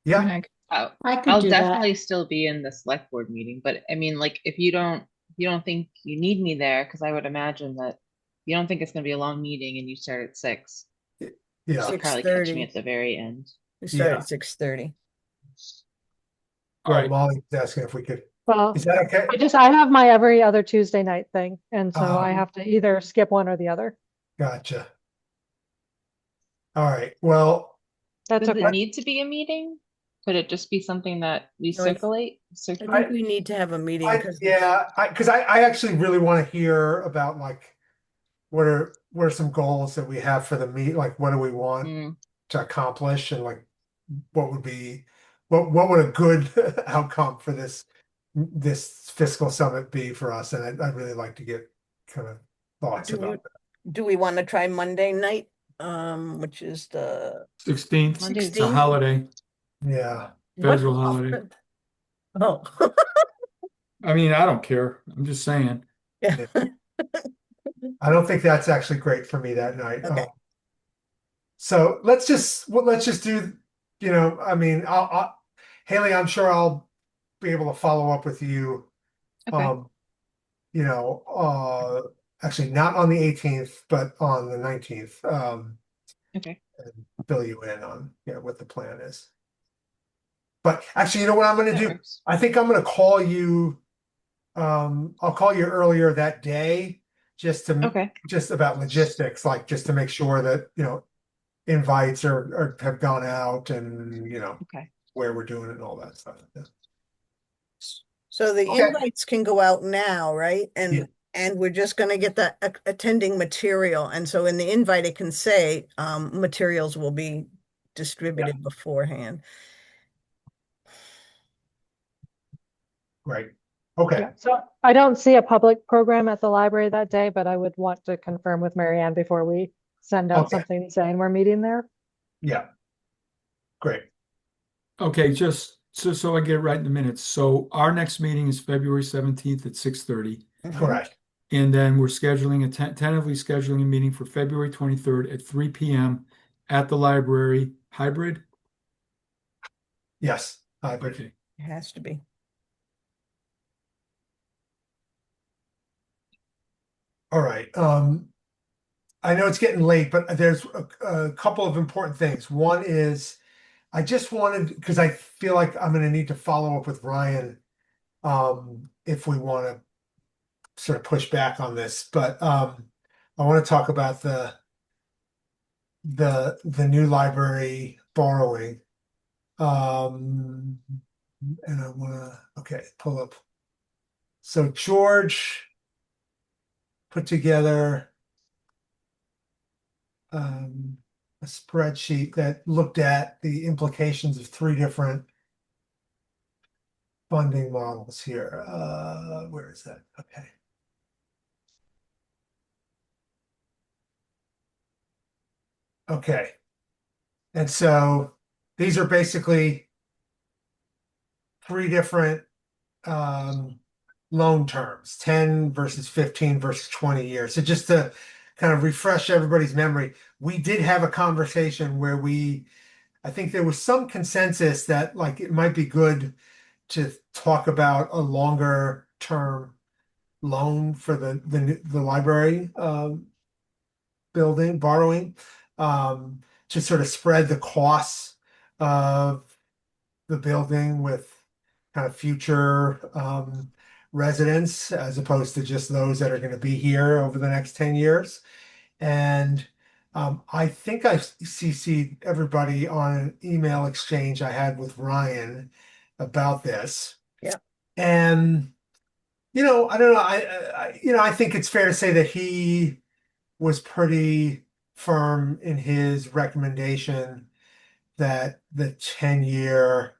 Yeah. Like, Oh, I could I'll do that. definitely still be in the select board meeting, but I mean, like, if you don't think you need me there, because I would imagine that you don't think it's gonna be a long meeting and you start at 6. Yeah. You'll probably catch me 6:30. at the very end. We start Yeah. at 6:30. all right. Molly's asking if we could, Well, is that okay? I have my every other Tuesday night thing, and so I Um, have to either skip one or the other. Gotcha. All right. Well, That's Does okay. it need to be a meeting? Could it just be something that we No, I th- circulate? I think we need to have a meeting because because I actually really want to hear about like what are some goals that we have for the meet, like what do we want Mm, to accomplish, and like what would be what would a good outcome for this fiscal summit be for us? And I'd really like to get kind of thoughts Do we- about that. do we want to try Monday night? Which is the 16th, Monday's it's a holiday, Yeah. federal what- holiday. Oh, I mean, I don't care. I'm just saying. yeah. I don't think that's actually great for me that night. Okay. So let's just do, I mean, Haley, I'm sure I'll be able to follow up with you. okay. Actually not on the 18th, but on the 19th. Okay. And fill you in on, what the plan is. But actually, you know what I'm going to That do? works. I think I'm going to call you. I'll call you earlier that day just to Okay. just about logistics, like just to make sure that invites are have gone out and Okay. where we're doing it and all that stuff. Yeah. So the Okay. invites can go out now, right? Yeah. And we're just gonna get the attending material. And so in the invite, it can say, materials will be distributed beforehand. Right. Okay. Yeah, so I don't see a public program at the library that day, but I would want to confirm with Mary Ann before we send out Okay. something saying we're meeting there. Yeah. Great. Okay, just so I get it right in the minutes. So our next meeting is February 17th at 6:30. Mhm. Correct. And then we're scheduling tentatively scheduling a meeting for February 23rd at 3 p.m. at the library. Hybrid? Yes, I agree. Okay. It has to be. All right. I know it's getting late, but there's a couple of important things. One is I just wanted, because I feel like I'm going to need to follow up with Ryan if we want to sort of push back on this. But I want to talk about the new library borrowing. And I want to, okay, pull up. So George put together a spreadsheet that looked at the implications of three different funding models here. Where is that? Okay. Okay. And so these are basically three different loan terms, 10 versus 15 versus 20 years. So just to kind of refresh everybody's memory, we did have a conversation where I think there was some consensus that like it might be good to talk about a longer term loan for the library building borrowing to sort of spread the costs of the building with kind of future residents as opposed to just those that are going to be here over the next 10 years. And I think I CC'd everybody on an email exchange I had with Ryan about this. Yeah. And I don't know. I think it's fair to say that he was pretty firm in his recommendation that the 10-year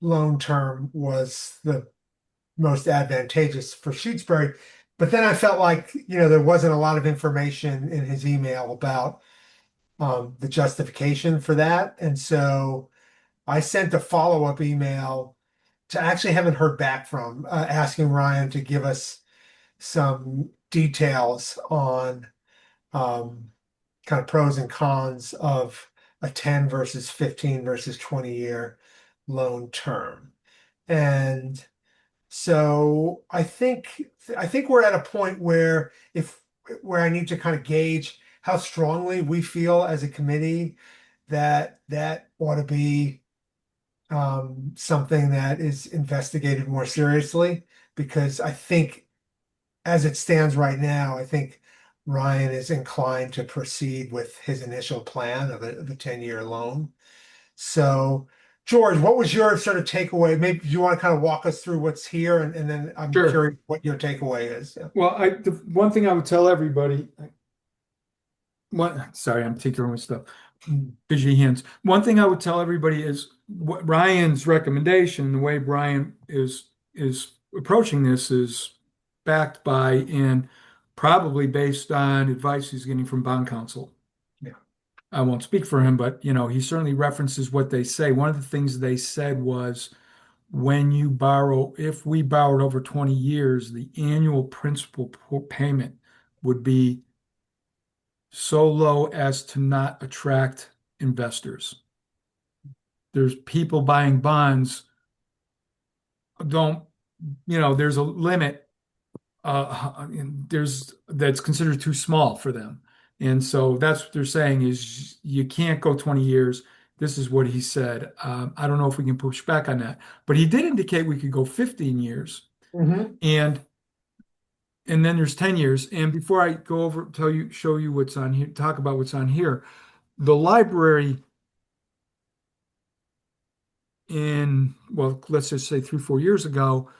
loan term was the most advantageous for Shutesbury. But then I felt like, there wasn't a lot of information in his email about the justification for that. And so I sent a follow-up email to actually haven't heard back from, asking Ryan to give us some details on kind of pros and cons of a 10 versus 15 versus 20-year loan term. And so I think we're at a point where I need to kind of gauge how strongly we feel as a committee that ought to be something that is investigated more seriously, because I think as it stands right now, I think Ryan is inclined to proceed with his initial plan of a 10-year loan. So, George, what was your sort of takeaway? Maybe you want to kind of walk us through what's here, and then I'm Sure. curious what your takeaway is. Yeah. Well, the one thing I would tell everybody, sorry, I'm tinkering with stuff. Busy hands. One thing I would tell everybody is what Ryan's recommendation, the way Brian is approaching this is backed by and probably based on advice he's getting from bond counsel. Yeah. I won't speak for him, but he certainly references what they say. One of the things they said was when you borrow, if we borrowed over 20 years, the annual principal payment would be so low as to not attract investors. There's people buying bonds, there's a limit that's considered too small for them. And so that's what they're saying is you can't go 20 years. This is what he said. I don't know if we can push back on that, but he did indicate we could go 15 years. Mm-hmm. And then there's 10 years. And before I go over, show you what's on here, talk about what's on here, the library let's just say 3-4 years ago,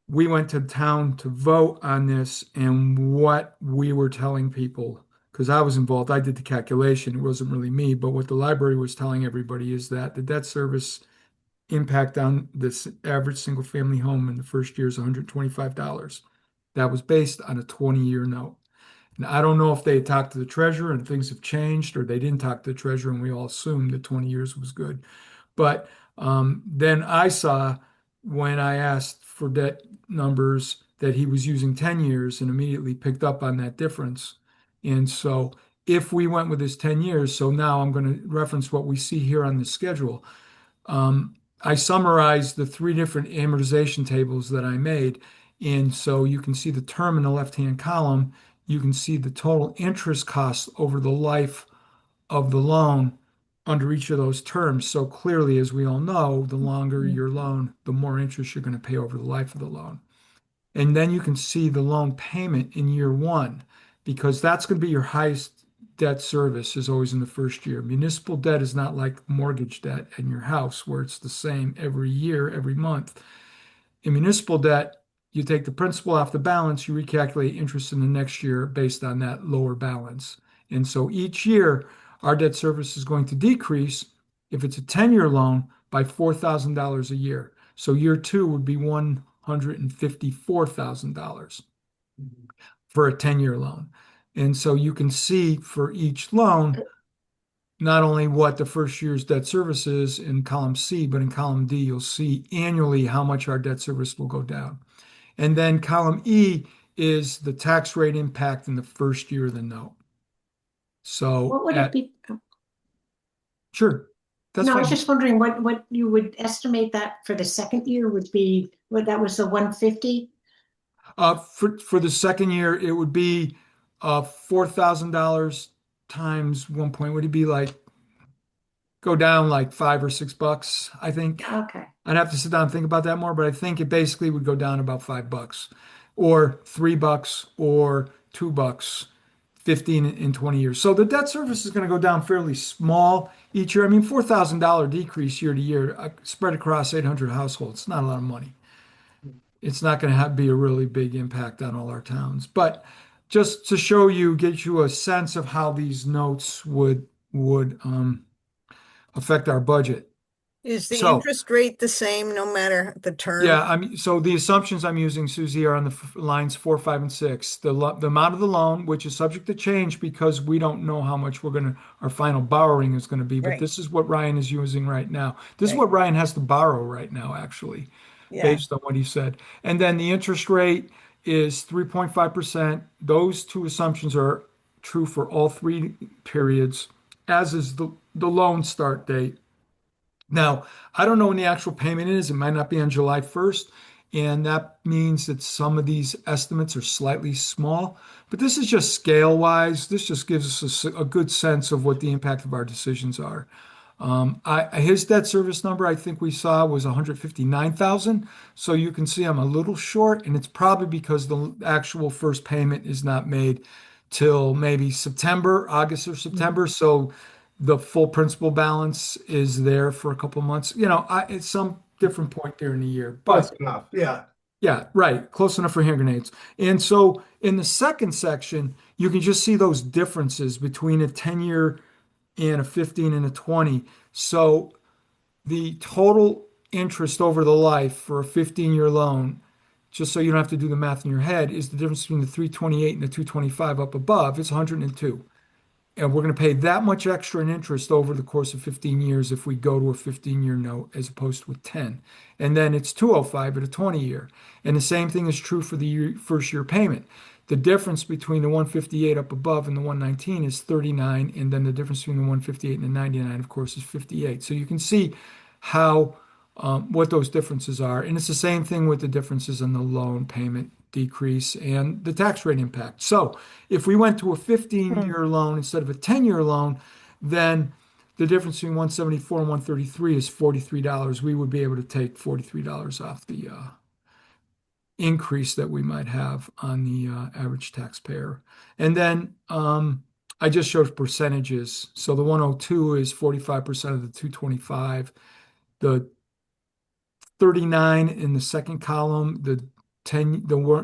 we went to town to vote on this, and what we were telling people, because I was involved, I did the calculation, it wasn't really me, but what the library was telling everybody is that the debt service impact on this average single family home in the first year is $125. That was based on a 20-year note. And I don't know if they talked to the treasurer and things have changed, or they didn't talk to the treasurer and we all assumed that 20 years was good. But then I saw when I asked for debt numbers that he was using 10 years and immediately picked up on that difference. And so if we went with his 10 years, so now I'm going to reference what we see here on the schedule. I summarized the three different amortization tables that I made. And so you can see the term in the left-hand column. You can see the total interest cost over the life of the loan under each of those terms. So clearly, as we all know, the longer your loan, the more interest you're going to pay over the life of the loan. And then you can see the loan payment in year one, because that's going to be your highest debt service is always in the first year. Municipal debt is not like mortgage debt in your house where it's the same every year, every month. In municipal debt, you take the principal off the balance, you recalculate interest in the next year based on that lower balance. And so each year, our debt service is going to decrease if it's a 10-year loan by $4,000 a year. So year two would be $154,000 for a 10-year loan. And so you can see for each loan, not only what the first year's debt service is in column C, but in column D, you'll see annually how much our debt service will go down. And then column E is the tax rate impact in the first year of the note. So What would it be? Sure. That's No, I fine. was just wondering what you would estimate that for the second year would be, what that was the 150? For the second year, it would be $4,000 times 1 point. Would it be like go down like $5 or $6? I think Okay. I'd have to sit down and think about that more, but I think it basically would go down about $5 or $3 or $2, 15 in 20 years. So the debt service is going to go down fairly small each year. I mean, $4,000 decrease year to year, spread across 800 households. It's not a lot of money. It's not going to be a really big impact on all our towns. But just to show you, get you a sense of how these notes would affect our budget. Is the So, interest rate the same no matter the term? yeah, so the assumptions I'm using, Susie, are on the lines 4, 5, and 6. The amount of the loan, which is subject to change because we don't know how much our final borrowing is going to be. But Right. this is what Ryan is using right now. This is Right. what Ryan has to borrow right now, actually, Yeah. based on what he said. And then the interest rate is 3.5%. Those two assumptions are true for all three periods, as is the loan start date. Now, I don't know when the actual payment is. It might not be on July 1st, and that means that some of these estimates are slightly small. But this is just scale wise. This just gives us a good sense of what the impact of our decisions are. His debt service number I think we saw was 159,000. So you can see I'm a little short, and it's probably because the actual first payment is not made till maybe August or September. So the full principal balance is there for a couple months. It's some different point there in the year, Close but enough. Yeah. yeah, right. Close enough for hand grenades. And so in the second section, you can just see those differences between a 10-year and a 15 and a 20. So the total interest over the life for a 15-year loan, just so you don't have to do the math in your head, is the difference between the 328 and the 225 up above. It's 102. And we're going to pay that much extra in interest over the course of 15 years if we go to a 15-year note as opposed to a 10. And then it's 205 at a 20-year. And the same thing is true for the first year payment. The difference between the 158 up above and the 119 is 39. And then the difference between the 158 and the 99, of course, is 58. So you can see how what those differences are. And it's the same thing with the differences in the loan payment decrease and the tax rate impact. So if we went to a 15-year loan instead of a 10-year loan, then the difference between 174 and 133 is $43. We would be able to take $43 off the increase that we might have on the average taxpayer. And then I just showed percentages. So the 102 is 45% of the 225. The 39 in the second column, the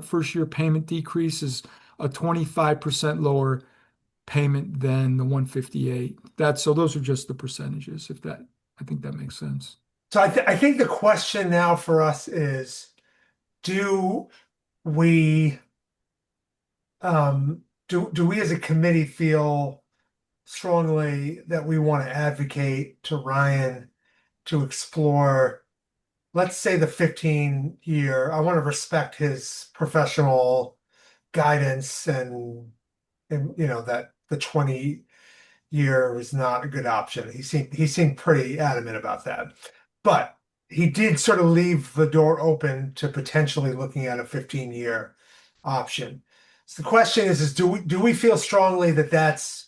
first year payment decrease is a 25% lower payment than the 158. So those are just the percentages, I think that makes sense. So I think the question now for us is, do we do we as a committee feel strongly that we want to advocate to Ryan to explore, let's say the 15-year, I want to respect his professional guidance and that the 20-year is not a good option. He seemed pretty adamant about that. But he did sort of leave the door open to potentially looking at a 15-year option. So the question is do we feel strongly that that's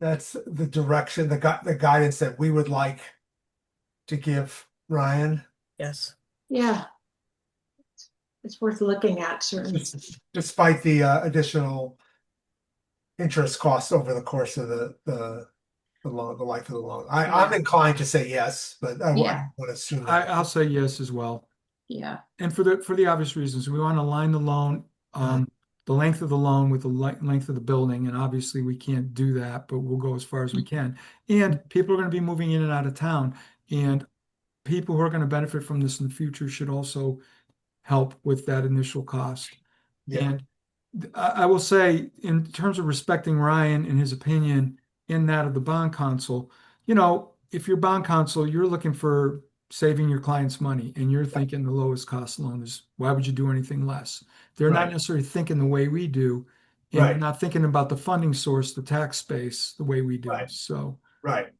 the direction, the guidance that we would like to give Ryan, Yes. Yeah. It's worth looking at, certainly. despite the additional interest costs over the course of the loan, the life of the loan. I'm Yeah. inclined to say yes, but I Yeah. want to assume I, that. I'll say yes as well. Yeah. And for the obvious reasons, we want to align the loan, the length of the loan with the length of the building, and obviously we can't do that, but we'll go as far as we can. And people are going to be moving in and out of town, and people who are going to benefit from this in the future should also help with that initial cost. Yeah. And I will say, in terms of respecting Ryan and his opinion in that of the bond counsel, if you're bond counsel, you're looking for saving your clients money, and you're thinking the lowest cost loan is, why would you do anything less? They're not Right. necessarily thinking the way we do, and Right. not thinking about the funding source, the tax space, the way we do. Right. So, Right.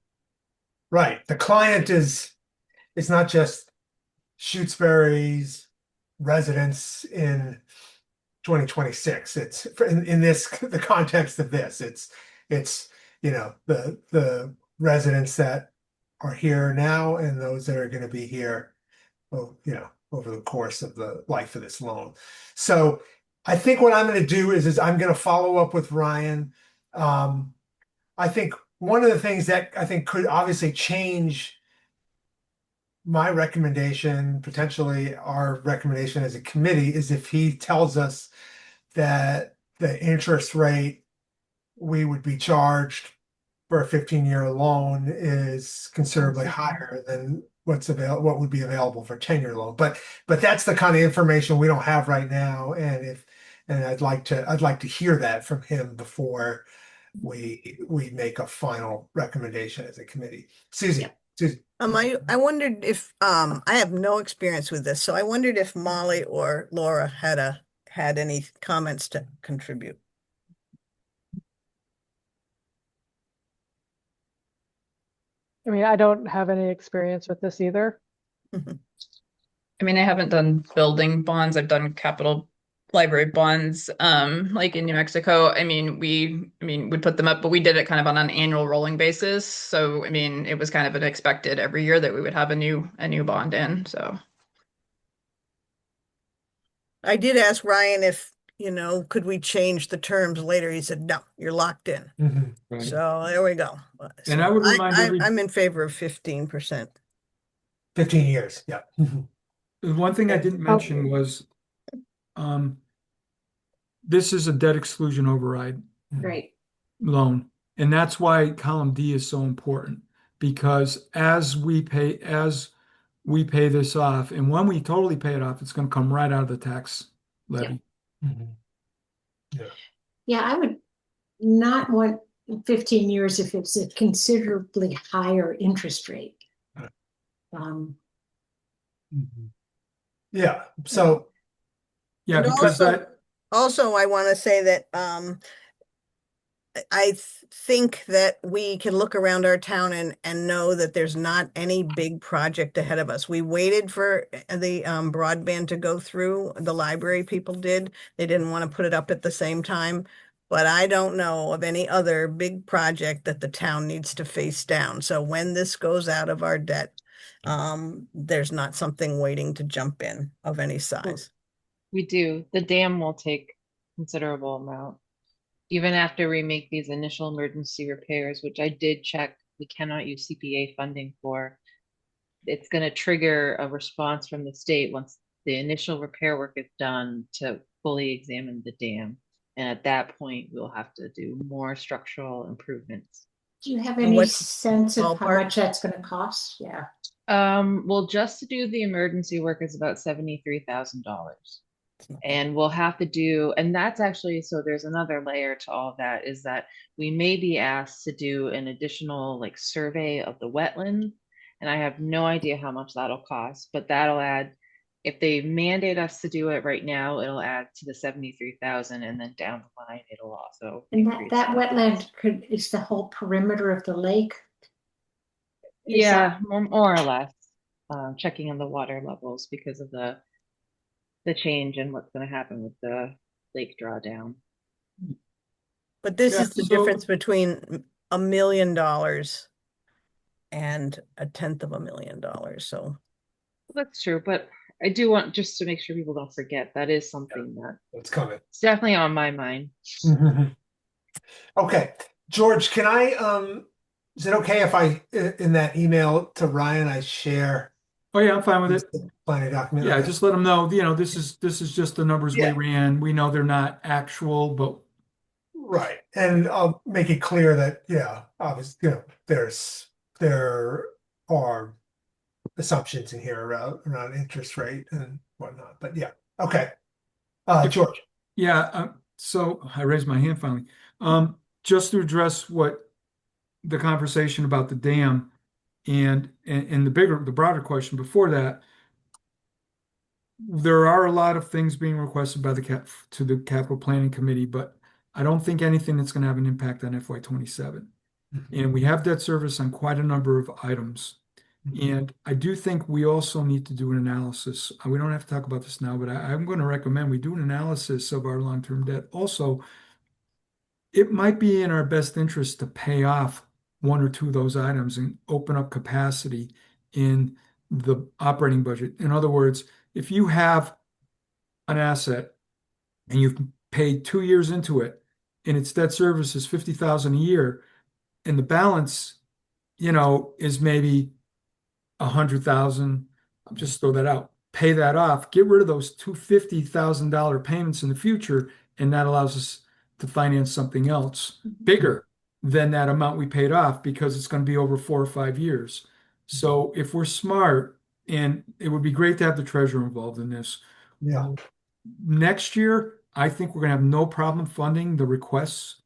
Right. The client it's not just Shutesbury's residents in 2026. It's in the context of this. It's the residents that are here now and those that are going to be here, over the course of the life of this loan. So I think what I'm going to do is I'm going to follow up with Ryan. I think one of the things that I think could obviously change my recommendation, potentially our recommendation as a committee, is if he tells us that the interest rate we would be charged for a 15-year loan is considerably higher than what would be available for a 10-year loan. But that's the kind of information we don't have right now, and I'd like to hear that from him before we make a final recommendation as a committee. Susie. I wondered if I have no experience with this, so I wondered if Molly or Laura had any comments to contribute. I mean, I don't have any experience with this either. I mean, I haven't done building bonds. I've done capital library bonds, like in New Mexico. I mean, we put them up, but we did it kind of on an annual rolling basis. So, I mean, it was kind of expected every year that we would have a new bond in. So, I did ask Ryan if, could we change the terms later? He said, no, you're locked in. Mhm. right. So there we go. And I would remind I'm in favor of 15%. 15 years. Yeah. The one thing I didn't mention was, this is a debt exclusion override Right. loan. And that's why column D is so important, because as we pay this off, and when we totally pay it off, it's going to come right out of the tax levy. Mhm. Yeah, I would not want 15 years if it's a considerably higher interest rate. Um, Yeah. So Yeah, And because Also, I want to say that I think that we can look around our town and know that there's not any big project ahead of us. We waited for the broadband to go through. The library people did. They didn't want to put it up at the same time. But I don't know of any other big project that the town needs to face down. So when this goes out of our debt, there's not something waiting to jump in of any size. We do. The dam will take considerable amount. Even after we make these initial emergency repairs, which I did check, we cannot use CPA funding for. It's going to trigger a response from the state once the initial repair work is done to fully examine the dam. And at that point, we'll have to do more structural improvements. do you have And any what's sense of how ballpark? much that's going to cost? Yeah. Well, just to do the emergency work is about $73,000. And we'll have to do, and that's actually, so there's another layer to all of that, is that we may be asked to do an additional like survey of the wetland. And I have no idea how much that'll cost, but that'll add, if they mandate us to do it right now, it'll add to the 73,000, and then down the line, it'll also And increase that wetland is the whole perimeter of the lake. Is Yeah, more or less, checking on the water levels because of the change and what's going to happen with the lake drawdown. But this Yeah, is the so- difference between $1 million and $1/10 of $1 million. So That's true, but I do want just to make sure people don't forget that is something It's coming. that's definitely on my mind. Okay, George, can I, is it okay if I, in that email to Ryan, I share Oh yeah, I'm fine with it. the planning document? Yeah, Okay. just let them know, this is just the numbers we Yeah. ran. We know they're not actual, but Right, and I'll make it clear that, yeah, obviously, there are assumptions in here around interest rate and whatnot, but yeah, okay. George, yeah, so I raised my hand finally. Just to address what the conversation about the dam and the broader question before that, there are a lot of things being requested by the capital planning committee, but I don't think anything that's going to have an impact on FY27. And we have debt service on quite a number of items. And I do think we also need to do an analysis. We don't have to talk about this now, but I'm going to recommend we do an analysis of our long-term debt. Also, it might be in our best interest to pay off one or two of those items and open up capacity in the operating budget. In other words, if you have an asset and you've paid 2 years into it and its debt service is 50,000 a year, and the balance, is maybe 100,000, I'll just throw that out, pay that off, get rid of those two $50,000 payments in the future, and that allows us to finance something else bigger than that amount we paid off because it's going to be over 4 or 5 years. So if we're smart, and it would be great to have the treasurer involved in this. yeah, Next year, I think we're going to have no problem funding the requests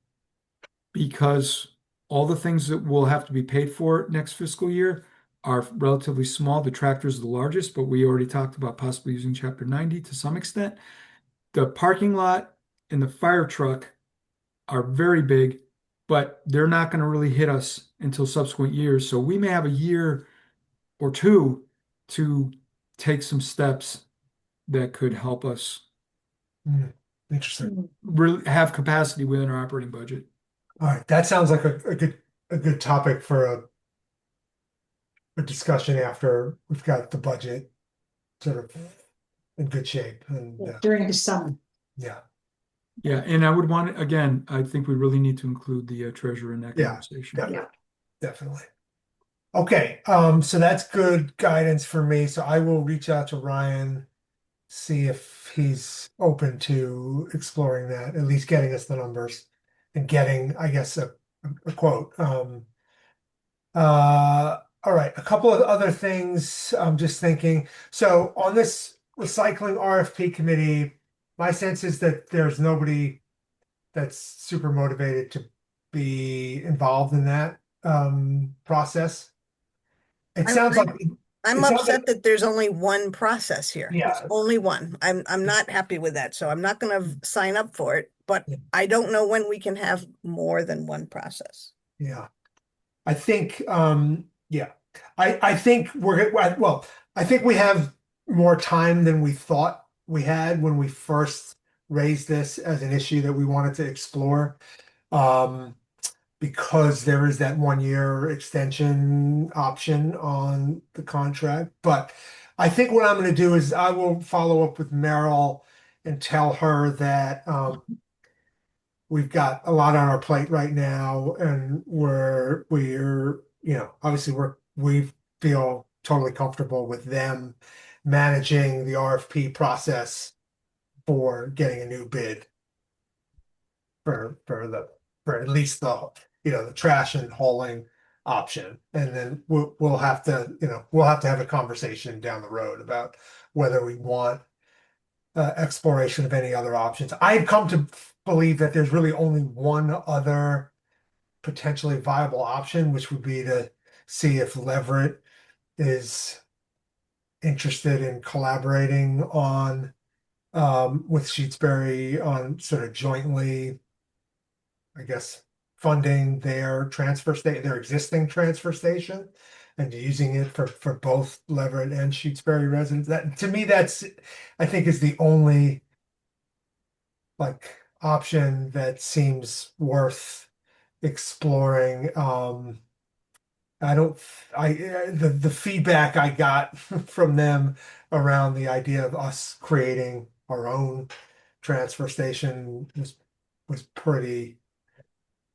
because all the things that will have to be paid for next fiscal year are relatively small. The tractor is the largest, but we already talked about possibly using Chapter 90 to some extent. The parking lot and the fire truck are very big, but they're not going to really hit us until subsequent years. So we may have a year or two to take some steps that could help us interesting. really have capacity within our operating budget. All right, that sounds like a good topic for a discussion after we've got the budget sort of in good shape, and During the summer. yeah. Yeah, and I would want, again, I think we really need to include the treasurer in that Yeah, conversation. Yeah, definitely. Okay, so that's good guidance for me. So I will reach out to Ryan, see if he's open to exploring that, at least getting us the numbers and getting, I guess, a quote. All right, a couple of other things I'm just thinking. So on this recycling RFP committee, my sense is that there's nobody that's super motivated to be involved in that process. It sounds like I'm It sounds upset that there's only one process here. Yeah. There's only one. I'm not happy with that, so I'm not gonna sign up for it, but Yeah. I don't know when we can have more than one process. yeah. I think yeah. I think I think we have more time than we thought we had when we first raised this as an issue that we wanted to explore. Because there is that 1 year extension option on the contract. But I think what I'm going to do is I will follow up with Meryl and tell her that we've got a lot on our plate right now, and we're obviously we feel totally comfortable with them managing the RFP process for getting a new bid for at least the trash and hauling option. And then we'll have to have a conversation down the road about whether we want exploration of any other options. I've come to believe that there's really only one other potentially viable option, which would be to see if Leverett is interested in collaborating on with Shutesbury on sort of jointly, I guess, funding their their existing transfer station and using it for both Leverett and Shutesbury residents. That to me, that's I think is the only like option that seems worth exploring. I don't, the feedback I got from them around the idea of us creating our own transfer station was pretty,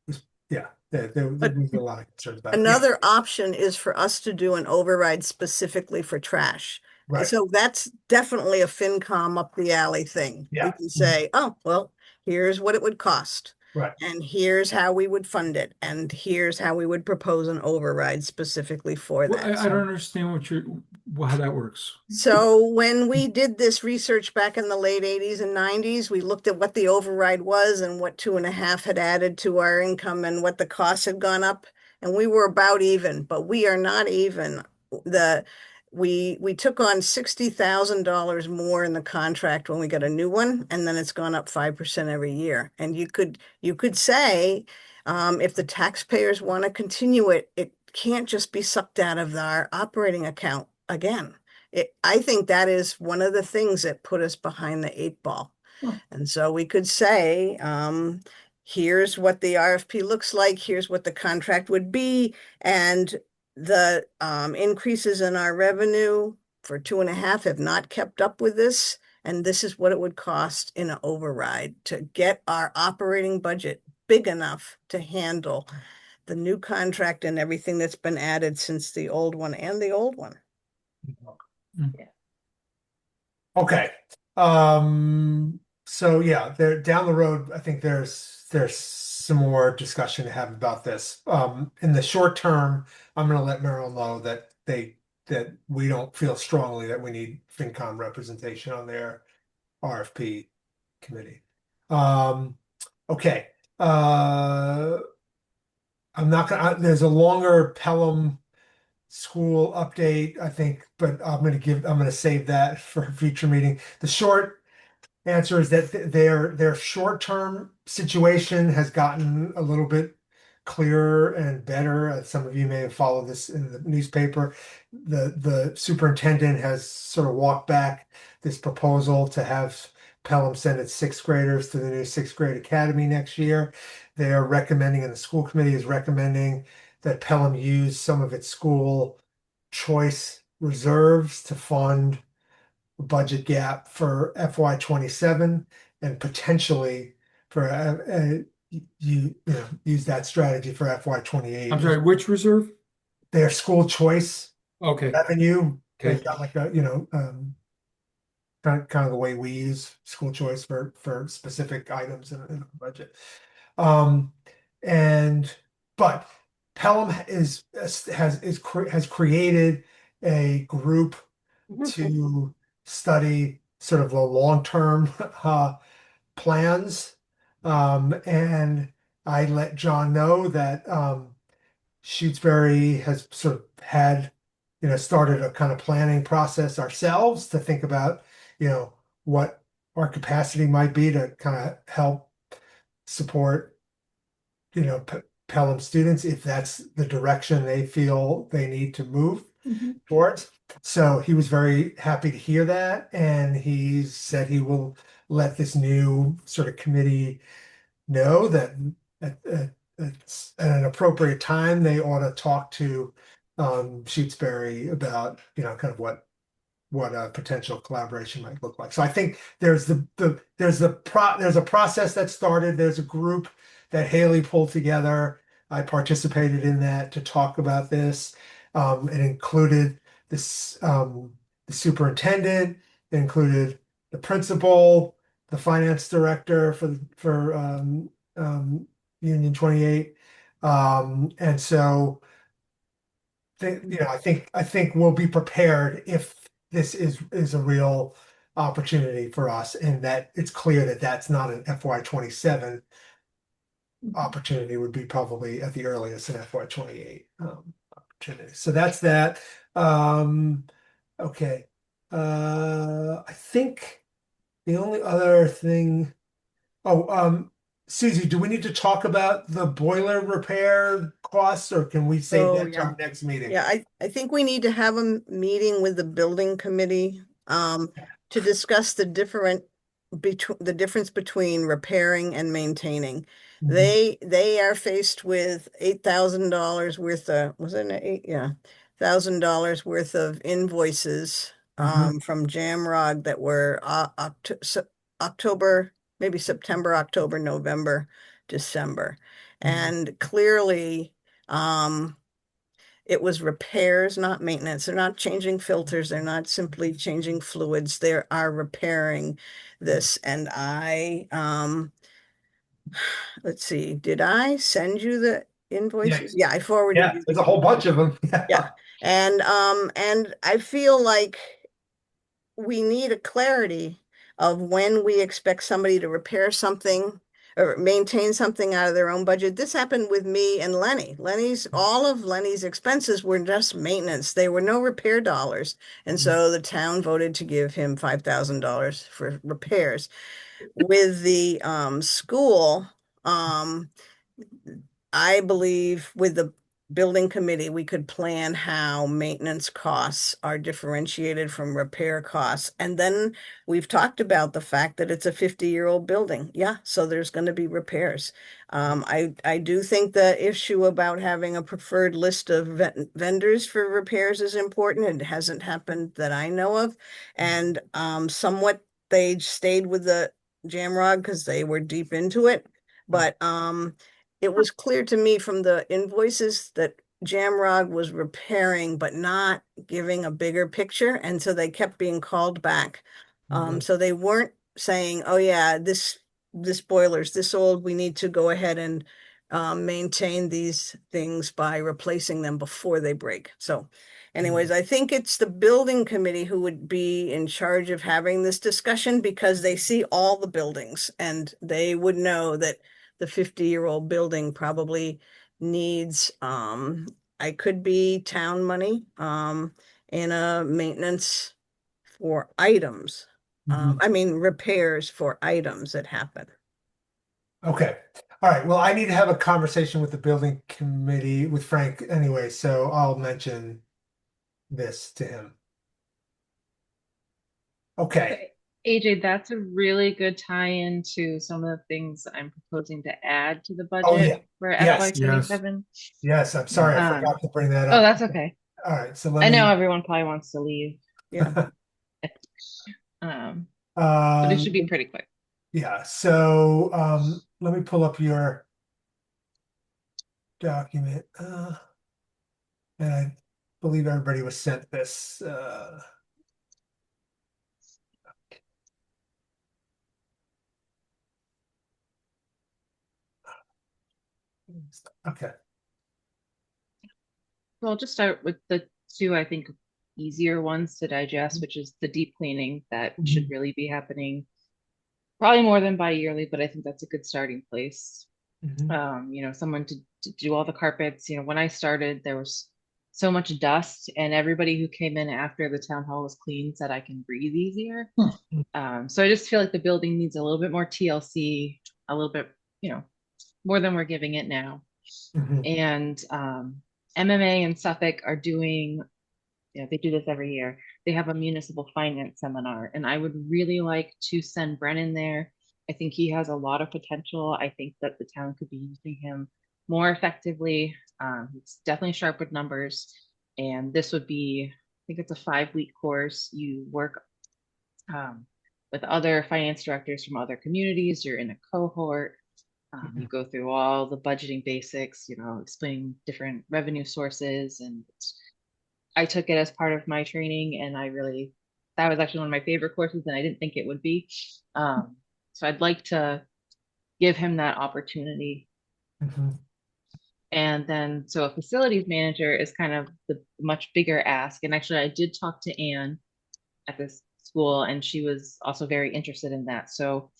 was, yeah, there But was a lot of concerns about it. Yeah, another option is for us to do an override specifically for trash. right. So that's definitely a FinCom up the alley thing. We Yeah. can say, oh, well, here's what it would cost. Right. And here's how we would fund it. And here's how we would propose an override specifically for Well, that. I don't understand how that works. So when we did this research back in the late 80s and 90s, we looked at what the override was and what 2.5 had added to our income and what the costs had gone up. And we were about even, but we are not even. We took on $60,000 more in the contract when we got a new one, and then it's gone up 5% every year. And you could say, if the taxpayers want to continue it, it can't just be sucked out of our operating account again. I think that is one of the things that put us behind the 8 ball. Hmm. And so we could say, here's what the RFP looks like, here's what the contract would be, and the increases in our revenue for 2.5 have not kept up with this. And this is what it would cost in an override to get our operating budget big enough to handle the new contract and everything that's been added since the old one and the old one. Okay. So yeah, there down the road, I think there's some more discussion to have about this. In the short term, I'm gonna let Merrill know that that we don't feel strongly that we need FinCom representation on their RFP committee. Okay. I'm not gonna, there's a longer Pelham school update, I think, but I'm gonna save that for a future meeting. The short answer is that their short-term situation has gotten a little bit clearer and better. Some of you may have followed this in the newspaper. The superintendent has sort of walked back this proposal to have Pelham send its sixth graders to the new sixth grade academy next year. They are recommending, and the school committee is recommending, that Pelham use some of its school choice reserves to fund a budget gap for FY27 and potentially for you know, use that strategy for FY28. I'm sorry, which reserve? Their school choice Okay. revenue. Okay. They've got like a, you know, kind of the way we use school choice for specific items in the budget. But Pelham has created a group to study sort of the long-term plans. And I let John know that Shutesbury has sort of had, you know, started a kind of planning process ourselves to think about, you know, what our capacity might be to kind of help support, you know, Pelham students if that's the direction they feel they need to move towards. So he was very happy to hear that, and he said he will let this new sort of committee know that at an appropriate time they ought to talk to Shutesbury about, you know, kind of what a potential collaboration might look like. So I think there's a process that started. There's a group that Haley pulled together. I participated in that to talk about this. It included this the superintendent, it included the principal, the finance director for Union 28, and so you know, I think we'll be prepared if this is a real opportunity for us, and that it's clear that that's not an FY27 opportunity, would be probably at the earliest an FY28 opportunity. So that's that. Okay. I think the only other thing. Oh, Susie, do we need to talk about the boiler repair costs, or can we save Oh, that to yeah. our next meeting? Yeah, I think we need to have a meeting with the building committee to discuss the difference between repairing and maintaining. Mhm. They are faced with $8,000 worth of, was it an eight? Yeah, $1,000 worth of invoices Mhm. from Jamrog that were October, maybe September, October, November, December. Mhm. And clearly, it was repairs, not maintenance. They're not changing filters. They're not simply changing fluids. They are repairing this. And let's see, did I send you the Yeah, invoices? Yeah, I forwarded yeah, you. there's a whole bunch of them. Yeah. And I feel like we need a clarity of when we expect somebody to repair something or maintain something out of their own budget. This happened with me and Lenny. All of Lenny's expenses were just maintenance. There were no repair dollars. And so the town voted to give him $5,000 for repairs. With the school, I believe with the building committee, we could plan how maintenance costs are differentiated from repair costs. And then we've talked about the fact that it's a 50-year-old building. Yeah, so there's going to be repairs. I do think the issue about having a preferred list of vendors for repairs is important. It hasn't happened that I know of. And somewhat they stayed with the Jamrog because they were deep into it. But it was clear to me from the invoices that Jamrog was repairing but not giving a bigger picture, and so they kept being called back. So they weren't saying, "Oh yeah, this boiler's this old. We need to go ahead and maintain these things by replacing them before they break." So, anyways, I think it's the building committee who would be in charge of having this discussion because they see all the buildings and they would know that the 50-year-old building probably needs, I could be town money, in a maintenance for items. Mhm. I mean, repairs for items that happen. Okay. All right. Well, I need to have a conversation with the building committee with Frank anyway, so I'll mention this to him. Okay. AJ, that's a really good tie-in to some of the things I'm proposing to add to the Oh yeah. budget for FY Yes. Yes. 27. Yes. I'm sorry. I Um, forgot to bring that oh, up. that's okay. All right. So I let know me, everyone probably wants to leave, Yeah. but it should be um, pretty quick. yeah. So, let me pull up your document. And I believe everybody was sent this, okay. So I'll just start with the two, I think, easier ones to digest, which is the deep cleaning that should really be happening probably more than bi-yearly, but I think that's a good starting place. Mhm. Someone to do all the carpets. When I started, there was so much dust, and everybody who came in after the town hall was clean said I can breathe easier. So I just feel like the building needs a little bit more TLC, a little bit, more than we're giving it now. Mhm. And MMA and Suffolk are doing, they do this every year. They have a municipal finance seminar, and I would really like to send Brennan there. I think he has a lot of potential. I think that the town could be using him more effectively. He's definitely sharp with numbers, and this would be, I think it's a 5-week course. You work with other finance directors from other communities. You're in a cohort. You go through all the budgeting basics, explaining different revenue sources. And I took it as part of my training, and that was actually one of my favorite courses, and I didn't think it would be. So I'd like to give him that opportunity. Mhm. And then, so a facilities manager is kind of the much bigger ask. And actually, I did talk to Anne at this school, and she was also very interested in that. So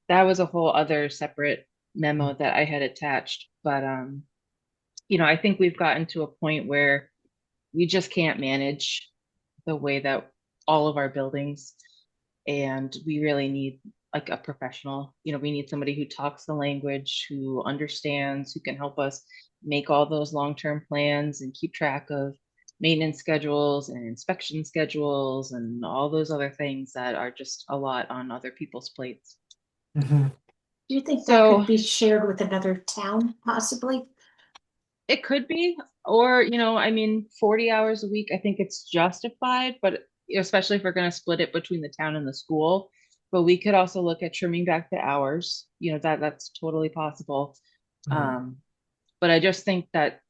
that was a whole other separate memo that I had attached. But I think we've gotten to a point where we just can't manage the way that all of our buildings, and we really need like a professional. We need somebody who talks the language, who understands, who can help us make all those long-term plans and keep track of maintenance schedules and inspection schedules and all those other things that are just a lot on other people's plates. Mhm. Do you think that So could be shared with another town possibly? it could be, or, 40 hours a week, I think it's justified, but especially if we're going to split it between the town and the school. But we could also look at trimming back the hours, that's totally possible. Mhm. But I just think that,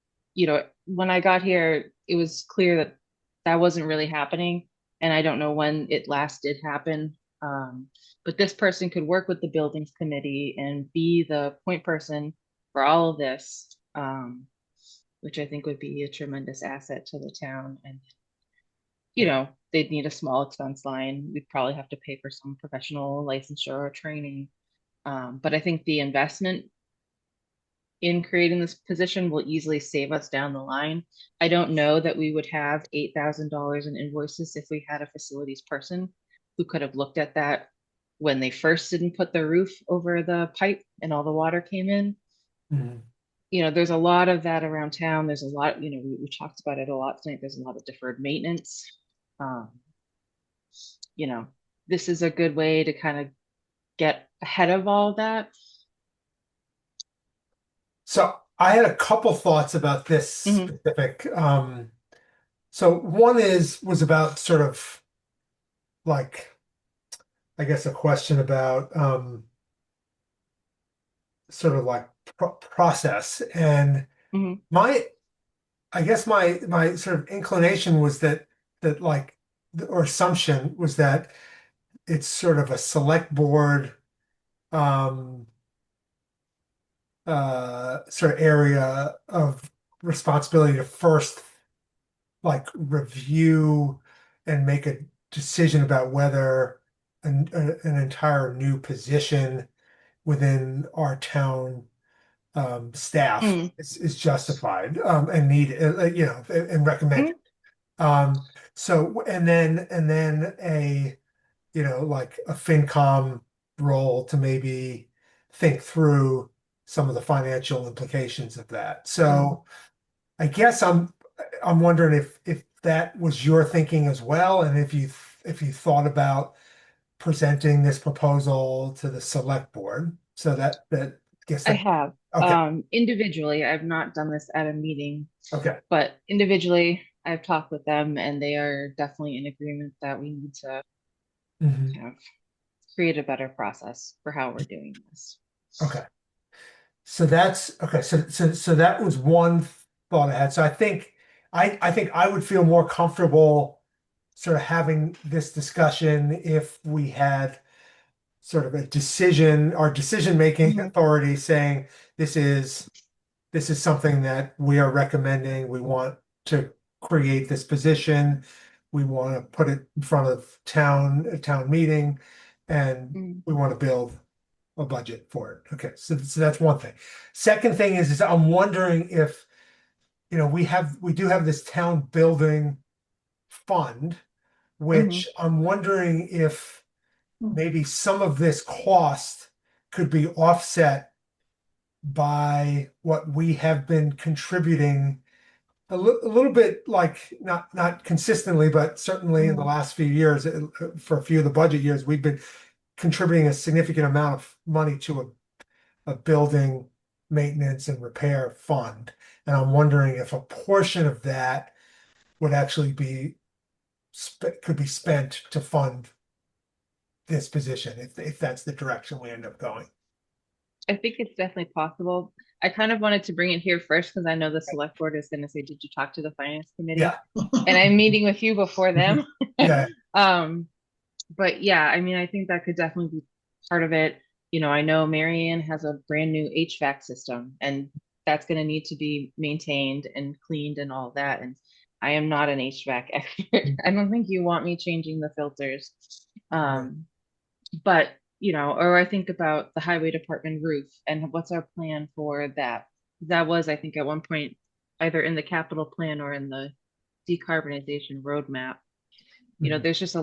when I got here, it was clear that that wasn't really happening. And I don't know when it last did happen. But this person could work with the buildings committee and be the point person for all of this. Which I think would be a tremendous asset to the town. And, they'd need a small expense line. We'd probably have to pay for some professional licensure or training. But I think the investment in creating this position will easily save us down the line. I don't know that we would have $8,000 in invoices if we had a facilities person who could have looked at that when they first didn't put the roof over the pipe and all the water came in. Mhm. There's a lot of that around town. There's a lot, we talked about it a lot tonight. There's a lot of deferred maintenance. Um, this is a good way to kind of get ahead of all that. So I had a couple thoughts about this Mhm. specific. So one was about sort of like, I guess, a question about sort of like process. And Mhm. my, I guess my sort of inclination was that like, or assumption was that it's sort of a select board um sort of area of responsibility to first like review and make a decision about whether an entire new position within our town staff Mm. is justified and needed, and recommended. So and then a like a FinCom role to maybe think through some of the financial implications of that. So I guess I'm wondering if that was your thinking as well, and if you thought about presenting this proposal to the select board. So that guess I that have. okay, Individually, I've not done this at a meeting, okay. but individually, I've talked with them and they are definitely in agreement that we need to Mhm. kind of create a better process for how we're doing this. Okay. So that's okay. So that was one thought I had. So I think I would feel more comfortable sort of having this discussion if we had sort of a decision or decision-making Mhm. authority saying this is something that we are recommending. We want to create this position. We want to put it in front of a town meeting, and Mm. we want to build a budget for it. Okay, so that's one thing. Second thing is I'm wondering if, we do have this town building fund, Mhm. which I'm wondering if maybe some of this cost could be offset by what we have been contributing a little bit, like not consistently, but certainly in the last few years, for a few of the budget years, we've been contributing a significant amount of money to a building maintenance and repair fund. And I'm wondering if a portion of that would actually could be spent to fund this position if that's the direction we end up going. I think it's definitely possible. I kind of wanted to bring it here first because I know the select board is going to say, "Did you talk to the finance committee?" Yeah. And I'm meeting with you before them. Yeah. Um, but yeah, I mean, I think that could definitely be part of it. I know Marianne has a brand new HVAC system, and that's going to need to be maintained and cleaned and all that. And I am not an HVAC expert. I don't think you want me changing the filters. But, or I think about the highway department roof and what's our plan for that? That was, I think, at one point, either in the capital plan or in the decarbonization roadmap. There's just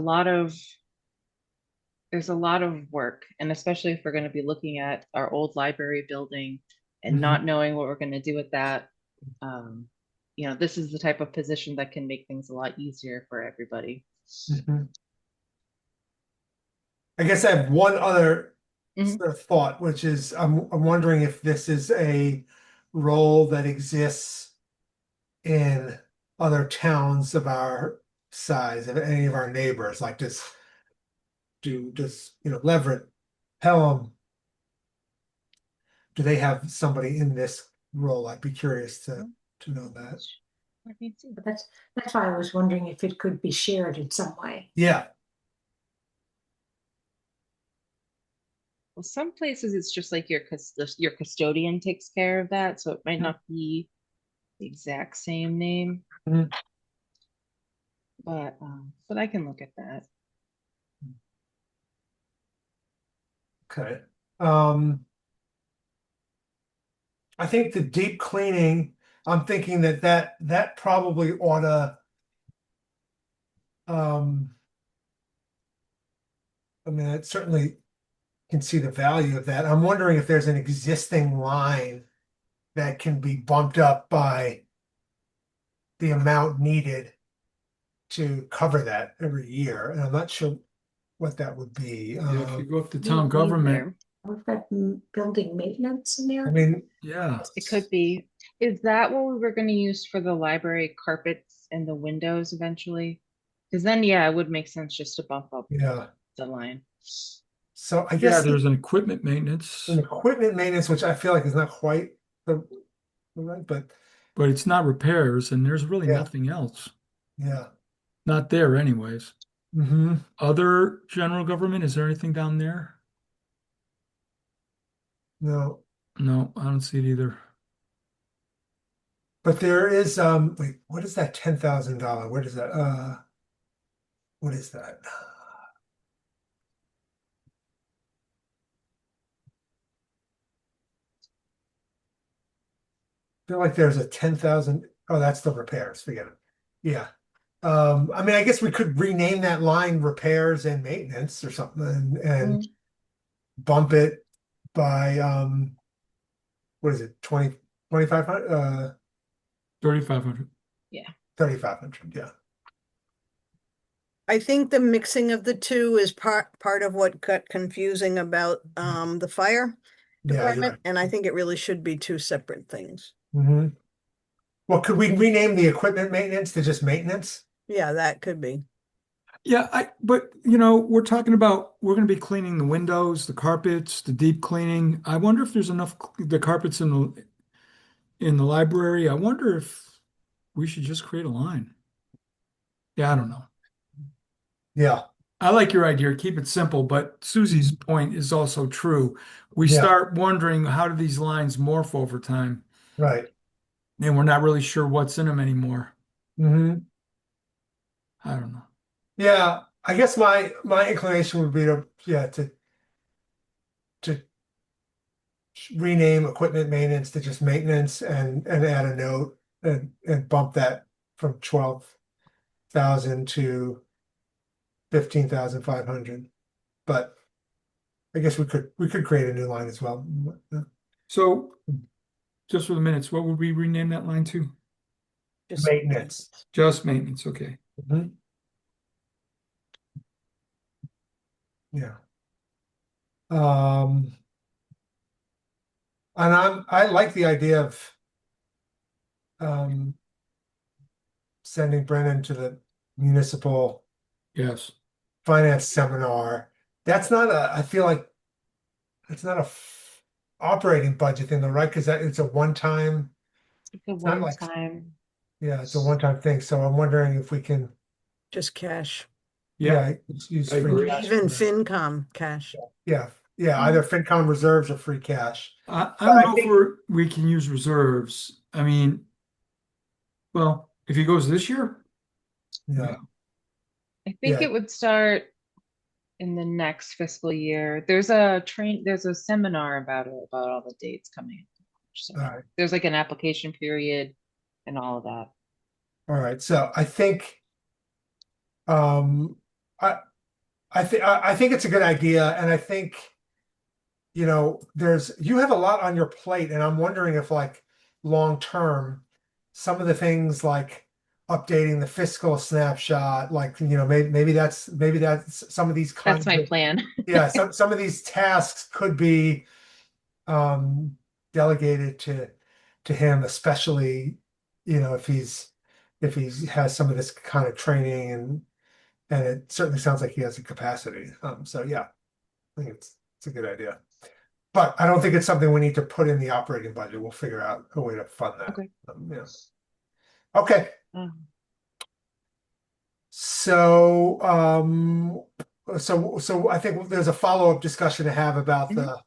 there's a lot of work, and especially if we're going to be looking at our old library building and not knowing what we're going to do with that. This is the type of position that can make things a lot easier for everybody. I guess I have one other Mhm. sort of thought, which is I'm wondering if this is a role that exists in other towns of our size, of any of our neighbors, like does Leverett, Pelham, do they have somebody in this role? I'd be curious to know that. Let me see. But that's why I was wondering if it could be shared in some way. Yeah. Well, some places it's just like your custodian takes care of that, so it might not be the exact same name. Mhm. But I can look at that. Okay. I think the deep cleaning, I'm thinking that probably ought to I mean, I certainly can see the value of that. I'm wondering if there's an existing line that can be bumped up by the amount needed to cover that every year, and I'm not sure what that would be. Yeah, if you go up to We town leave government, there. We've got building maintenance in there. I mean, yeah. It could be. Is that what we were going to use for the library carpets and the windows eventually? Because then, yeah, it would make sense just to bump up yeah. the line. So I Yeah, guess there's an equipment maintenance, an equipment maintenance, which I feel like is not quite the right, but but it's not repairs, and there's really Yeah. nothing else. yeah. Not there anyways. Mm-hmm. Other general government, is there anything down there? No, No, I don't see it either. but there is wait, what is that $10,000? What is that? What is that? I feel like there's a 10,000. Oh, that's the repairs. Forget it. Yeah. I mean, I guess we could rename that line repairs and maintenance or something and bump it by what is it, 2,500? 3,500. 3,500, yeah. I think the mixing of the two is part of what got confusing about the fire Yeah, you're department, right. and I think it really should be two separate things. Mm-hmm. Well, could we rename the equipment maintenance to just maintenance? Yeah, that could be. Yeah, but we're talking about we're going to be cleaning the windows, the carpets, the deep cleaning. I wonder if there's enough the carpets in the library. I wonder if we should just create a line. Yeah, I don't know. Yeah. I like your idea, keep it simple, but Susie's point is also true. We Yeah. start wondering how do these lines morph over time, Right. and we're not really sure what's in them anymore. Mm-hmm. I don't know. Yeah, I guess my inclination would be to rename equipment maintenance to just maintenance and add a note and bump that from 12,000 to 15,500. But I guess we could create a new line as well. So, just for the minutes, what would we rename that line to? Just Maintenance. Just maintenance, okay. Mhm. Yeah. And I like the idea of sending Brennan to the municipal Yes. finance seminar. That's not I feel like it's not a operating budget thing though, right? Because it's a one-time, It's a not like- one-time. yeah, it's a one-time thing. So I'm wondering if we can, just cash. Yeah, use I free agree. cash. Even for that. FinCom cash. Yeah, either FinCom reserves or free cash. I I don't know think- if we can use reserves. I mean, well, If he goes this year, Yeah. I think Yeah. it would start in the next fiscal year. There's a seminar about it, about all the dates coming. So All right. there's like an application period and all of that. All right. So I think, um, I, I think it's a good idea. And I think, you have a lot on your plate, and I'm wondering if, like, long term, some of the things like updating the fiscal snapshot, like, maybe that's some of these That's kinds my of, plan. yeah, some of these tasks could be um delegated to him, especially, if he has some of this kind of training, and it certainly sounds like he has the capacity. So yeah, I think it's a good idea. But I don't think it's something we need to put in the operating budget. We'll figure out a way to fund that. Okay. Yeah. Okay. Um, So, so I think there's a follow-up discussion to have about the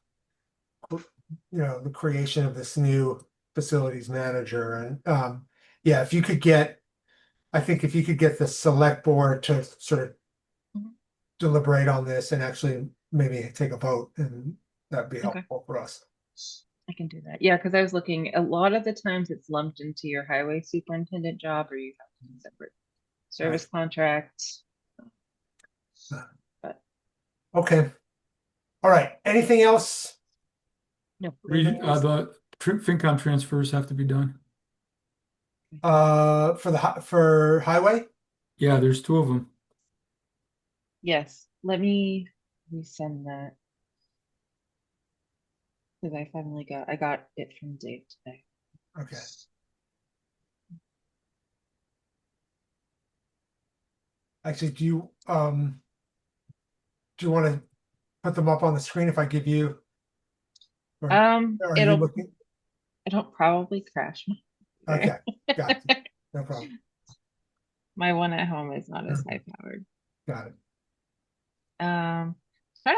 creation of this new facilities manager. And yeah, I think if you could get the select board to sort of Mhm. deliberate on this and actually maybe take a vote, and that'd be Okay. helpful for us. I can do that. Yeah, because I was looking, a lot of the times it's lumped into your highway superintendent job, or you have to do separate service contracts. But Okay. All right. Anything else? no. the FinCom transfers have to be done. For highway? Yeah, there's two of them. Yes, let me resend that. Because I got it from Dave today. Okay. Actually, do you want to put them up on the screen if I give you? Or are you looking? It'll probably crash. Okay, got it. No problem. My one at home is not as high powered. Got it. Trying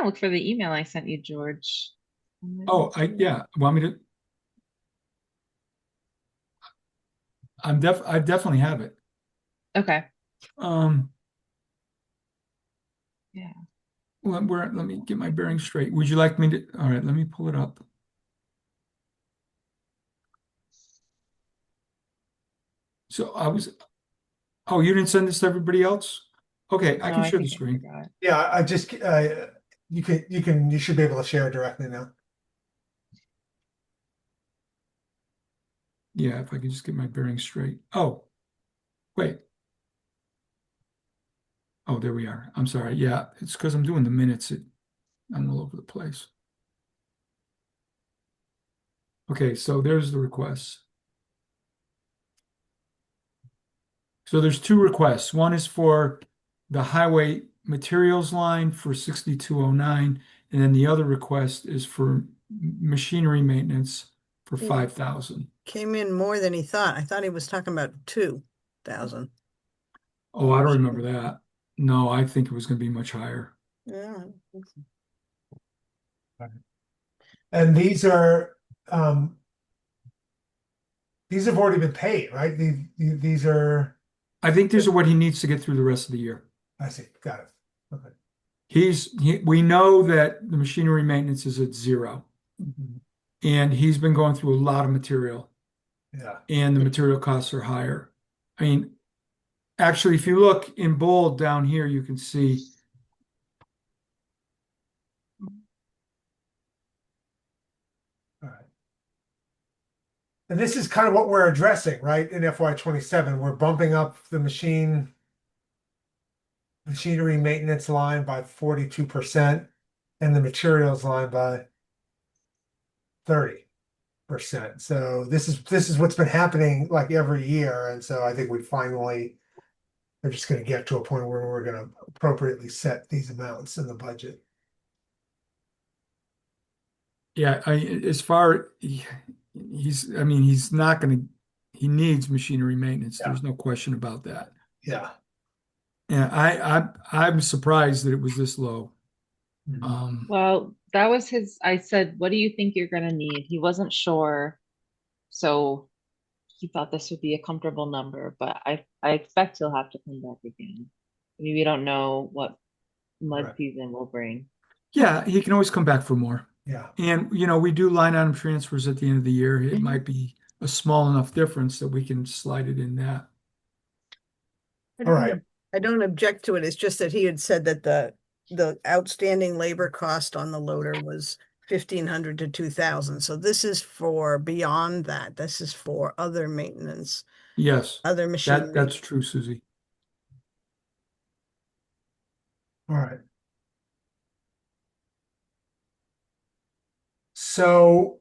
to look for the email I sent you, George. Oh, yeah. Want me to? I definitely have it. Okay. Um, Yeah. let me get my bearings straight. Would you like me to? All right, let me pull it up. So oh, you didn't send this to everybody else? Okay, I No, can I share the think I screen. forgot. Yeah, I just you should be able to share it directly now. Yeah, if I could just get my bearings straight. Oh, wait. Oh, there we are. I'm sorry. Yeah, it's because I'm doing the minutes. I'm all over the place. Okay, so there's the request. So there's two requests. One is for the highway materials line for 6209, and then the other request is for machinery maintenance for Yeah. 5,000. Came in more than he thought. I thought he was talking about 2,000. Oh, I don't remember that. No, I think it was going to be much higher. Yeah. And these have already been paid, right? These are, I think these are what he needs to get through the rest of the year. I see, got it. Okay. We know that the machinery maintenance is at 0, and he's been going through a lot of material, Yeah, and the material costs are higher. I mean, actually, if you look in bold down here, you can see. all right. And this is kind of what we're addressing, right? In FY27, we're bumping up the machinery maintenance line by 42% and the materials line by 30%. So this is what's been happening like every year. And so I think we finally are just going to get to a point where we're going to appropriately set these amounts in the budget. Yeah, as far I mean, he's not going to. He needs machinery maintenance. Yeah. There's no question about that. Yeah. And I'm surprised that it was this low. Well, that was I said, what do you think you're gonna need? He wasn't sure. So he thought this would be a comfortable number, but I expect he'll have to come back again. I mean, we don't know what mud Right. season will bring. Yeah, he can always come back for more. Yeah. And, we do line item transfers at the end of the year. It Mhm. might be a small enough difference that we can slide it in that. I All don't right. ob- I don't object to it. It's just that he had said that the outstanding labor cost on the loader was 1,500 to 2,000. So this is for beyond that. This is for other maintenance, Yes, other machinery. that's true, Susie. All right. So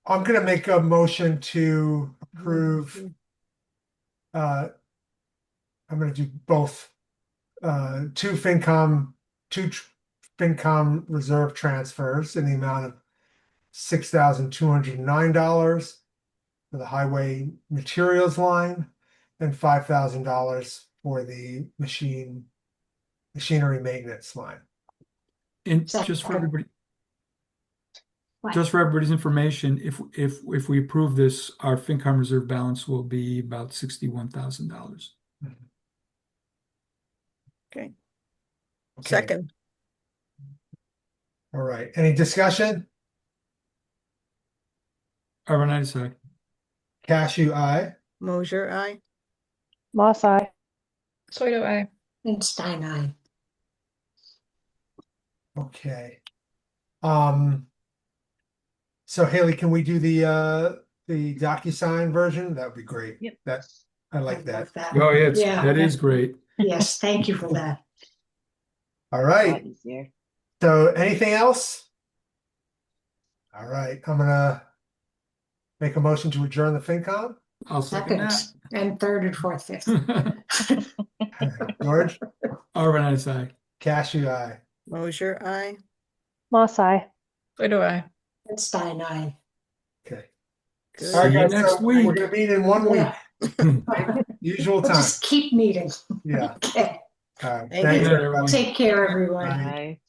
I'm gonna make a motion to approve. I'm gonna do both. Two FinCom reserve transfers in the amount of $6,209 for the highway materials line and $5,000 for the machinery maintenance line. And Second. just for everybody, What? just for everybody's information, if we approve this, our FinCom reserve balance will be about $61,000. Okay. Okay. Second, All right. Any discussion? Arvanitis, aye. Cashew, eye. Mosier, aye. Moss eye. So do I. And Stein eye. Okay. So Haley, can we do the DocuSign version? That would be great. Yep. I like that. love that. Oh, yeah, Yeah. that is great. Yes, thank you for that. All A lot right. easier. So anything else? All right. I'm gonna make a motion to adjourn the FinCom. I'll second Second and third and fourth, fifth. that. George, Arvanitis, aye. Cashew, eye. Mosier, aye. Moss eye. So do I. And Stein eye. Okay. Good. All right, See you guys, next so we're week. gonna meet in 1 week, Yeah. usual We'll time. just keep meeting. Yeah. Okay. All right. Thank Thanks, you. everybody. Take care, everyone. Bye. Bye.